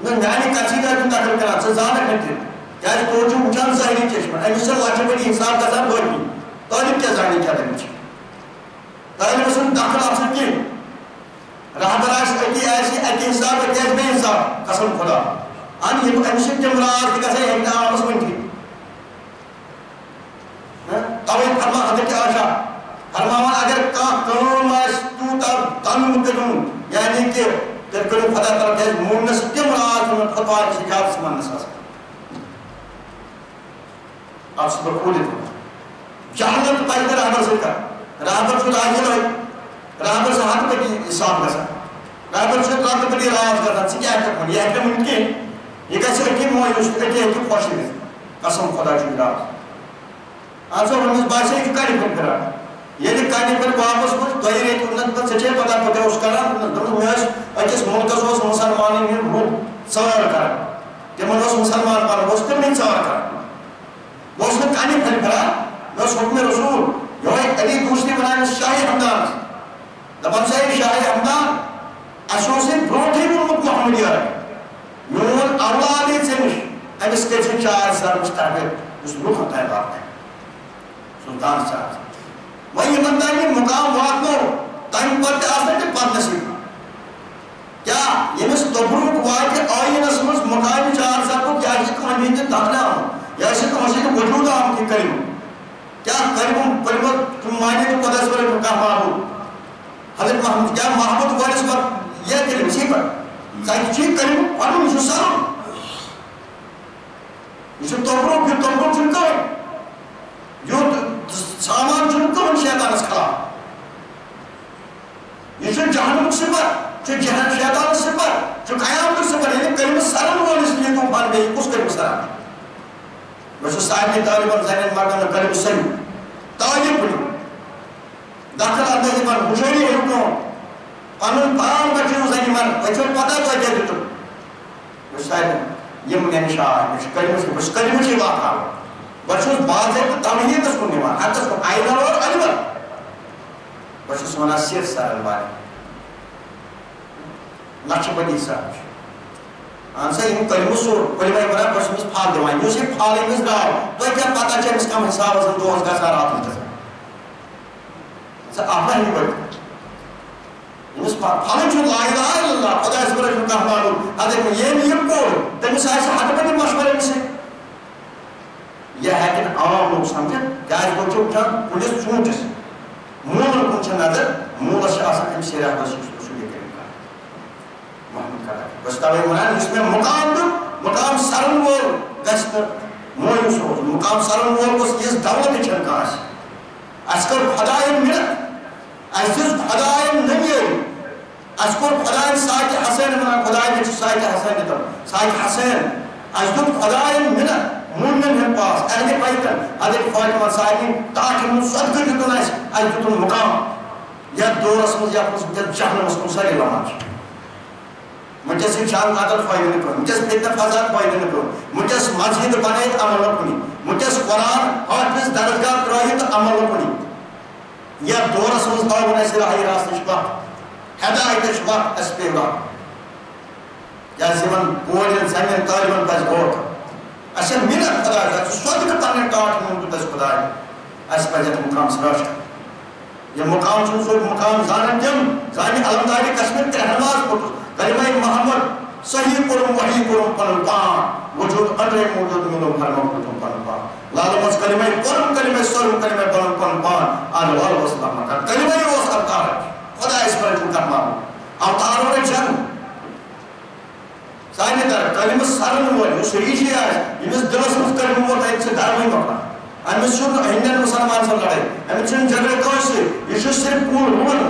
[SPEAKER 1] میانی کرسی داخل کران سے زیادہ کرتے کیا تو جو مجھان ظاہری چشمہ امیسر لاچے بڑی انسان کا ساتھ ہوئی طالب کیا ظاہری کیا دیں مجھے طالب سن داخل آپ سے کی رہبر آئیس اکی حساب اکی بے حساب قسم خدا ان یہ امس تمراض تہ گژھے ہیٚکہِ نہٕ آبس ؤنتھٕے توے فرما حضرت عائشہ فرماوان اگر کانٛہہ کٲم آسہِ تیوٗتاہ دنہٕ کٔرِو یعنی کہ تیٚلہِ کٔرِو خدا تعالیٰ کیٛازِ موٗمنس تِم راز یِمن فتوا کِس اجازتس منٛز آسان اب چھُس بہٕ کھوٗلِتھ جہالت پزِ نہٕ رہبر سۭتۍ کرٕنۍ رہبر چھُ راجِل رہبر چھُ ہتہٕ پٔٹی حساب گژھان رہبر چھُ رتہٕ پٔٹی راز کران ژٕ کیٛاہ ہٮ۪ککھ ؤنِتھ یہِ ہٮ۪کہِ نہٕ ؤنِتھ کِہیٖنۍ یہِ گژھِ أکی مویوٗس أکی ہٮ۪کہِ خۄش گٔژھِتھ قسم خۄدا چھُ راز اَتھ چھُ أمِس باسے یہِ کَرِ کُن پھِران ییٚلہِ کَنہِ پٮ۪ٹھ واپس ووت دۄیہِ ریٚتۍ ووٚنُن پَتہٕ ژےٚ چھے پتہ بہٕ کیٛاہ اوسُس کران دوٚپُس مےٚ ٲسۍ أکِس مُلکس اوس مُسلمانن ہُنٛد ہُہ ژٲر کران تِمن اوس مُسلمان پَرُن بہٕ اوسُس تِمنٕے ژٲر کران بہٕ اوسُس نہٕ کَنہِ پھِرِ پھِران مےٚ اوس حُکمِ رسوٗل یِہوٚے علی دوٗسری وَنان أمِس شاہِ ہمدانس دَپان چھِ ہے شاہِ ہمدان اَسہِ اوس أمۍ برونٛٹھٕے ووٚنمُت محمد یارٕ میون اولاد یی ژےٚ نِش أمِس کٔرۍ زِ چار سروِس تحویل یُس لُکن تانۍ واتناوِ سُلطان صاحب وۄنۍ یِمن تانۍ یہِ مُقام واتنو تَمہِ پتہٕ تہِ آسہٕ نہٕ تِم پتنَسٕے کیٛاہ ییٚمِس توٚبرُک واتہِ ٲیٖنس منٛز مُقامہِ چار سروُک کیٛاہ چھِ کٲنٛسہِ ہِنٛدِ دَفنہٕ آمُت یا چھِ کٲنٛسہِ ہِنٛدِ وجوٗد آمُت یہِ کٔرِمُت کیٛاہ کٔرِمُت پٔرمُت تِم مانے نہٕ خۄدایَس پٮ۪ٹھ کانٛہہ محبوٗب حضرت محمد کیٛاہ محبوٗب وٲلِس پتہٕ یہِ کٔرِم ژی پٮ۪ٹھ ژَتہِ چھُے کٔرِمُت پَنُن یہِ چھُ سَرُن یہِ چھُ توٚبرُک یہِ توٚبرُک چھُنہٕ کٕہٕنۍ یُتھ سامان چھُنہٕ کٕہٕنۍ شیطانس خلاف یہ چھُ جہنمُک صِفت چھُ شیطانُک صِفت چھُ قیامتُک صِفت ییٚلہِ کٔرمٕژ سرن وٲلِس لیے طوٗفان بیٚیہِ کُس کٔرمٕژ سران بہٕ چھُس سارنٕے طٲلبن زنٮ۪ن مردن کٔرمٕژ صحیح تعلیٖم پٔرِو دخل اندٲزی پَنُن ہُشٲری ہیٚیِو کٲم پَنُن پان بچٲیِو زنہِ مرد تۄہہِ چھو پتہ تۄہہِ کیٛاہ دِتُکھ بہٕ چھُس سارنٕے یِم مےٚ نِش آے مےٚ چھُ کٔرمٕژ بہٕ چھُس کٔرمٕژ یہِ واتناوان بہٕ چھُس باضٲبطہٕ تمہیٖدس کُن نِوان حقس کُن آینل اور انور بہٕ چھُس وَنان سِر سرن والٮ۪ن لچھِ پٔتی صاحب چھُ اہن سا یِم کٔرمٕژ سُہ کُلمے وَنان بہٕ چھُس أمِس پھل دِوان یُس یہِ پھل أمِس درٛاو تۄہہِ کیٛاہ پتہ چھِ أمِس کم حِساب آسان دۄہس گژھان راتس گژھان ژٕ اَپنا ہیٚکہِ پٔرِتھ أمِس پھلٕے چھُ لا اِلہَ اِلَّا اللہ خۄدایَس پٮ۪ٹھ چھُنہٕ کانٛہہ معلوٗم اَدٕ ییٚمۍ یہِ کوٚر تٔمِس آسہِ ہتہٕ پٔتہِ مشوَرٕ أمِس سۭتۍ یہِ ہٮ۪کہِ نہٕ عام لوٗکھ سمجھِتھ کیٛازِ تُہۍ چھِو وٕچھان کُلِس ژوٗنٛٹھِس موٗلن کُن چھِ نظر موٗلس چھِ آسان أمِس رٮ۪تس سُہ یہِ کٔرِتھ محمد کران بہٕ چھُس تَوَے وَنان یُس مےٚ مُقام دیُت مُقام سرن وول گژھِ نہٕ مویوٗس روزُن مُقام سرن وول گوٚژھ یِژھ دولت چھَنہٕ کانٛہہ اَسہِ اَسہِ کٔر خۄدایَن مِنت اَسہِ دِژ خۄدایَن نٔمیٲری اَسہِ کوٚر خۄدایَن ساقہِ حسین وَنان خۄداے مےٚ چھُ ساقہِ حسین دِتُن ساقہِ حسین اَسہِ دیُت خۄدایَن مِنت موٗمنن ہُنٛد پاس اہلِ بیتن حضرت فاطمہ سارنٕے ٹاٹھن ہُنٛد صدقہٕ دِتُن اَسہِ دِتُن مُقام یتھ دورس منٛز یتھ منٛز وٕنکٮ۪س جہنمس کُن سٲری لمان چھِ وٕنکٮ۪س چھِ جنگ عدل فٲیدٕ نہٕ پیوٚن وٕنکٮ۪س فتنہٕ فساد فٲیدٕ نہٕ پیوٚن وٕنکٮ۪س مسجد بنٲیِتھ عمل نہٕ کُنی وٕنکٮ۪س قرآن حٲفِظ درسگاہ ترٲیِتھ تہٕ عمل نہٕ کُنی یتھ دورس منٛز ہٲوٕن اَسہِ راہہِ راستٕچ وَتھ ہدایتٕچ وَتھ اَسہِ پیٚیہِ وَتھ کیٛازِ یِمن کورٮ۪ن زنٮ۪ن طٲلبن پزِ غور کرُن اَسہِ چھےٚ مِنت خۄدایَس اَسہِ چھُ صدقہٕ پنٕنٮ۪ن ٹاٹھن ہُنٛد دیُت اَسہِ خۄداے اَسہِ پزِ یتھ مُقامس رٲچھ کرٕنۍ یہِ مُقام چھُنہٕ سُہ مُقام زانن تِم زانہِ علمدارِ کشمیٖر ترٛےٚ نماز پوٚرُس کلمہ محمد صحیح کوٚرُم وحی کوٚرُم پنُن پان وجوٗد أنٛدرَے موٗجوٗد میلوم فرمو دیُتُم پنُن پان لالہٕ منٛز کلمے کوٚرُم کلمے سورُم کلمے پنُن پنُن پان آن وال اوس رحمت کلمے اوس اوتار خۄدایَس پٮ۪ٹھ چھُنہٕ کانٛہہ معلوٗم اوتار وَنہِ جنگ سانہِ طرف کلمہٕ سرن وول یُس ریٖشی آسہِ ییٚمِس دِلس منٛز کلمہٕ ووت اَتہِ چھِ دھرمٕے مۄکلان أمِس چھُنہٕ ہیٚندٮ۪ن مُسلمان سۭتۍ لڑٲے أمِس چھُنہٕ جھگڑٕ کٲنٛسہِ سۭتۍ یہِ چھُ صرف کُل رُوَن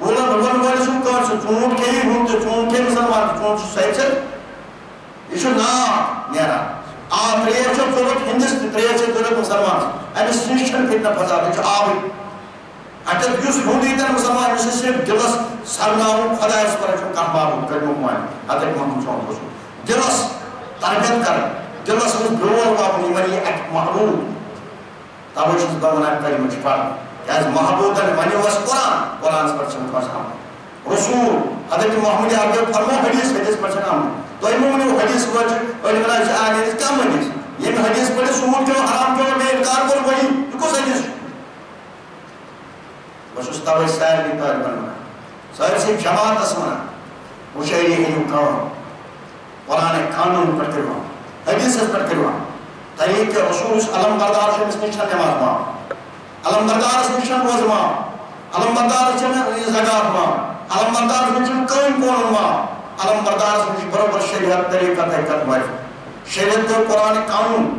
[SPEAKER 1] وول کُلن رُوَن وٲلِس چھُنہٕ کٲنٛسہِ ژوٗنٛٹھ کھیٚیہِ ہُم تہِ ژوٗنٛٹھ کھیٚیہِ مُسلمان ژوٗنٛٹھ چھُ سۄے ژےٚ یہِ چھُ ناو نیران آب ترٛیش چھِ ضوٚرتھ ہِندِس تہِ ترٛیش چھِ ضوٚرتھ مُسلمانس أمِس نِش چھَنہٕ فتنہٕ فساد یہِ چھُ آبٕے اَتٮ۪تھ یُس ہیوٚنٛد ییٚتٮ۪ن مُسلمان أمِس چھِ صرف دِلس سرناوُن خۄدایَس پٮ۪ٹھ چھُنہٕ کانٛہہ معبوٗد کٔرۍمُت مانہِ حضرت محمد چون اوسمُت دِلس تربیت کرٕنۍ دِلس منٛز بیول وَوُن یِمن یہِ اَتہِ محبوٗب تَوَے چھُس بہٕ وَنان کلمہٕ چھِ پَرُن کیٛازِ محبوٗبن وَنیو اَسہِ قرآنس پٮ۪ٹھ چھِنہٕ کٲنٛسہِ آمُت رسوٗل حضرت محمد عربی فرمو حدیٖث پٮ۪ٹھ چھِنہٕ آمُت تُہۍ مہٕ ؤنِو حدیٖث وٲلۍ چھِ أڑۍ وَنان چھِ حدیٖث کم حدیٖث ییٚمہِ حدیٖث پٔرِتھ سوٗد کھیوٚو حرام کھیوٚو بیٚیہِ اِنکار کوٚر ؤنی یہِ کُس حدیٖث چھُ بہٕ چھُس تَوَے سارنٕے طٲلبن وَنان سٲرسٕے جماعتس وَنان مشاہدے ہی کام قرآن قانون پر کروا حدیث پر کروا طریق رسول علم بردار سے مسنشن نماز ماں علم بردار سے مسنشن روز ماں علم بردار سے زکاة ماں علم بردار سے مسنشن قائم کون ماں علم بردار سے مسنشن برابر شریعت طریقہ تحقیقت معرف شریعت کو قرآن قانون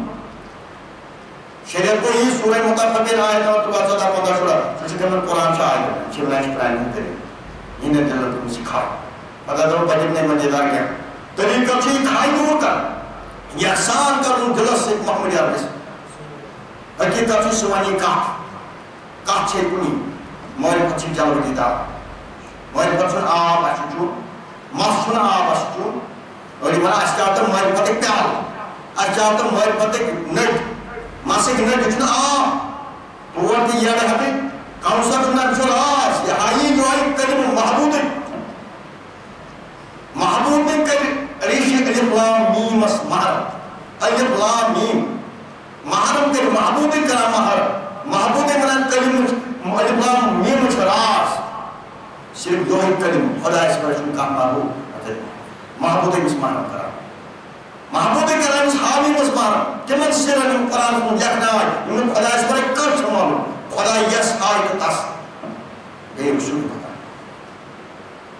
[SPEAKER 1] شریعت کو ہی سورہ متفقین آیت نمبر 14 شورا سوچے کہ قرآن سے آیت چھوڑنائش پرائن کرے یہ نے دلت کو سکھا پتہ دو بجب نے مجھدار کیا طریقہ چیز کھائی دور کر یہ احسان کر دوں دلت سے محمد عربیس حقیقت چیز سوانی کاٹ چھے کنی موری پچھے جلو دیتا موری پچھے آب آشو چون ماسچون آب آشو چون اور یہ منا اشکاتا موری پتھے پیال اشکاتا موری پتھے نٹ ماسک نٹ جتنا آب پورتی یہ رہتے کونسا کنہ بچھو راس یہ آئی جو آئی کلم محبوب محبوب کر ریشی الف لام میم اس محرم الف لام میم محرم کر محبوب کرا محبوب منا کلم الف لام میم اس راس صرف دو ہی کلم خدا اس پر شن کا محبوب اس محرم کرا محبوب کرا اس حامی اس محرم کمن سرن قرآن کو یکنا ہے ان خدا اس پر کر چھوالو خدا یس آئی تاس گئی رسول بتا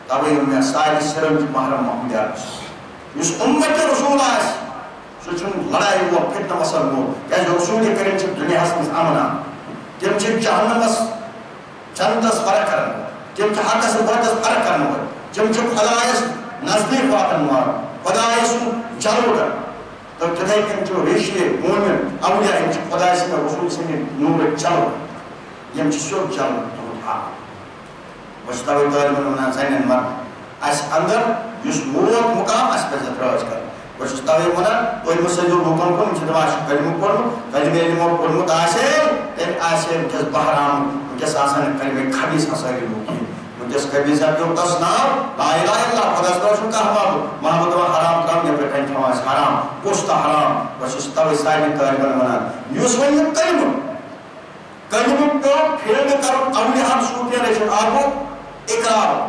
[SPEAKER 1] تاوی میں سائل سرن کی محرم محمد عربیس اس امت رسول آئیس سوچن لڑائی ہوا فتنہ مسئل ہوا کہ جو رسول کریں چھے دنیا حسن آمنا جب چھے جہنم اس چندس فرق کرنا جب چھے حق سے بردس فرق کرنا ہوا جب چھے خدا اس نزدیک واقع مار خدا اس جلو کر تو جدائی کن جو ریشی مومن اولیاء ان چھے خدا اس میں رسول سے نور جلو یم چھے سوک جلو تو تھا وشتاوی طالب انہوں زینن مرد اس اندر جس موت مقام اس پر زفراج کر وشتاوی مرد کوئی مسجد حکم کن چھے دماش کلمہ پڑھو کلمہ علمہ پڑھو تاسے جس بحرام جس آسان کلمہ خبیص حسائی لوگی جس خبیص جو تس نام لا الہ الا اللہ خدا سکر شکا محمد و حرام کرام یہ پر کنٹھا اس حرام پوستا حرام وشتاوی سائن طالب انہوں یوس ونیم کلمہ کو پھیرد کرو اولیاء صوفیہ رشن آگو اقرار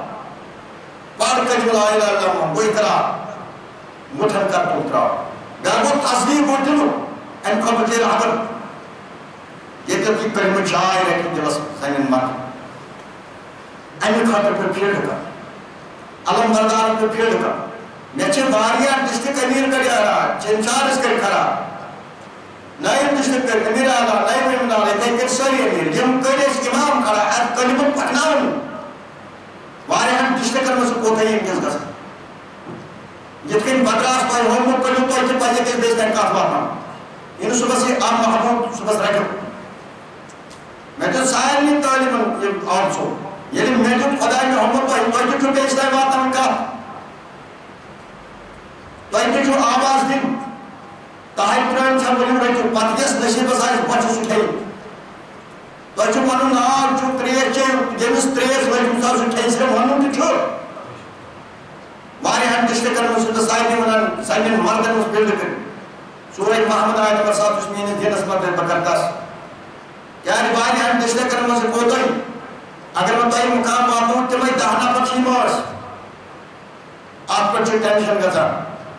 [SPEAKER 1] پار کلمہ لا الہ الا اللہ وہ اقرار مٹھن کر تو اتراؤ گرگو تصدیق ہو دلو ان کو بجیر عبر یہ تب کی کلمہ جائے رکھیں جلس سینن مرد این خاطر پر پھیڑ کا علم بردار پر پھیڑ کا نیچے باریاں ڈسٹرک امیر کر رہا چنچار اس کر کھرا نائم ڈسٹرک کر امیر آلا نائم امیر آلا اتنے کر ساری امیر یم کلیس امام کھرا ایت کلمہ پکناؤں وارے ہم ڈسٹرک کر مسئل کوتا ہی امتیز گسا جتکن بدراس پائی ہومو کلو تو اچھے پائی جتکن بیس دن کاف باپا انہوں صبح سے آم محبوب صبح سے رکھو میں تو سائل نہیں تعلیم اور سو یعنی میں تو خدای میں ہمت پائی تو اچھے چھوٹے اس طرح بات ہم کا تو اچھے چھو آواز دن تاہی پران چھا بلیم رہی چھو پتیس نشی بسائش بچو سکھائی تو اچھے منو نام چھو تریش چھے جنس تریش وی چھو سا سکھائی سے منو کی چھو وارے ہم دشتے کرنے سے تصائبی منان سائنین مردن اس بلد کر سورہ محمد آیت نمبر 7 اس میں جنس مرد بکرتاس یعنی وارے ہم دشتے کرنے سے کوتا ہی اگر میں تائی مقام آتوں تو میں دہنا پر چھیم آس آپ پر چھو ٹینشن کا تھا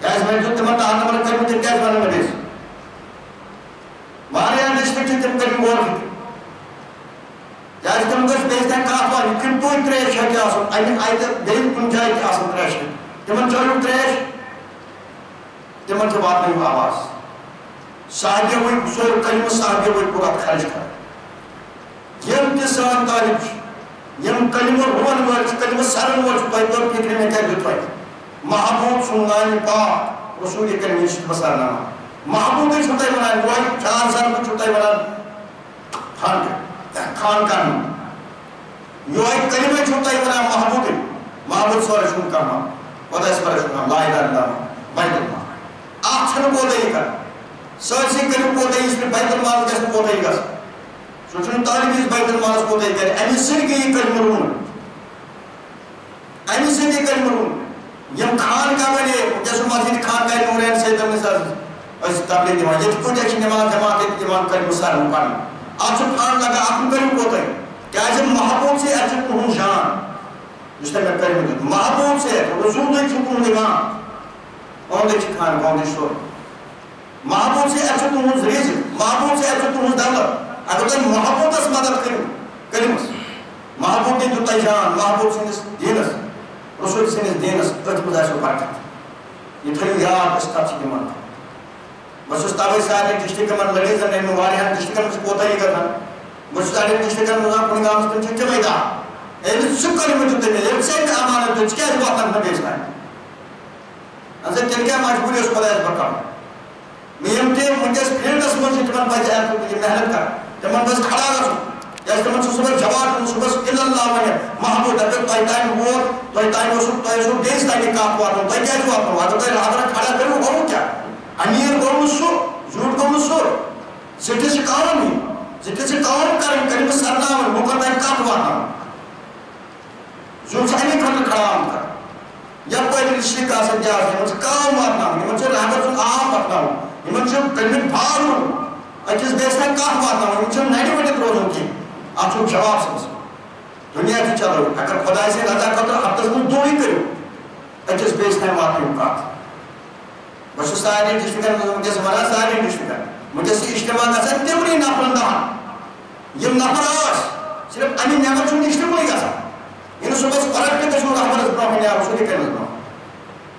[SPEAKER 1] کیس میں جو تمہیں دہنا پر کرنے سے کیس بانے میں دیس وارے ہم دشتے چھو تم کریں گور کی یعنی تم کس بیستے ہیں کافا لیکن تو تریش ہے کیا آسن آئین آئیت دین کنجائی کی آسن تریش ہے تمہیں چلو تریش تمہیں جو بات نہیں آواز صاحبی ہوئی سور کلمہ صاحبی ہوئی پورا خرج کر یم کسان طالب یم کلمہ روان ورچ کلمہ سرن ورچ پائی تو فکر میں کہہ دیتوائی محبوب سنگانی پاک رسول کریم شد بسار نام محبوب چھوٹائی بنائیں گوائی 4 سال کو چھوٹائی بنائیں خان کرنا یوائی کلمہ چھوٹائی بنائیں محبوب سورہ شن کرنا ودا اس پر شنہ لا الہ الا اللہ بیت اللہ آپ چھن کو دے گا سرسی کلمہ کو دے اس میں بیت اللہ جیسے کو دے گا سوچن طالب اس بیت المال کو دے کر امی سن کی یہ کلمہ رون امی سن کی کلمہ رون یم خان کا بلے جیسے مسجد خان کا نورین سید مثال اس تبلیغ دیوان یہ کو دیکھ نماز جماعت امام کلمہ سار مقام آپ سے خان لگا آپ کو کلمہ کو دے کہ آج محبوب سے اچھے کو ہوں شان جس نے میں کریم دیتا محبوب سے رسول دے چکوں دیوان اون دے چکھان کون دے شور محبوب سے اچھو تمہز رزق محبوب سے اچھو تمہز دولت اگر تم محبوب اس مدد کریم محبوب دے جو تیجان محبوب سنس دینس رسول سنس دینس اتمز ایسو برکت یہ تھیو یاد اس تب چکی من بس اس تابعی سارے ڈسٹرکٹ من لڑے زن میں واریان ڈسٹرکٹ من سے کوتا ہی کرنا بس سارے ڈسٹرکٹ من نظام کنی گام سے چچے میدا ایلی سکر میں جو تیمے ایک سے امانت جو چکے جو وقت میں بیسنا ہے انسے تلکہ مجبوری اس خدا اس بکا میم تے منجس فیلڈ اس من سے تمن پاس جائے تو محنت کر تمن بس کھڑا رسو یا تمن سے صبح جواب صبح اللہ ونے محبوب اگر تو ٹائم ہو تو ٹائم ہو دیس تاکہ کاپ وارو تو کیا جو آپ اگر تو رادر کھڑا کرو ہو کیا انیر گوم سو جھوٹ گوم سو سٹی سے کام ہی سٹی سے کام کریں کریم سرنام مقدر کاپ وارو جو چاہیے کھڑا ہم کر یا کوئی رشتے کا سب جا ہے مجھے کام وارنا ہوں مجھے رہبر سن آپ اپنا ہوں مجھے کلمت بھار ہوں اچھس بیسنا کام وارنا ہوں مجھے نیٹی ویٹی روزوں کی آپ چھو جواب سمجھ دنیا کی چلو اگر خدا سے رضا کرتا اب تک دو ہی کرو اچھس بیسنا وارنا ہوں کات بس سارے ڈسٹرکٹ مجھے سمارا سارے ڈسٹرکٹ مجھے سے اجتماع کا سن تیوری نفرندہان یہ نفراش صرف امین نیمت چھو اجتماع کا سن انہوں صبح سے قرار کے تشور رحمت اس برا میں آپ سوڑی کرنے دوں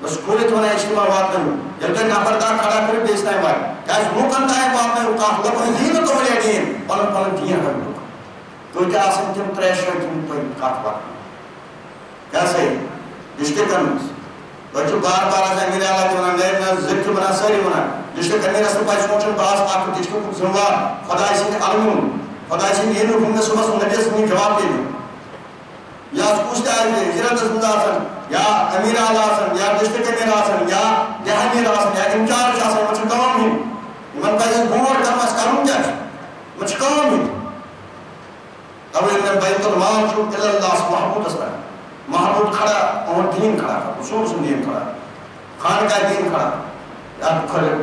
[SPEAKER 1] بس کوئی تو نہ اجتماع بات کروں جب تک نفردار کھڑا کرے بیسنا ہے بھائی کیا اس موقع ہے بات میں رکا ہوا کوئی دین تو بلے دین پلن پلن دین کر لوگ کوئی کیا آسن تم تریش ہے تم کوئی کات بات کیسے ڈسٹرکٹ بچو بار بار آج امیر اللہ کے بنا غیر میں ذکر بنا ساری بنا جس کے رسل پائی سوچن باز آپ کو دیشتوں کو زنوار خدا اسی نے علمون خدا اسی نے یہ نوکھوں صبح سنگتے سنگی جواب دے دیں یا اس پوچھتے آئے حضرت زندہ آسن یا امیر اللہ آسن یا ڈسٹرکٹ امیر آسن یا دہانی آسن یا انچارج آسن مجھے کام ہی من کا یہ گوڑ کرنا اس کارون کیا ہے مجھے کام ہی اب انہیں بیت المال جو اللہ سے محبوب اس پر محبوب کھڑا اور دین کھڑا رسول سے دین کھڑا خان کا دین کھڑا یا کھڑے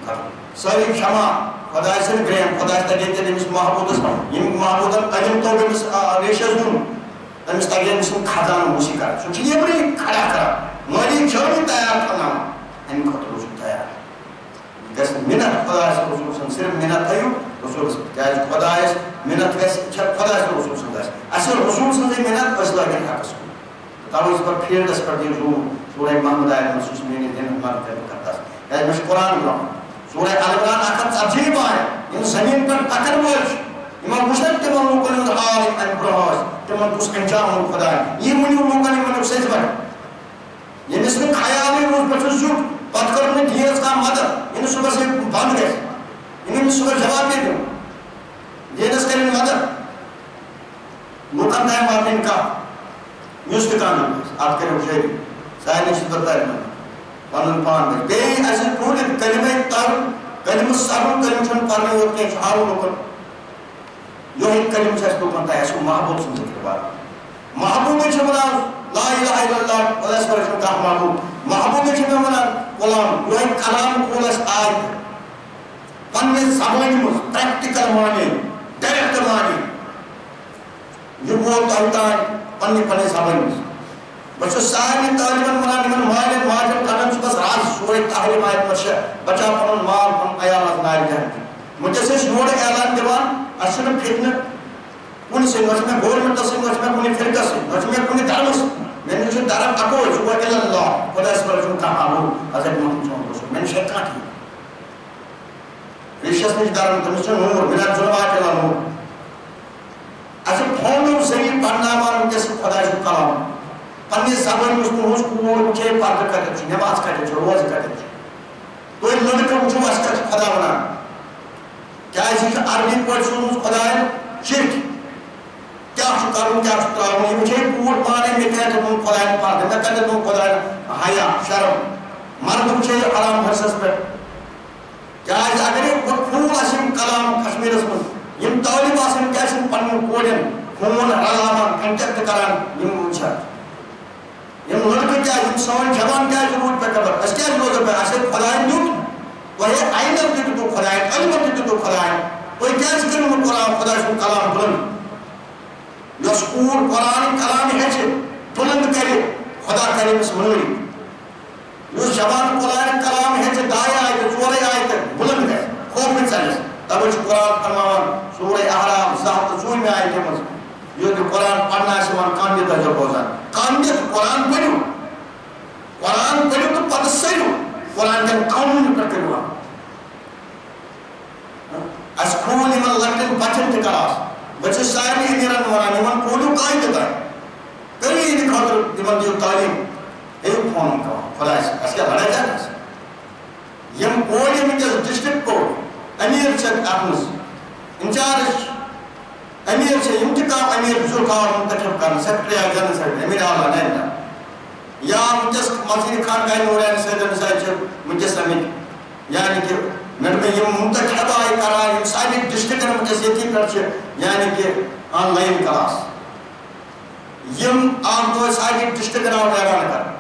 [SPEAKER 1] کھڑا ساری شما خدا سے گریم خدا سے دیتے ہیں اس محبوب اس پر یہ محبوب تجم تو بھی ریشز ہوں تمس تاگے مسلم خزانہ موسیقہ سو یہ بڑی کھڑا کرا مالی جوڑی تیار کرنا ان کو تو رسول تیار گس منت خدا سے رسول سن صرف منت تھیو رسول جائز خدا ہے منت ویسے خدا سے رسول سن دس اصل رسول سن منت اس لگے حق اس تاو اس پر پھیلڈ اس پر دین جو سورہ محمد آئے محسوس میں دین ہمارا تیار کرتا ہے یا مش قرآن گرام سورہ عالمران آخر عجیب آئے ان زمین پر تکر موج امام مشرق تمام لوگوں نے حال انبراز تمام کس انجام ہوں خدا ہے یہ منی لوگوں نے منو سیز بڑھ یہ مثل خیالی روز پر زود پت کر انہیں دیئے اس کا مدد انہیں صبح سے بند گئے انہیں صبح جواب دے دوں دیئے اس کرنے مدد لوکن دائم آپ ان کا نیوز دکانا آپ کے رب شہری سائن اسی بتا رہے ہیں پانن پان میں بے ایسے پوری کلمہ تر کلمہ ساروں کلمہ چھن پانے ہوتے ہیں چھاروں لوکن جو ایک کلمہ سے اس کو کنتا ہے اس کو محبوب سن ذکر بات محبوب میں چھمنا لا الہ الا اللہ ولا اس پر چھن کہا محبوب محبوب میں چھمنا کلام جو ایک کلام کول اس آئے پننے زبانی مز پریکٹیکل مانی ڈائریکٹ مانی جو بولتا ہوتا ہے پننے پننے زبانی مز بچو ساری تعلیمن منانی من مالک ماجر کنن بس راز سورہ تعلیم آیت مرشہ بچا پنن مال پن ایالات ناری جہن مجھے سے شنوڑ اعلان دیوان اصل فتنہ کونی سے نوچ میں گورنمنٹ سے نوچ میں کونی فرقہ سے نوچ میں کونی دھرم سے میں نے جو دھرم اکو جو الا اللہ خدا اس پر جو کہا ہوں حضرت محمد صلی اللہ علیہ وسلم میں نے شیطان کی ریشس میں دھرم تمہیں نور میرا ظلمات اللہ نور اصل فون ذریعہ پڑھنا ہمارا جیسے خدا جو کلام پنی زبان اس کو کور مجھے پردہ کرتے چھو نماز کرتے چھو روز کرتے چھو تو ایک لڑکہ مجھے واسطہ خدا بنا کیا اسی عربی پڑھ سنوں خدا ہے شرک کیا شکاروں کیا شکاروں یہ مجھے کور پانے میں کہتے ہوں خدا ہے پردہ میں کہتے ہوں خدا ہے حیاء شرم مرد مجھے حرام حرسس پر کیا اگر ایک پھول اسم کلام کشمیر اسم یم طالب اسم کیا اسم پنن کوڑن خون رلامان کنٹیکٹ کران یم مجھے یم لڑکہ کیا یم سوال جوان کیا ضرورت پہ قبر اس کیا ضرورت پہ اسے خدای دیت وہ ہے آئینہ دیت تو خدای علم دیت تو خدای تو کیا ذکر میں قرآن خدای سن کلام بلند یس کور قرآن کلام ہے چھے بلند أمس منوري يوس جوان قرآن كلام ہے جو دائے آئے تو چورے آئے تو بلند ہے خوف میں چلے تب اس قرآن فرمان سورہ احرام ساہت سوئی میں آئے تھے یہ جو قرآن پڑھنا ہے سوان کاندیت ہے جو بوزان کاندیت قرآن پڑھو تو پتہ سیرو قرآن کے قانون پر کروا اس کھول ایمان لگتن بچن تکراس بچے سائنی دیران وران ایمان کھولو قائد دیتا ہے کری ایدی خاطر ایمان دیو تعلیم ایو فون کا خدا اس کیا لڑائی جاتا ہے یم کوڑی میں جس ڈسٹرکٹ کوڑ امیر چک اپنس انچارج امیر سے انتقام امیر بزرگ کار منتخب کرنا سیکٹری آجانا سیکٹری امیر آلہ نہیں یا مجھس مزید خان کا نورین سیدر نسائی چک مجھس امیر یعنی کہ میں یم منتخب آئی کرا یم ساری ڈسٹرکٹ مجھس یکی کرچے یعنی کہ آن لائن کلاس یم آن دو ساری ڈسٹرکٹ ناو ایران کر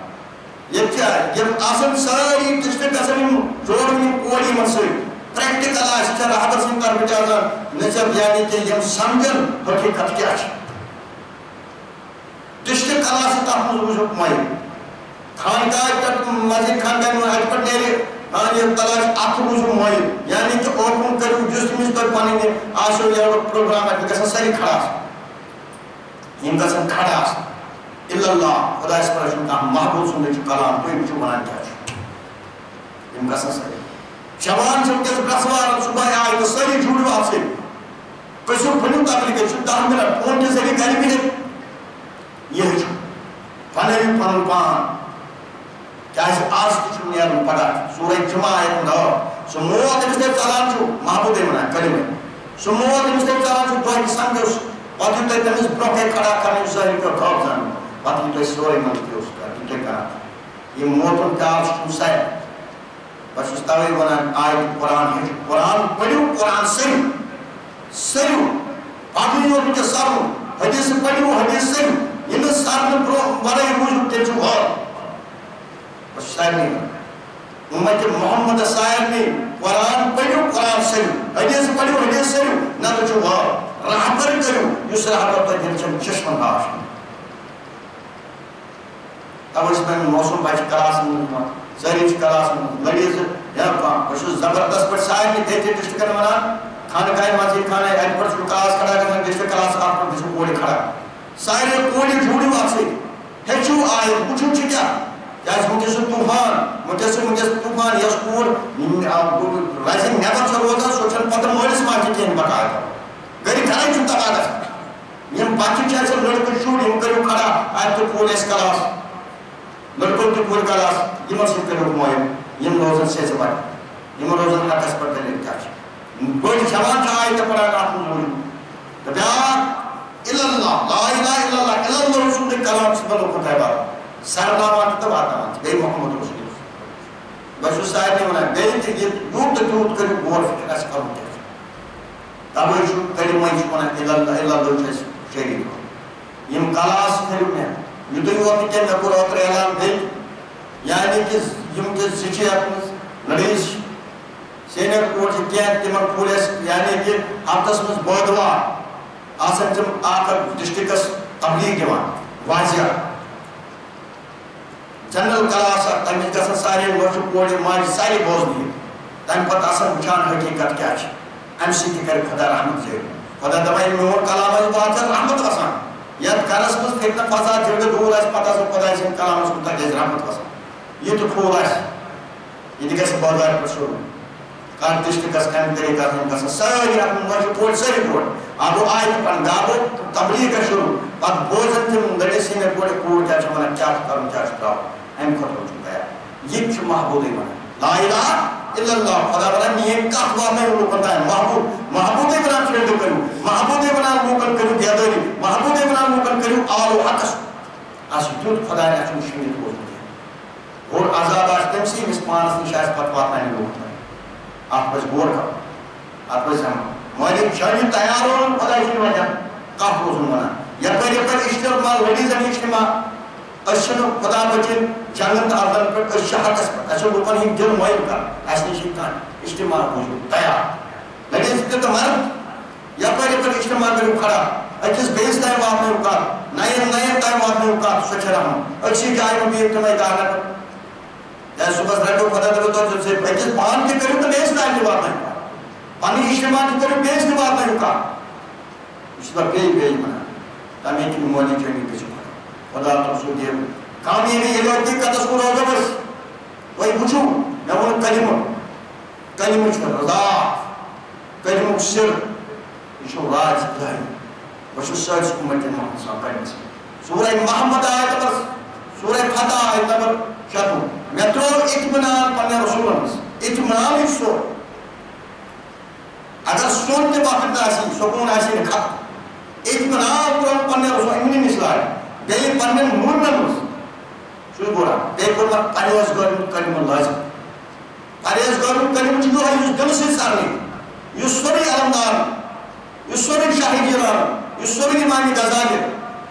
[SPEAKER 1] یہ کیا ہے یم آسن ساری ڈسٹرکٹ آسن یم جوڑ یم کوڑی منصوری پریکٹیکل آج چاہ رہا سن کر بچازا نجب یعنی کہ یم سمجھن حقیقت کیا ہے ڈسٹرکٹ کلاس تحمل وجود مائی خانقاہ تک مزید خانقاہ میں حج پر نیرے یہ تلاش آپ وجود مائی یعنی کہ اوپن کرو جس مجھ پر پانے میں آشو یا پروگرام ہے کہ ساری کھڑا ہم کا سن کھڑا الا اللہ خدا اس پر شکر محبوب سننے کی کلام کوئی بچو بنا کیا ہم کا سن ساری جوان جب کس برسوار صبح آئے تو ساری جھوڑو آپ سے کسو پھنو تابلی کے چھو 10 منٹ فون کے ذریعے کری بھی یہ چھو پھنری پھنو پان کیا اس آس کچھ نیارن پڑا سورہ جمعہ آئے دور سو موت مستر چلان چھو محبوب منا کلمہ سو موت مستر چلان چھو دوئی کسان کے اس پاتی تو تمیز بروکے کھڑا کرنے اس ذریعے کو خواب زن پاتی تو سورہ من کے اس کا کتے کرا یہ موتن کار چھو سائے بس اس طوی ونان آیت قرآن ہے قرآن پڑھو قرآن سریو پاکی اور مجھے سارو حدیث پڑھو حدیث سریو یہ سارن بڑے موجود تے چھو اور بس شاید نہیں امت محمد سائر نے قرآن پڑھو قرآن سریو حدیث پڑھو حدیث سریو نہ تو چھو اور راہ پر کرو یس راہ پر تو دل چشمن باش اب اس میں موسم باچ کلاس میں سریچ کلاس لڑیز یا بس زبردست پر سائر نے دیتے ڈسٹرکٹ منا کھانے کھائے مزید کھانے ایڈ پر چھو کلاس کھڑا کرنا ڈسٹرکٹ کلاس آپ پر جسو کوڑی کھڑا سائر کوڑی جھوڑی بات سے ہے چھو آئے پوچھو چھ کیا یا اس مجھے سے طوفان یا سکور رائزنگ نیبر چھو ہوتا سوچن پتر مولیس مارکی کہیں بکایا تھا گری کھڑائی چھو تک آتا یم باقی چاہے سے لڑکو چھوڑ یم کریو کھڑا آئے تو پولیس کلاس لڑکو تو پور کلاس یم سے کریو مویم یم روزن سے زبان یم روزن حقس پر دلیل کیا چھو کوئی جوان چھا آئے تو پڑھا آپ مولی بیار اللہ لا الہ الا اللہ رسول کلام سے بلو خطہ بار سرنامات تو آتامان بے محمد رسول بس اس آئے نے منائے بے تھی یہ یوت کریو گور فکر ایسا کرو کیا تب ایشو کلمہ ایشو منائے اللہ چیز شہید ہو یم کلاس کریو میں یہ تو یہ وقت کہ میں پورا اتر اعلان دے یعنی کہ یم کے سچے اپنے لڑیش سینر کوٹ کیا تیمک پولیس یعنی کہ ہفتس میں بودوار آسن جم آکر ڈسٹرکس تبلیغ جوان واضح جنرل کلاس تمیز گسن سارے ورشو کوڑی ماجی ساری بوز دیئے تم پت آسن بچان حقیقت کیا چھے ام سی کی کر خدا رحمت زیر خدا دوائی میور کلام ہے بات ہے رحمت آسان یاد کرس مز فتنہ فضا جلد دور ہے پتہ سے خدا اسے کلام اس مطلق جیز رحمت آسان یہ تو کھول ہے یہ دیکھے سے بازار پر شروع کار ڈسٹرکس کام طریقہ ہم کسا ساری اپنے ورشو کوڑ ساری کوڑ آبو آئیت پن گابو تبلیغ کا شروع پت بوزن تم لڑے سینے کوڑے کوڑ کیا چھمانا چاہت کروں چاہت کروں ہم خود ہو چکا ہے یہ چھو محبوب ایمان لا الہ الا اللہ خدا بنا نیم کا اخواب میں لوگ کرتا ہے محبوب ایمان فیلڈ کرو محبوب ایمان موکل کرو بیادری محبوب ایمان موکل کرو آلو حقس آسی جود خدا نے اچھو شمید ہو جاتے ہیں اور عذاب آشتم سی مسپانس نشایس پتوات میں لوگ کرتا ہے آپ بس گور کرو آپ بس ہم مالک شاید تیار ہو خدا اسی وجہ کاف روزن منا یا پر اشتر لڑی زمین اجتماع اشنو خدا بچن جنت آدم پر اشہاق اس پر ایسا لوگن ہی دل موئل کر ایسا شیطان اجتماع موجود تیار لیکن اس کے تو مرد یا پر اجتماع کرو کھڑا اکس بیس تائم واتن کت نین تائم واتن کت سو رحم اکسی جائے بہت تم کہنا یا صبح رٹو خدا دل سے اکس پان تہ کرو تو بیس تائم تہ واتن پنہ اجتماع تہ کرو بیس تہ واتن کت یہ پہ بیس بنا تمہیں کہ مولی چنی گھو خدا تم سو دیو کامیابی یہ حقیقت کو روزہ بس وہی وچھو میں وہ کلمہ رضا کلمہ سر یہ راز دہی بس سٲرِس امتن محمد صاحب کرنے سورہ محمد آیت نمبر سورہ فتح آیت نمبر 96 میں ترو اطمینان پنہ رسولن اطمینان سو اگر سون تہ وقت آسی سکون آسی نہ ختم اطمینان ترو پنہ رسول امنی مثال بیٚیہِ پننٮ۪ن موٗرنن منٛز سُے بولا بیٚیہِ کوٚر مےٚ پرہیزگٲری کلمہ لازم پرہیزگٲری کلمہ چھُ یِہوٚے یُس دِلہٕ سۭتۍ سارنٕے یُس سورُے علمدار یُس سورُے شاہی جیران یُس سورُے امام غزالی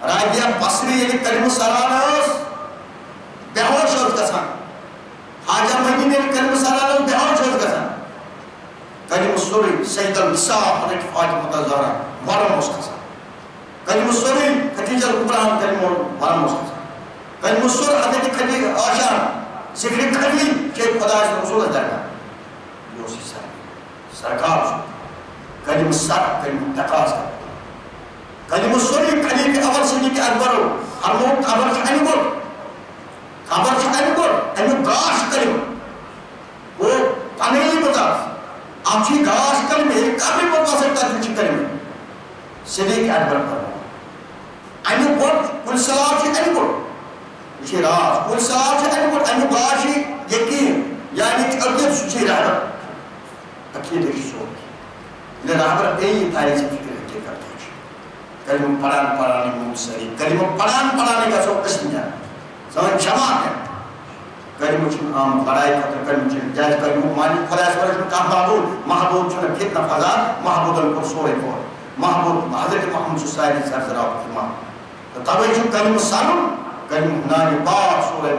[SPEAKER 1] رابعہ بصری ییٚلہِ کلمہ سران ٲس بےہوش ٲس گژھان حاجہ مدیٖن ییٚلہِ کلمہ سران ٲس بےہوش ٲس گژھان کلمہ سورُے سید الوصال حضرت فاطمہ الزہرا مرم اوس کھسان کلمہ سورُے خدیجہ الکبریٰ کلمہ مرم اوس کھسان کلمہ سورُے حضرت خدیجہ عائشہ ذکر خدی شیخ خدا رسولس درمیان یہ اوس یہِ سرکار چھُ کلمہ سر کلمہ تقاض کلمہ سورُے خلیفہ اول صدیق اکبرو ہمو خبر چھِ امہِ گوٚڈ امیُک گاش کلمہ گوٚو پنٕنۍ مُطابق اتھ چھُ گاش کلمہ ییٚلہِ قبرِ پتہٕ وسان تتھ چھُ کلمہ صدیق اکبر فرماوان امیُک گوٚڈ کُلہِ سلام چھُ امہِ گوٚڈ یہ چھُ راز کُلہِ سلام چھُ امہِ گوٚڈ امیُک گاش چھُ یقین یعنی کہ عقیدٕ سُہ چھُ رہبر عقیدٕ چھُ سورُے ییٚلہِ رہبر بیٚیہِ تھایہِ ژٕ فکر حقیقت کلمہ پڑھان منصری کلمہ پڑھان گژھو قسم جان سن جماعت کلمہ چھُنہٕ آمُت لڑائی خٲطرٕ کلمہ چھُنہٕ کیازِ کلمہ مانی خۄدایس ورٲے چھُنہٕ کانٛہہ محبوب چھُنہٕ فتنہ فضاد محبوبن کوٚر سورُے کور محبوب حضرت محمد چھُ سارے سرزراو فرمان تہٕ تَوَے چھُ کلمہ سرُن کلمہ نانہِ پاک سورہ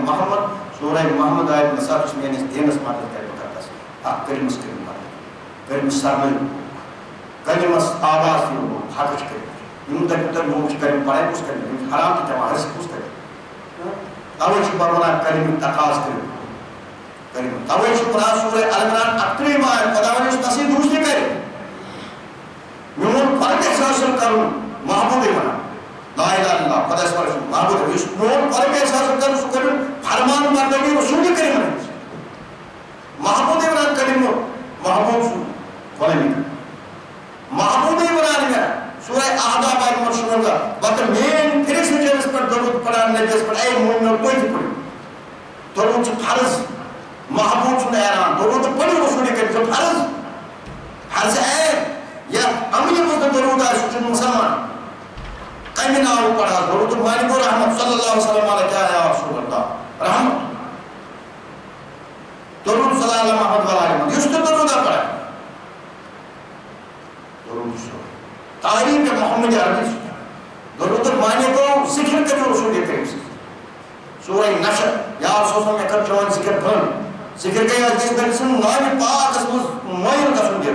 [SPEAKER 1] محمد آیت نثر چھُ میٲنِس دیٖنس مدد کرِ مُقدس اکھ کلمس کٔرِو مدد کلمہ سرنٲیِو کلمس آواز دِیِو حقٕچ کٔرِو یم تک لوگ کلمہ پڑھے کس کریں حرام کی جمع رزق کس کریں توے چھ فرمانا کلمہ تقاض کریں کلمہ توے چھ قرآن سورہ ال-عمران 38 آیت خداوند اس تفسیر دوسری کرے میون فرق احساس کروں محبوب بنا لا الہ الا اللہ خدا اس پر محبوب اس میون فرق احساس کروں سو کروں فرمان برداری رسول کریم محبوب بنا کلمہ محبوب سو کلمہ محبوب بنا میں سورہ احزاب آیت نمبر 17 بطر مین پھرس نجرس پر درود پڑھان نبیس پر اے مومنو کوئی تھی پڑھی درود چھ فرض محبوب چھن اعلان درود پڑھی رسول کریم چھ فرض اے یا امنی مزد درود آئے سو چھن مسلمان کمی ناو پڑھا درود مالک و رحمت صلی اللہ علیہ وسلم علیہ کیا یا رسول اللہ رحمت درود صلی اللہ محمد والا علیہ یس تو درود پڑھا درود سو تعلیم کے محمد عربی درود معنی کو ذکر کرو رسول کریم سورہ نشر یا رسول میں کر چون ذکر بھن ذکر کے حدیث میں سن نام پاک اس مویل کا سن دیا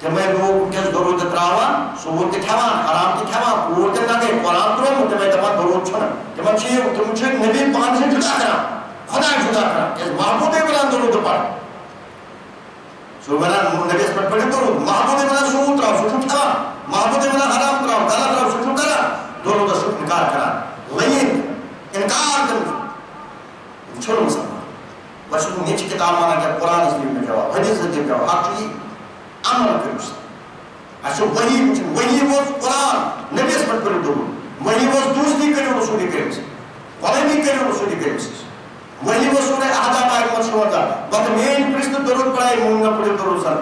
[SPEAKER 1] کہ میں لوگ کس درود تراوان سور کے تھوان حرام کے تھوان پور کے نہ گئے قرآن ترو مجھے میں دفعہ درود چھنا کہ میں چاہیے تم چھے نبی پان سے جدا کرا خدا جدا کرا کہ محبوب بلان درود پڑھ سو بنا نبی اس پر پڑھے درود محبوب بنا سور تراو سو چھتا محبوب بنا حرام تراو غلط تراو سو چھتا درود اس کو انکار کرا لین انکار کرنا چھوڑ مسلمان بس وہ نیچے کتاب مانا کہ قرآن اس میں جواب حدیث سے جواب آخری عمل کرو اچھا وہی وہ قرآن نبی اس پر پڑھے درود وہی وہ دوسری کرو رسول کریم سے قلمی کرو رسول کریم سے وہی وہ سورہ احزاب آیت نمبر 16 بات مین پرست درود پڑھائے مومنہ پڑھے درود سر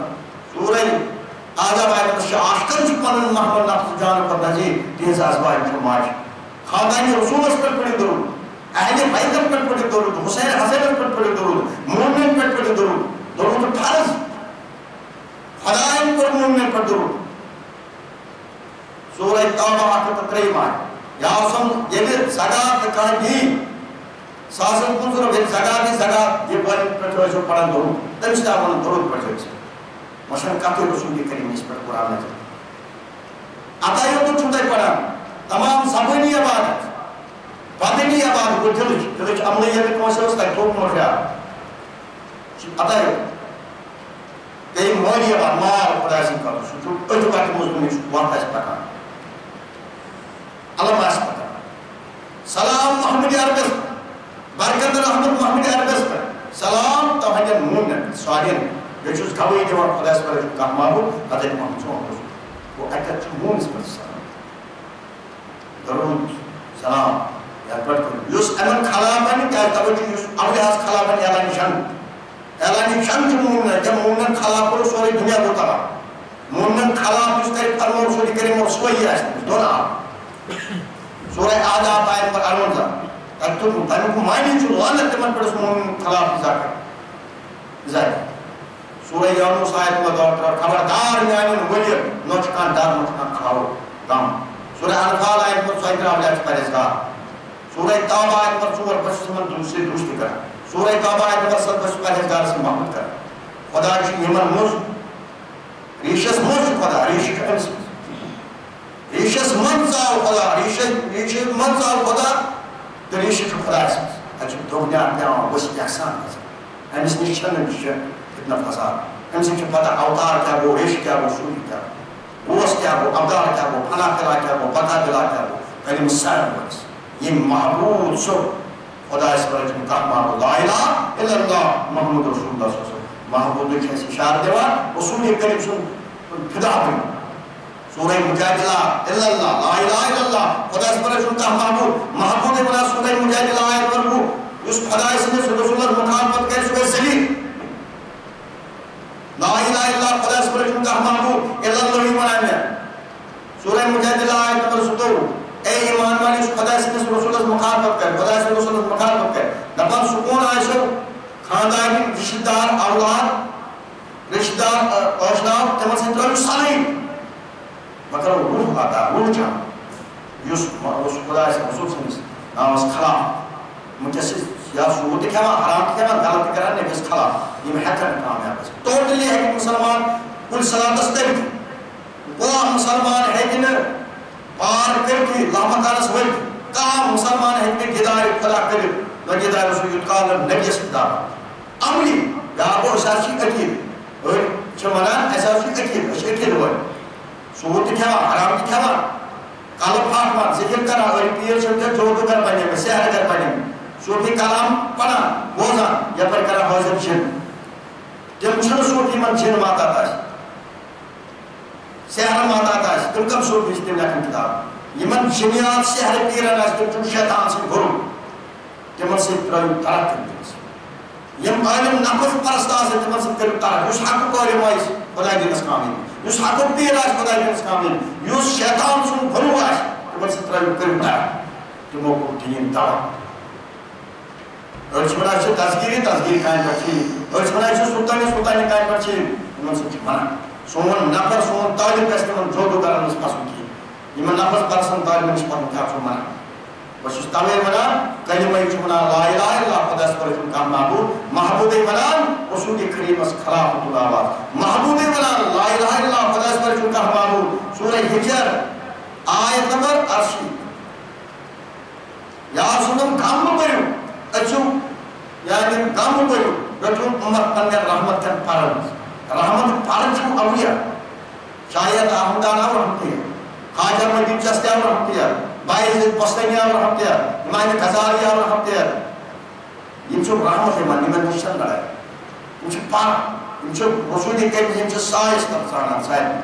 [SPEAKER 1] سورہ احزاب آیت نمبر 16 آشکر چھ پنن محمد نفس جان پر نجی تیز ازواج چھ ماج خاندانی رسول اس پر پڑھے درود اہل بیت پر پڑھے درود حسین حسین پر پڑھے درود مومن پر پڑھے درود فرض خدائن پر مومن پر درود سورہ توبہ آیت 33 یا سم یہ زکات کا دی ساسن کنزر و زکات یہ بڑی پرچوئے جو پڑھن درود تمشتا من درود پرچوئے مشن کافی رسول کریم اس پر قرآن میں عطا یوت چھُنہٕ تۄہہِ پَران تمام زبٲنی عبادت بدنی عبادت گوٚو دِلٕچ عملیت کٲنٛسہِ ٲس تَتہِ تھوٚو خیال عطا یوت بیٚیہِ مٲلی عبادت مال خۄداے سٕنٛدِ خٲطرٕ سُہ چھُ أتھۍ وقتہِ موزوٗن یُس وقت آسہِ پَکان علم آسہِ پَکان سلام محمد عربس برکت رحمت محمد عربس پٮ۪ٹھ سلام تُہنٛدٮ۪ن موٗمنن سارین بیٚیہِ چھُس گوٲہی دِوان خۄدایس پٮ۪ٹھ چھُ کانٛہہ معبوٗد حضرت محمد صلی اللہ علیہ وسلم گوٚو اَتہِ چھُ موٗنس پٮ۪ٹھ سلام درود سلام یتھ پٮ۪ٹھ کٔرِو یُس اَمیُک خلاف بنہِ کیٛازِ تَوَے چھُ یُس اولِیاہس خلاف بنہِ اعلانِ شن چھُ موٗمنن تِم موٗمنن خلاف کوٚر سورُے دُنیا گوٚو تباہ موٗمنن خلاف یُس کرِ فرمو رسوٗلِ کریٖم سُے آسہِ تٔمِس دۄن آو سورہ آداب آیت نمبر 58 تَمیُک معنی چھُ لعنت تِمن پٮ۪ٹھ یُس موٗمنن خلاف اِزا کرِ سورہ یونس آیت نمبر 2 خبردار میانٮ۪ن ؤلین نہ چھُ کانٛہہ ڈر نہ چھُ کانٛہہ کھاو غم سورہ انفال آیت نمبر 37 پرہیزگار سورہ توبہ آیت نمبر 4 بہٕ چھُس تِمن سۭتۍ دوستی کران سورہ توبہ آیت نمبر 7 بہٕ چھُس پرہیزگار سۭتۍ محبت کران خدا چھُ یِمن منٛز ریٖشس منٛز چھُ خدا ریٖشہِ چھُ أمۍ سٕنٛز ریٖشس منٛز ژاو خدا ریٖشہِ منٛز ژاو خدا تہٕ ریٖشہِ چھُ خۄدایس منٛز اَتہِ چھُ دۄگنیار پٮ۪وان ؤسۍ احسان گژھان أمِس نِش چھنہٕ یہِ چھِ فتنہ فساد أمۍ سٕنٛدۍ چھِ پتہ اوتار کیٛاہ گوٚو ریٖشہِ کیٛاہ گوٚو سوٗری کیٛاہ گوٚو گوس کیٛاہ گوٚو ابدار کیٛاہ گوٚو فنا قلعہ کیٛاہ گوٚو بتا قلعہ کیٛاہ گوٚو کٔرِم سارن وٲلِس ییٚمۍ محبوٗب سُہ خۄدایس پٮ۪ٹھ چھُنہٕ کانٛہہ معبوٗد لا الہ الا اللہ محمد رسول اللہ صلی اللہ علیہ وسلم محبوٗبٕچ چھِ اَسہِ اِشارٕ دِوان رسوٗلِ کریٖم سُنٛد فِدا بٔنِو سورہ مجادلہ الا اللہ لا الہ الا اللہ خۄدایس پٮ۪ٹھ چھُنہٕ کانٛہہ معبوٗد محبوٗبٕے وَنان سورہ مجادلہ آیت نمبر 20 یُس خۄداے سٕنٛدِس رسوٗلس مُخالفت کرِ سُہ گژھِ ذلیٖل لا الہ الا اللہ خۄدایس پٮ۪ٹھ چھُنہٕ کانٛہہ معبوٗد الا اللہٕے وَنان مےٚ سورہ مجادلہ آیت نمبر 27 اے ایمان وٲلۍ یُس خۄداے سٕنٛدِس رسوٗلس مُخالفت کرِ خۄداے سٕنٛدِس رسوٗلس مُخالفت کرِ دپان سُہ کون آسیو خاندانی رشتہٕ دار اولاد رشتہٕ دار ٲشناو تِمن سۭتۍ ترٲیِو سَنٕے بہٕ کرو روح عطا روح جمع یُس خۄداے رسوٗل سٕنٛدِس ناوس خلاف مُتَصِف یا سوٗد تہِ کھٮ۪وان حرام تہِ کھٮ۪وان غلط تہِ کران نبِیَس خلاف یِم ہٮ۪کن نہٕ کامیاب گٔژھِتھ ٹوٹلی ہٮ۪کہِ مُسلمان کُنہِ ساتس کٔرِتھ کانٛہہ مُسلمان ہٮ۪کہِ نہٕ پار کٔرِتھٕے لامکانس ؤلِتھ کانٛہہ مُسلمان ہٮ۪کہِ نہٕ گِدارِ خۄدا کٔرِتھ نہ گِدارِ سُہ یوٗت کال نہٕ نبِیَس خٕطاب عملی بیٛاکھ گوٚو أسۍ حظ چھِ عقیٖد أڑۍ چھِ وَنان اَسہِ حظ چھُ عقیٖد أسۍ چھِ عقیٖد وٲلۍ سوٗد تہِ کھٮ۪وان حرام تہِ کھٮ۪وان کلہٕ پھاٹوان ذِکر کران أڑۍ پیٖر چھِ وٕنکٮ۪ن جودوگر بنیمٕتۍ سحرگر بنیمٕتۍ صوٗفی کلام پران بوزان یپٲرۍ کران حٲضِر جِن تِم چھِنہٕ صوٗفی یِمن جِن ماتات آسہِ سحر ماتات آسہِ تِم کم صوٗفی چھِ تِم لیکھان کِتاب یِمن جِنیات سحر پیٖرن آسہِ تِم چھِ شیطان سٕنٛدۍ گُروٗ تِمن سۭتۍ ترٲیِو طرف تٔمِس یِم عٲلِم نفس پرست آسن تِمن سۭتۍ کٔرِو طرف یُس حقُک عٲلِم آسہِ خۄداے دِنس کامیٲبی یُس حقُک پیٖر آسہِ خۄداے دِنس کامیٲبی یُس شیطان سُنٛد گُروٗ آسہِ تِمن سۭتۍ ترٲیِو کٔرِو طرف تِمو کوٚر دیٖن تباہ أڑۍ چھِ وَنان یہِ چھِ تذکیٖری کامہِ پٮ۪ٹھ چھِ أڑۍ چھِ وَنان یہِ چھِ سُلطانِ کامہِ پٮ۪ٹھ چھِ یِمن سۭتۍ چھِ منع سون نفر سون تعلیٖم گژھِ تِمن جودوگرن منٛز پھسُن کِہیٖنۍ یِمن نفس پرسن تعلیٖمن چھِ پنُن کیٛاہ چھُ منع بہٕ چھُس تَوَے وَنان کلمے چھُ وَنان لا الہ الا اللہ خۄدایس پٮ۪ٹھ چھُنہٕ کانٛہہ معبوٗد محبوٗبٕے وَنان رسوٗلِ کریٖمس خلاف تُل آواز محبوٗبٕے وَنان لا الہ الا اللہ خۄدایس پٮ۪ٹھ چھُنہٕ کانٛہہ معبوٗد سورہ ہجر آیت نمبر 88 یا سُنٛدُم غم مہٕ بٔرِو أژِو یعنی غم مہٕ بٔرِو رٔٹِو اُمت پننٮ۪ن رحمت کٮ۪ن پرن منٛز رحمت پرن چھُ اولیا شاید احمدان آو رحمتِیا خواجہ مدیٖن چستی آو رحمتِیا باعزت بستانی آو رحمتِیا امام غزالی آو رحمتِیا یِم چھِ رحمت یِمن یِمن نِش چھنہٕ لڑٲے یِم چھِ پر یِم چھِ رسوٗلِ کریٖم یِم چھِ سایس تل ژانان سارنٕے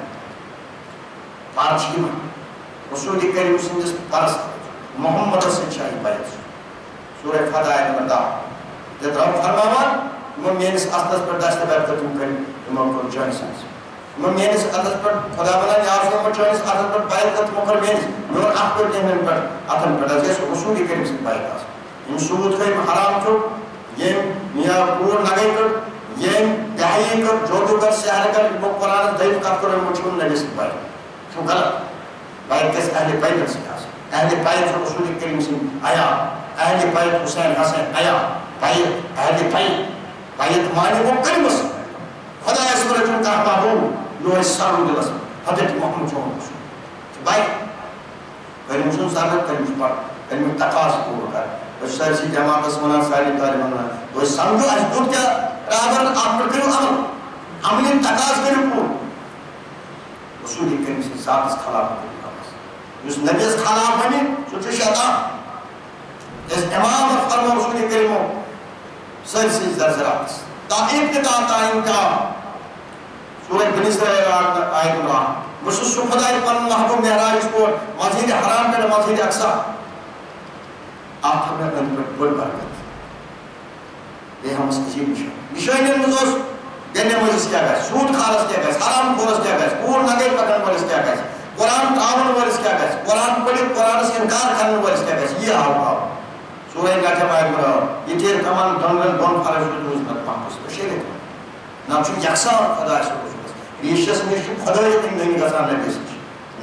[SPEAKER 1] پر چھِ یِمن رسوٗلِ کریٖم سٕنٛدِس پرس محمدس سۭتۍ چھِ اَسہِ بیعت سورہ فتح آیت نمبر 10 تَتہِ رب فرماوان یِمو میٲنِس اَتھس پٮ۪ٹھ دستہٕ برکت یِم کٔرۍ یِمو کوٚر چٲنِس اَتھس یِمو میٲنِس اَتھس پٮ۪ٹھ خۄدا وَنان یا یِمو چٲنِس اَتھس پٮ۪ٹھ برکت تِمو کٔر میٲنِس میون اَتھ پٮ۪ٹھ تِہنٛدٮ۪ن پٮ۪ٹھ اَتھن پٮ۪ٹھ حظ گژھِ رسوٗلِ کریٖم سٕنٛدۍ بیعت آسٕنۍ یِم سوٗد کھٲیِم حرام چھُ ییٚمۍ یا کوٗر نگے کٔر ییٚمۍ بہایی کٔر جودوگر سحر کٔر یِمو قرآنس دوٚیِم کتھ کٔر یِمو چھُنہٕ نبی سٕنٛدۍ بیعت یہِ چھُ غلط بیعت گژھِ اہلِ بیتن سۭتۍ آسٕنۍ اہلِ بیت چھُ رسوٗلِ کریٖم سٕنٛدۍ عیال اہلِ بیت حُسین حسین عیال بیت اہلِ بیت مانہِ گوٚو کٔرمٕژ خۄدایس پٮ۪ٹھ چھُنہٕ کانٛہہ معبوٗد یہِ اوس سرو دِلس حضرت محمد صلی اللہ علیہ وسلم بائی کریم سن سالت کریم پڑھ کریم تقاض پور کر بس سارسی جماعت اسمنا ساری تعلیم منا تو سمجھو اس بود کیا رابر آپ پر کرو عملی تقاض کرو پور رسول کریم سے ذات اس خلاف کرو اس نبی اس خلاف بنی سوچے شیطان اس امام فرما رسول کریم سارسی زرزرات تا ابتدا تا انتہا سورہ بنی اسرائیل آیت عمران بسس سو خدای پن محبوب معراج کو مسجد حرام پہ مسجد اقصی آپ ہمیں اندر بڑھ برکت یہ ہم اس کسی نشانی مزوس دینے مجلس کیا گئے سود خالص کیا گئے حرام خورس کیا گئے پور نگے پکڑن والس کیا گئے قرآن تعاون والس کیا گئے قرآن پڑھی قرآن سے انکار کرنے والس کیا گئے یہ حال بھاؤ سورہ گاٹھے آیت عمران یہ تیر کمان دنگل دون فرش دوز نت پاکس بشیرے نام چھو یکساں خدا سے ریشس میں خدا یہ تنگ نہیں گزار نبیس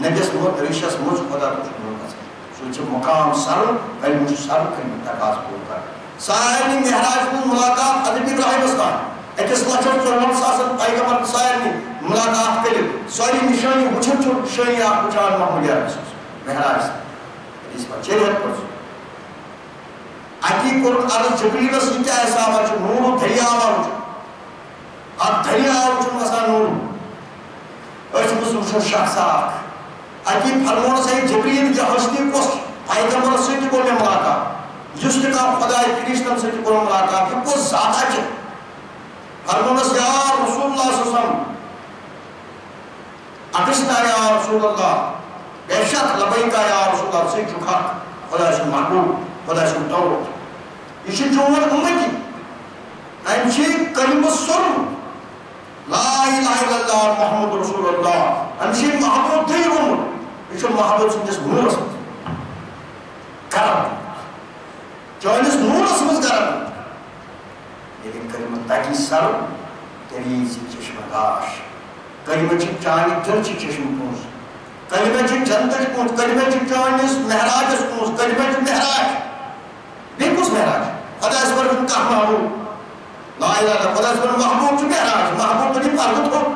[SPEAKER 1] نبیس موت ریشس موت خدا تو چھو گزار سوچ مقام سر کل مجھے سر کل متقاض پور کر سائرنی محراج میں ملاقات حضرت ابراہیم اسلام ایکس لچھر چورون ساسن پیغمبر سائرنی ملاقات کل سوری نشانی وچھر چور نشانی آپ پچھان محمود یا رسول محراج سے اس پر چلیت پر سو اکی قرآن عرض جبریل سے کیا ایسا آمد نور دھریا آمد اب دھریا آمد مسا نور اس مسلم شخص آکھ اکی فرمون سے جبریل جا ہستی کو پیغمبر سے کو نے ملاقات جس نے کہا خدای کرشن سے کو ملاقات کہ کو ذات ہے فرمون سے یا رسول اللہ صلی اللہ علیہ وسلم اکشنا یا رسول اللہ بے شک لبیکا یا رسول اللہ سے چکا خدای سے محبوب خدای سے دولت یہ جوان امتی انچی کلمہ سن لا الہ الا اللہ محمد رسول اللہ انشی محبوب دیر عمر یہ محبوب سنجس نور اسمت کرم چونس نور اسمت کرم لیکن کلمہ تاکی سر تریزی چشم گاش کلمہ چی چانی دل چی چشم پونس کلمہ چی جنتش پونس کلمہ چی چانیس محراج اس پونس کلمہ چی محراج بیکوس محراج خدا اس پر کہا محبوب لا الہ الا خدا اس پر محبوب چکے راج محبوب تجھے پارکت ہو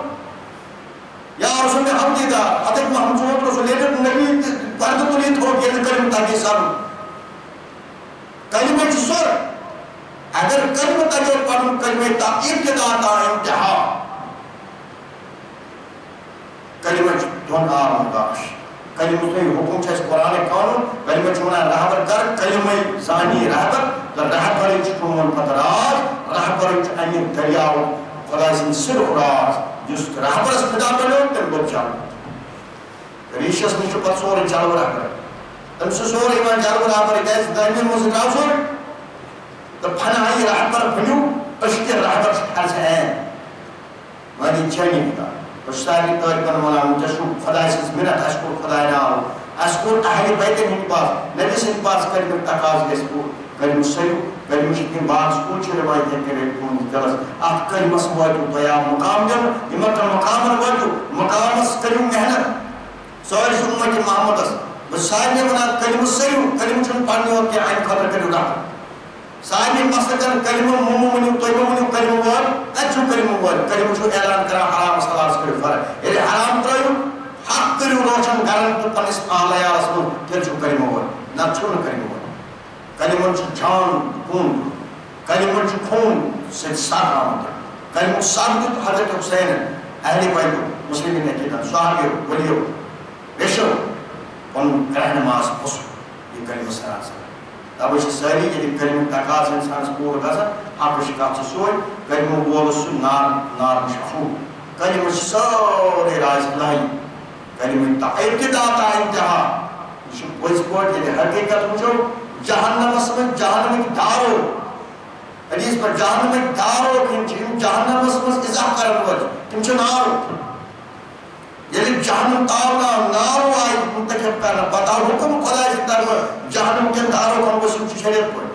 [SPEAKER 1] یا رسول میں حمدی دا حضرت محمد صلی اللہ علیہ وسلم نبی پارکت تو نہیں تھوڑ یہ کلمہ تاکی سر کلمہ چی سر اگر کلمہ تاکی پڑھن کلمہ تا ابتدا تا انتہا کلمہ چی دون آرم داش کلمہ تو حکم چھے اس قرآن قانون کلمہ چونا رہبر کر کلمہ زانی رہبر رہبر چکومن پتراز رہبر چکومن دریاو خدا سن سر اراز جس رہبر اس پدا بلو تم بب چاہو ریشس میں چھو پت سور چالو رہبر تم سے سور ایمان چالو رہبر کیس دائمی مزدراو سور تو پھنائی رہبر پھنیو پشتی رہبر شکر سے ہیں مانی چینی بتا وشتاقی طور پر مولا مجھشو خدای سے منت اشکر خدای ناو اشکر اہلی بیت ہند پاس نبی سے پاس کریم تقاض گیس کو کریم سیو کریم شکین باز کو چھے روایت ہے کہ کون جلس آپ کریم سوائیتو تیا مقام جن امت مقام روائیتو مقام اس کریم محنت سوائر سے امت محمد اس بس صاحب نے بنا کریم سیو کریم چھن پڑھنے اور کہ آئین خطر کریم رہا صاحب نے مسلکن کلمہ مومنی طیبہ منی کلمہ وار اچھو کلمہ وار کلمہ چھو اعلان کرا حرام صلاح سے کرو فرق یعنی حرام ترائیو حق کریو روشن گرن تو پنس آلہ یا رسول پھر چھو کلمہ وار نہ چھو نہ کلمہ وار کلمہ چھو جان خون کلمہ چھو خون سے ساتھ آمد کلمہ ثابت حضرت حسین اہلی بائیو مسلمین نے کہتا صحابیو ولیو بیشو ان کرہ نماز پسو یہ کلمہ سران سے اب اس ساری یہ کلمہ تقاض انسان اس پور گزا آپ شکاف سے سوئی کلمہ بول اس نار مشخور کلمہ سارے راز لائی کلمہ ابتدا تا انتہا اس پورٹ یہ حقیقت مجھو جہنم اسم جہنم ایک دارو حدیث پر جہنم ایک دارو جہنم اسم ازاح کرن وجہ تم چھو نارو یعنی جہنم تاونا نارو آئی منتخب کرنا بتاو حکم خدا اس طرح جہنم کے دارو کن وہ سمچ شریعت پر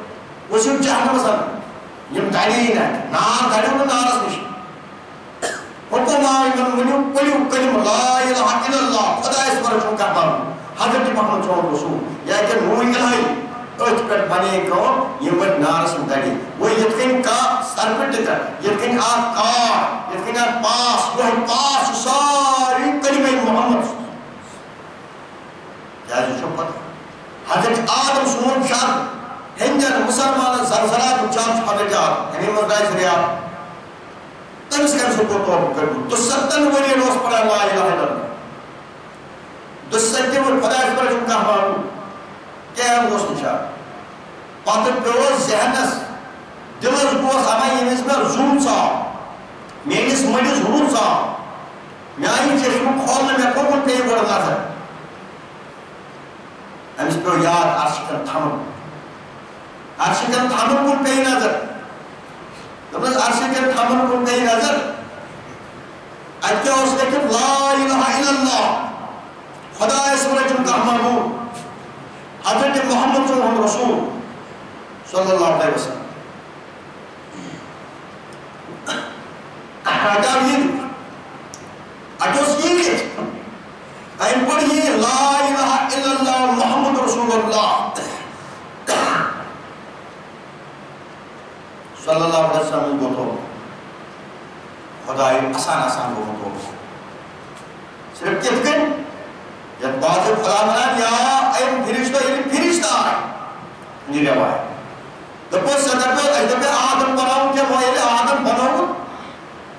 [SPEAKER 1] وہ سمچ جہنم سن یم دارین ہے نار دارو نو نارس نشی حکم آئی من منیو پلیو کلم لا الہ الا اللہ خدا اس پر چھو کرنا حضرت محمد صلی اللہ علیہ وسلم یا کہ نوری الہی اچھ پر بنے کو یہ وہ نارس داری وہ یتکن کا سرپٹ دیتا یتکن آت کار یتکن آت پاس وہ پاس ساری کلمہ محمد کیا حضرت آدم سون شاد ہندین مسلمان زلزلات چانس حضرت آدم ہمیں مزرائے سریاب تمس کر سکو توبہ کرو تو 70 ورین اس پر لا الہ الا اللہ تو 70 ور خدای پر جن کا مانو کیا اس نشا پاتر پیو ذہنس دلس گوس ہمیں یمس میں زوم سا میس مڈس ہور سا میانی چشم کھولنے میں کوکن پہ بڑھ نظر امس پیو یاد عرشکن تھمن کن پہ نظر دبنس عرشکن تھمن کن پہ نظر اتیا اس لیکن لا الہ الا اللہ خدا اسمر جن کا محبوب حضرت محمد صلی اللہ علیہ رسول صلی اللہ علیہ وسلم احرادام یہ اجوز یہ این پڑھئے لا الہ الا اللہ محمد رسول اللہ صلی اللہ علیہ وسلم کو تو خدای آسان کو تو صرف کت کن جب بعض خدا منان یا این فرشتہ یہ فرشتہ آئے نہیں روائے دپو صدقہ آدم بناؤں کیا وہ یہ آدم بناؤں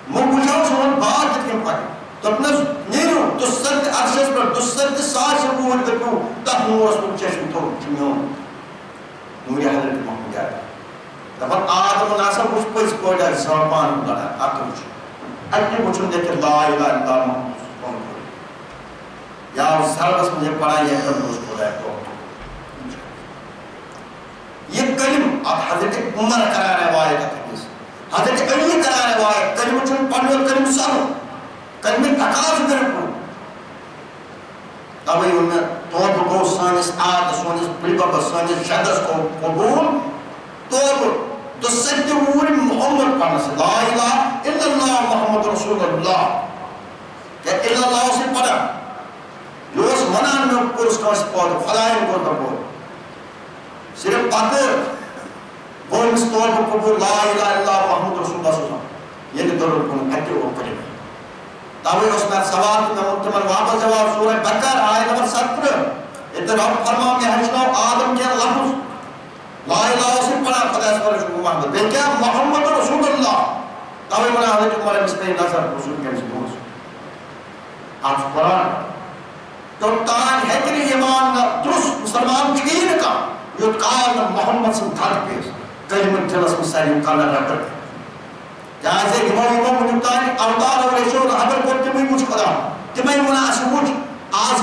[SPEAKER 1] مجھاؤں سنون بات کت کن پڑھیں تو اپنا نیرو دسترد عرشس پر دسترد ساش بور دکو تب نور اسم چشم تو چمیون نوری حضرت محمد آئے دفعہ آدم ناسا اس پر اس کو جائے زبان لڑا آتو چھو اٹھنے مجھن دیکھے لا الہ الا اللہ محمد یا اس سربس مجھے پڑھا یہ کم اس کو جائے تو یہ کلم اب حضرت عمر کرانے والے کا تکیس حضرت علی کرانے والے کلم چون پڑھنے اور کلم سارو کلمہ تقاض کرو تبھی ان میں توبہ کو سانس آد سانس بلبہ سانس شدس کو قبول توبہ تو سجد وور محمد پڑھنا سے لا الہ الا اللہ محمد رسول اللہ کہ الا اللہ سے پڑھا جو اس منان میں کورس کورس پڑھا خدایوں کو تبور صرف پاتر وہ مستور کو قبول لا الہ الا اللہ محمد رسول اللہ صلی اللہ علیہ وسلم یہ ضرور کن اٹھے وہ کرے تاوی اس میں سوال میں منتمن واپس جواب سورہ بقر آیت نمبر 17 اتراب فرما میں حجنو آدم کے لفظ لا الہ سے پڑھا خدا اس پر شکر محمد بے کیا محمد رسول اللہ تاوی منا حضرت عمر مستقی نظر رسول کے مستقی آپ قرآن تو تان ہے کہ ایمان درست مسلمان چکین کا یہ قال محمد سے دھڑ پیس کلمت جلس مسائل کالا رکھت جہاں سے امام مجھتانی اوتار اور ایشور حضر کو تمہیں مجھ خدا تمہیں مناسب مجھ آج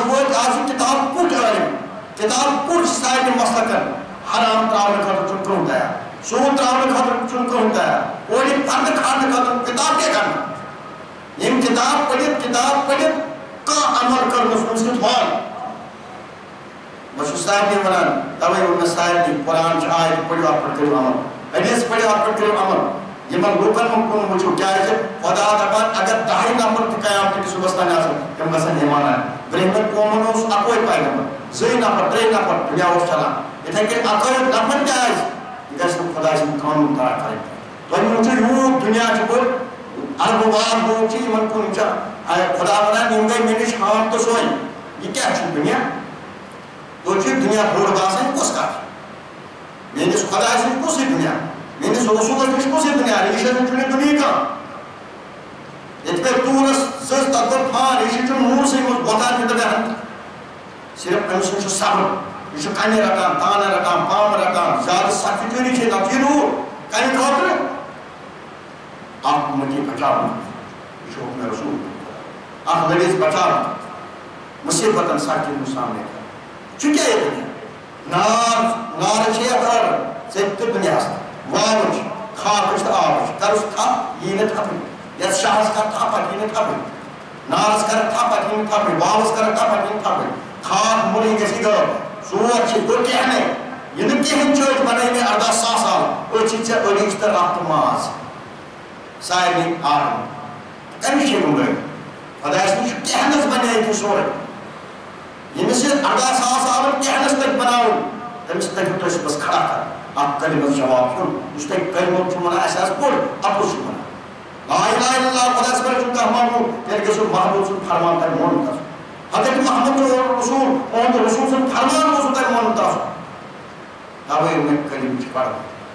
[SPEAKER 1] کتاب پوٹ علم کتاب پوٹ سائد مستقل حرام تراؤن خطر چنکر ہوتا ہے سود تراؤن خطر چنکر ہوتا ہے اور یہ فرد کھانے خطر کتاب کیا کرنا یہ کتاب پڑھت کا عمل کرنا سنسکت حال بس صاحب نے منان تبھی ان میں صاحب نے قرآن چاہے پڑھو آپ پر کرو عمل حدیث پڑھو آپ پر کرو عمل یہ من لوکن مکن مجھو کیا ہے خدا دبان اگر دہائی نمبر کی قیامت کی سبستانی آسان کم گسن ایمانا ہے برہمت قومن اس اکوئی پائی نمبر زی نمبر دری نمبر دنیا اس چلا یہ تھا کہ اکوئی نمبر کیا ہے یہ کہتے ہیں خدا اس میں قانون ترہ کرے تو ان مجھے یوں دنیا چکر اربوار ہو چیز من کن چاہ خدا بنا نمگئی میں نے شام تو سوئی یہ کیا چھو دنیا تو چیز دنیا بھوڑ گاسا ہے کس کا میں نے خدا اس میں کسی دنیا میں نے رسول اس کو سے دنیا ریشہ سے چنے دنیا کا یہ پہ تورس زز تقبر پھان ریشہ چن نور سے مجھ بطار کی طرح صرف انسان سے صبر ریشہ کانی رکھان تانا رکھان پام رکھان زیادہ سختی جو ریشہ نفی نور کانی کھوٹر آپ مجھے بچا ریشہ حکم رسول آپ لڑیز بچا مصیبت انسان کے سامنے چونکہ یہ دنیا نار چھے اکر سے دنیا ہستا واوچ خاکش تا آوچ کرس تھا یہ نہ تھا یا شاہس کا تھا پر یہ نہ تھا نارس کر تھا پر یہ نہ تھا واوس کر تھا پر یہ نہ تھا خاک ملی کسی گا سوچ چھ دو کہنے یہ نہ کہن چوچ بنائی میں 18 سال وہ چیز اور اشتر رابط ماز سائنی آرم کمی شکل گئے خدا اس نے کہنس بنائی تھی سورے یہ میں سے 18 سال کہنس تک بناؤ تم سے تک تو اس بس کھڑا کر آپ کلمت جواب کن اس نے کلمت چھمنا احساس پڑھ اپو چھمنا لا الہ الا اللہ خدا اس پر چونکہ محبوب تیرے کے سن محبوب سن فرمان تر مون کر حضرت محمد رسول اون رسول سن فرمان کو سن من تاس اوے میں کلیم پڑھ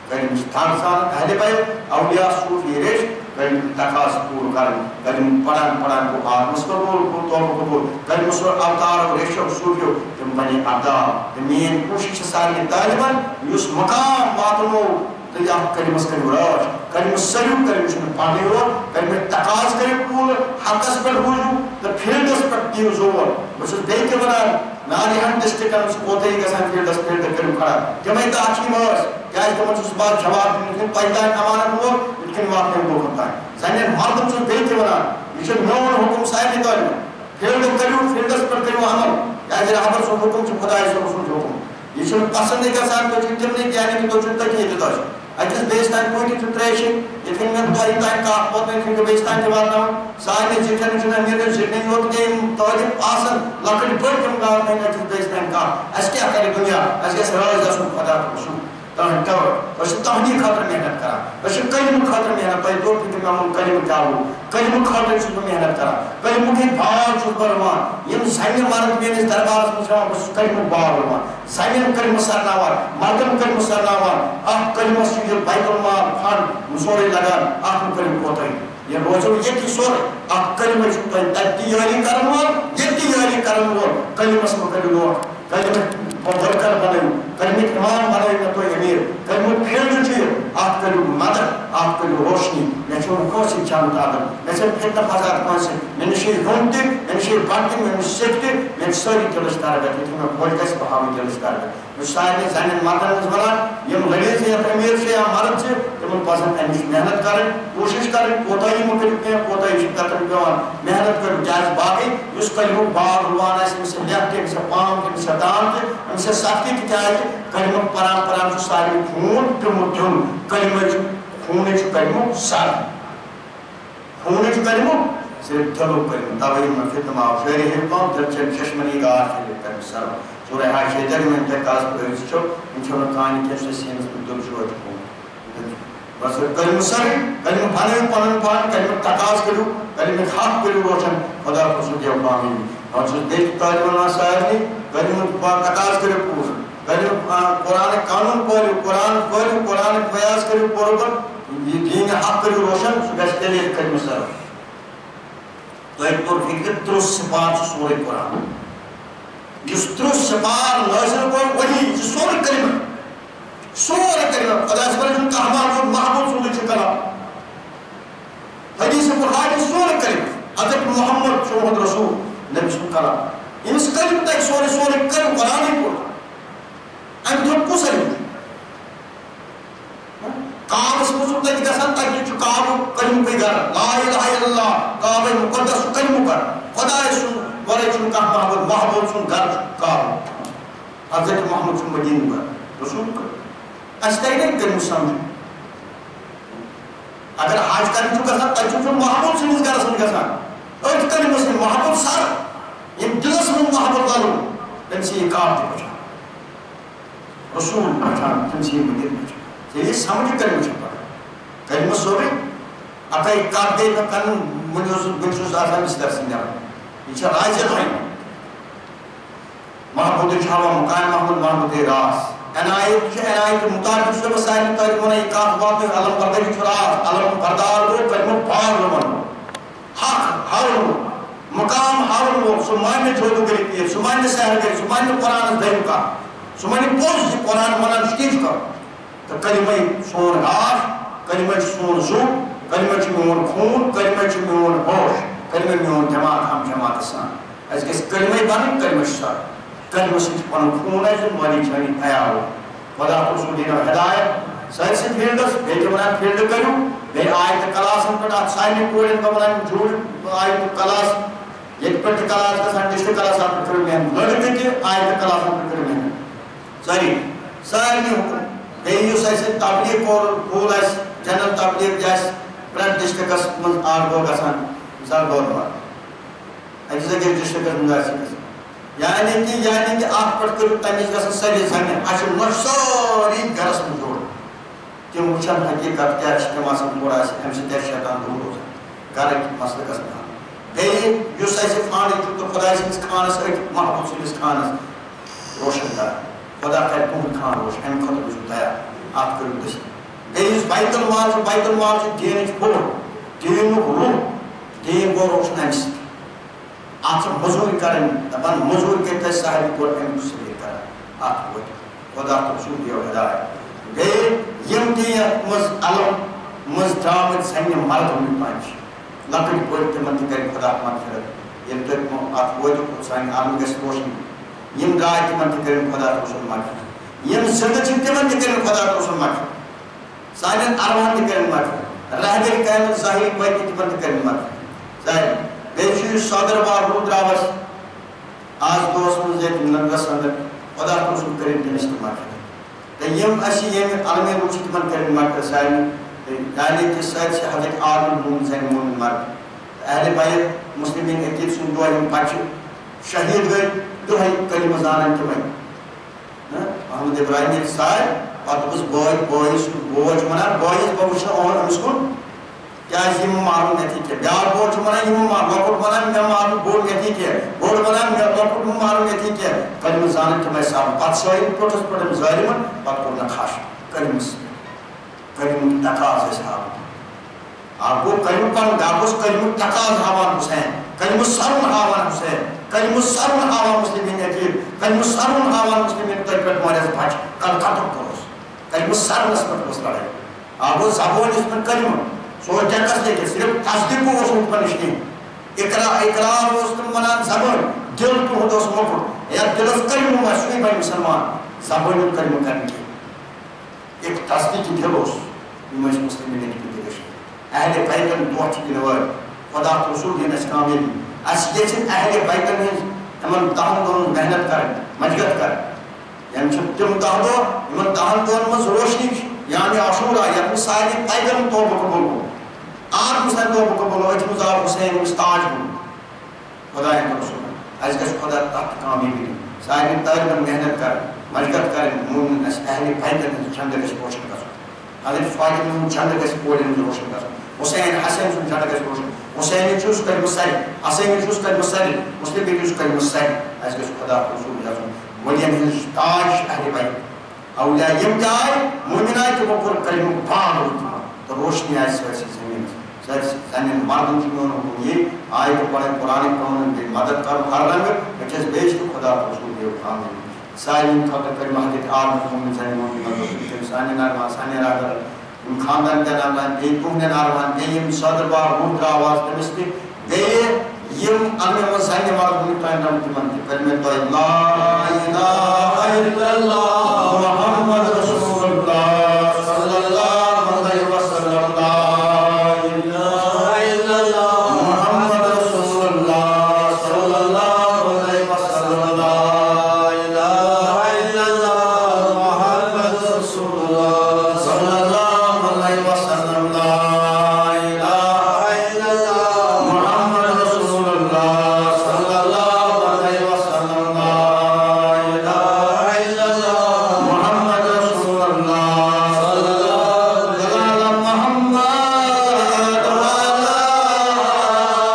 [SPEAKER 1] کلیم تھان سان اہل بیت اولیاء صوفی ریش کلیم تقاص پور کرن کلیم پڑھن کو آتمس قبول کو تو قبول کلیم سر اوتار ریش صوفیو تم بنی ادا مین کوشش ساری طالبان یس مقام واتنو یا کلمس کرو راج کلمس سلوک کرو چھ پانی ہو کلمس تقاض کرو پور حقس پر ہوجو تو فیلڈس پر دیو زور بس بیت ونان ناریہن ڈسٹرکٹ اس کوتے گسان فیلڈس فیلڈ کرو کھڑا جمعی تاچی ماس کیا اس تمن اس بات جواب دین پیدا امانت ہو لیکن واقع کو ہوتا ہے زنن مردم سے بیت ونان یہ نون حکم صاحب تو فیلڈ کرو فیلڈس پر کرو عمل یا رہبر سو حکم چھ خدا اس رسول حکم یہ پسند گسان تو تم نے کیا نہیں تو چھ تک یہ تو اکس بیستان کوئی تو تریشن یتھن میں تو ایتان کا پوت میں کہ بیستان کے وارنا سارے جتن جن امیر جتنے ہوت کے توجہ آسن لکڑ پر کم گاؤں میں اکس بیستان کا اس کیا کرے دنیا اس کے سراج دسو خدا کو سو تہن تو اس تہنی خاطر محنت کرا اس کلم خاطر محنت پے دو کہ میں کلم چاہو کلم خاطر چھ محنت کرا کلم کی بھاگ چھ پرمان یم سائن مارک میں اس دربار میں شام اس کلم باور ما سائن کلم سرناوار مردم کلم سرناوار اپ کلم سے بیت المال فن مسورے لگا اپ کلم کوتای یہ روزو یہ کی سور اپ کلم چھ تیاری کرنو کلم اس کلم کلم برکر بنائیو کلمت امام بنائیو میں تو امیر کلمت پھیلڈ چیئر آپ کرو مدد آپ کرو روشنی میں چھوڑ کوسی چاہتا آدم میں سے فتنہ فضاد کونسی میں نشی رونتی میں نشی بانتی میں نشی سکتی میں ساری دلستار گئی تھی میں بول کیسے بہاوی دلستار گئی میں شاید زنن مادن نزمران یم غلیظ سے یا امیر سے یا مرد سے تمن پاسن انیش محنت کریں کوشش کریں کوتاہی مکرک ہیں کوتاہی شکتا کریں محنت کریں جائز باقی اس کلمت باغ روانا اس میں سے لیت کے سے پام کے سے دان کے ان سے سختی کی چاہے کلمت پرام جو ساری خون تمتن کلمت خون جو کلمت سر خون جو کلمت صرف دلو کلمت تاوہی میں فتنہ آو شہری حلقوں درچن ششمنی گار کے لئے کلمت سر سورہ حاشی جگ میں انتقاز پر اس چھو انچھو کہانی کیسے سینس پر دل شوئے خون بس کلمت سر کلمت پھانے پانن پان کلمت تقاض کرو کلمت حق کرو روشن خدا کو سکیو پامی اور جو دیکھ تاجوانا صاحب نے کلمت تقاض کرو پور کلمت قرآن قانون پولیو قرآن قیاس کرو پور پر یہ دین حق کرو روشن سکیس کے لئے کلمت سر تو ایک طور فکر ترس سپار سورہ قرآن جس ترس سپار نازل کو وہی جس سورہ کلمہ خدا اس پر جن کا ہمارا محبوب سننے چکلا حدیث قرآن سورہ کلمہ حضرت محمد شہد رسول نبی صلی اللہ علیہ وسلم اس کلمہ تک سورہ کلمہ قرآن ہی پڑھا ام تھوڑ کو سلیم کعب اس مصر تک گسان تک جو کعب کلمہ پہ گر لا الہ الا اللہ کعب مقدس کلمہ کر خدا سن ورے چن کا محبوب سن گر کعب حضرت محمد سن مدین پر رسول کر استعداد کلمہ سمجھ اگر حاج کرنے چکا سا تک چون محبوب سن اس گر سن گسان ایک کلمہ سن محبوب سر یہ دلس من محبوب دارو تم سے یہ کعب تے بچا رسول پہچان تم سے یہ مدین بچا یہ سمجھ کلمہ چھپا کلمہ سورے اکائی کار دے میں کنن منجوز آسان اس در سنگا یہ چھا رائے جب ہے محبود چھاوا مقام محمد راس عنایت مطابق سے وسائل تاریخ میں ایک آخبات میں علم برداری چھراس علم بردار کو کلمہ پار رمان حق حرم مقام حرم سمائن جھوڑو گری ہے سمائن سہر گری سمائن قرآن دہم کا سمائن پوز قرآن منان شکیف کا تو کلمہ سون آش کلمہ سون زو کلمہ میون خون کلمہ میون ہوش کلمہ میون جماعت ہم جماعت سان اس کے کلمہ بن کلمہ سر کلمہ سے پن خون ہے جو والی چھانی آیا ہو خدا کو سو دینا ہدایت سائنس فیلڈس بیٹے بنان فیلڈ کرو بے آیت کلاس ہم پڑھا سائن کوڑن کا بنان جھوڑ آیت کلاس ایک پٹ کلاس کا سان ڈسٹ کلاس آپ کرو میں لڑکے کے آیت کلاس ہم کرو میں ساری ساری حکم بیو سائسے تبلیغ اور پول ہے جنرل تبلیغ جائس پرنٹ ڈسٹرکس من آر گو گسان مثال بہت بار ایگزیکٹو ڈسٹرکس من گسان یعنی کہ آپ پڑھ کر تمیز گسان ساری زمین اشر نشاری گرس من جوڑ کیوں وچھن حقیقت کیا اجتماع سے پورا ہے ہم سے تیر شیطان دور ہو جائے گھر ایک مسئلہ گسان بیس خانے تو خدا سندس خانس محبوب سندس خانس روشن کر خدا کر تہد خان روشن امہ خاطر بہت تیار ات کرو دس بیس بیت المال دین بوڑ دین روح دین گو روشن امہ سۭتۍ ات مزوری کریں دپان مزور کر ساحل کو امہ سۭتۍ کران ات وت خدا تو سو دیو ہدایت یم تہ یتھ مز علم مز درامت سنہ مردم پنچ لکٹ پہ تمن تہ کر خدا مغفرت یم تم ات وت سان عالم گژھِ روشن یم درائے تمن تہ کر خدا روشن مغفرت یم زندہ چھ تمن تہ کر خدا روشن مغفرت سانن ارواحن تہ کر مغفرت رہبر قیامت ظاہر پہ تمن تہ کر مغفرت ظاہر بیچ صدر بار رو دراوس آج دوست من زیت ننگس اندر خدا روشن کریں تمس تہ مغفرت یم اسی یم علم روح چھ تمن کر مغفرت سان یعنی کہ سر سے حضرت آدم مومن زن مومن مرد اہل بیت مسلمین عقید سن دعا یم بچ شہید گئے دہائی کلمہ زانن تمے محمد ابراہیم سائے پتہ بس بوئس بوجھ ونان بوئس بہ وچھ اور امس کن کیا یم معلوم نتی کہ بیار بوجھ ونان یم لکٹ ونان مے معلوم بوڑ نتی کہ بوڑ ونان مے لکٹ معلوم نتی کہ کلمہ زانن تمے سام پتہ سوئی پٹس پٹم ظالمن پتہ کور نہ خاش کلمہ کلمہ تقاض صاحب آپ کو کلمہ پن داپس کلمہ تقاض ہاوان حسین کلمہ سرون ہاوان حسین کلمہ سرون ہاوان مسلمین عقید کلمہ سرون ہاوان مسلمین تر پہ مارس بچ کل قتل کروس کلمہ سرونس پہ اس لڑائی آپ کو زبان اس میں کلمہ سو ٹیکس لے کے صرف تصدیق کو اس پر نشین اقرار اس میں منان زبان دل تو ہوتا اس مکر یا دلس کلمہ مسوی بھائی مسلمان زبان کلمہ کرنے کی ایک تصدیق دل اس یمس مسلمین عقید اہل بیتن دعا چھ دنوار خدا تو رسول دین اس کامیابی اس یہ اہل بیتن ہمن دہن دون محنت کریں مجگت کریں یعنی تم دہ دو ہمن دہن دون مز روشنی یعنی عاشورہ یعنی ساری بیتن توبہ قبول ہو آر مسلم توبہ قبول ہو اچھ مزار حسین مستاج ہو خدا ان رسول اس گھس خدا تحت کامیابی ساری طالب محنت کریں مجگت کریں مومن اس اہل بیتن چند گھس روشن کر حضرت فاطمہ چند گھس پورن روشن کر حسین حسین سن چند گھس روشن حسین چوس کر مسل حسین چوس کر مسل مسلم چوس کر مسل اس گھس خدا رسول اللہ ولین ہنس تاج اہل بیت اولیاء یم جائے مومنائے کہ وہ پر کلمہ بان ہوتا تو روشنی آئے سویسی زمین زمین مردم چیمون ہوں یہ آئے تو پڑھیں قرآن قانون بے مدد کر ہر رنگ بچیس بیچ تو خدا رسول دیو کامل سائلین خاطر کلمہ حدیث آدم مومن زمین مومن سانی نارمان سانی راگر خاندان کے نام بے تمہیں نارمان بے یم صدر بار روح کا آواز نمستی بے یم علم مزہن مرد مطلعین رمتی منتی کلمہ تو لا الہ الا اللہ محمد رسول اللہ صلی اللہ علیہ وسلم لا الہ الا اللہ محمد رسول اللہ صلی اللہ علیہ وسلم لا الہ الا اللہ محمد رسول اللہ صلی اللہ وسلم لا الہ الا اللہ محمد رسول اللہ صلی اللہ علیہ وسلم لا الہ الا اللہ محمد رسول اللہ صلی اللہ علیہ وسلم محمد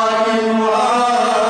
[SPEAKER 1] وعلی محمد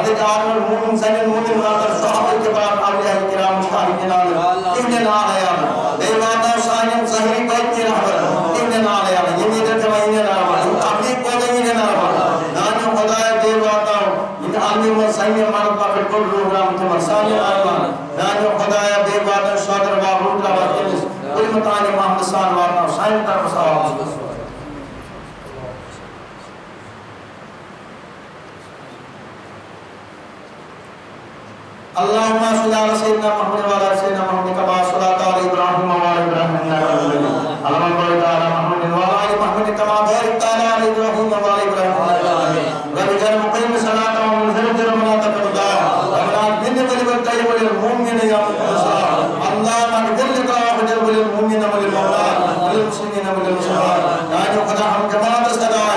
[SPEAKER 1] عدد عالم المؤمن زن المؤمن راتر صحابہ کرام اولیاء کرام مشاہدین تہندے نال ہے بے وعدہ سائن ظاہری بیت رہبر تہندے نال ہے یمید جمعین نال تحقیق کو دین نال نانو خدای بے وعدہ ان عالم و سائن مان پاک کل پروگرام کے مسائل آئمان نانو خدای بے وعدہ صدر و روح و تمس کل متان محمد صلی اللہ علیہ وسلم سائن طرف صحابہ اللهم صل على سيدنا محمد وعلى سيدنا محمد كما صليت على ابراهيم وعلى ابراهيم انك حميد مجيد اللهم بارك على محمد وعلى ال محمد كما باركت على ابراهيم وعلى ابراهيم انك حميد مجيد رب اجعل مقيم الصلاه ومن ذكر مناطق الدعاء ربنا من ولي الطيب للمؤمن يا الله اللهم اغفر لنا وللمؤمنين وللمؤمنات وللمسلمين وللمسلمات يا خدا ہم جماعت صدائے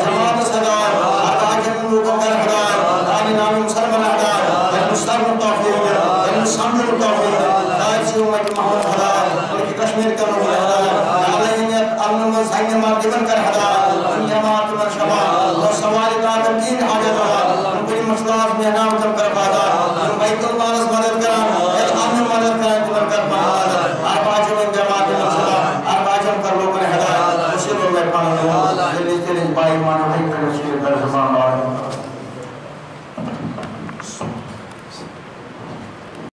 [SPEAKER 1] جماعت صدائے اجاجن لوگوں کا ہدایت آمین آمین مسلمان ہدایت مستقبل توفیق المسلم التوفیق دائر سے امت محمد ہدایت ملک کشمیر کا لوگ ہدایت علیہمیت امن و سائن مار دیگر کر ہدایت جماعت من شبا اور سوال قاتل تین حاجت ہوا بڑی مسئلات میں نام جم کر پادا بیت المالس مدد کران ایک امن مدد کران جمع کر پادا ارباج من جماعت من شبا ارباجم کر لوگ ہدایت مشکل میں پانا دلی تیرے بائی مانو ہے کرشیر در زمان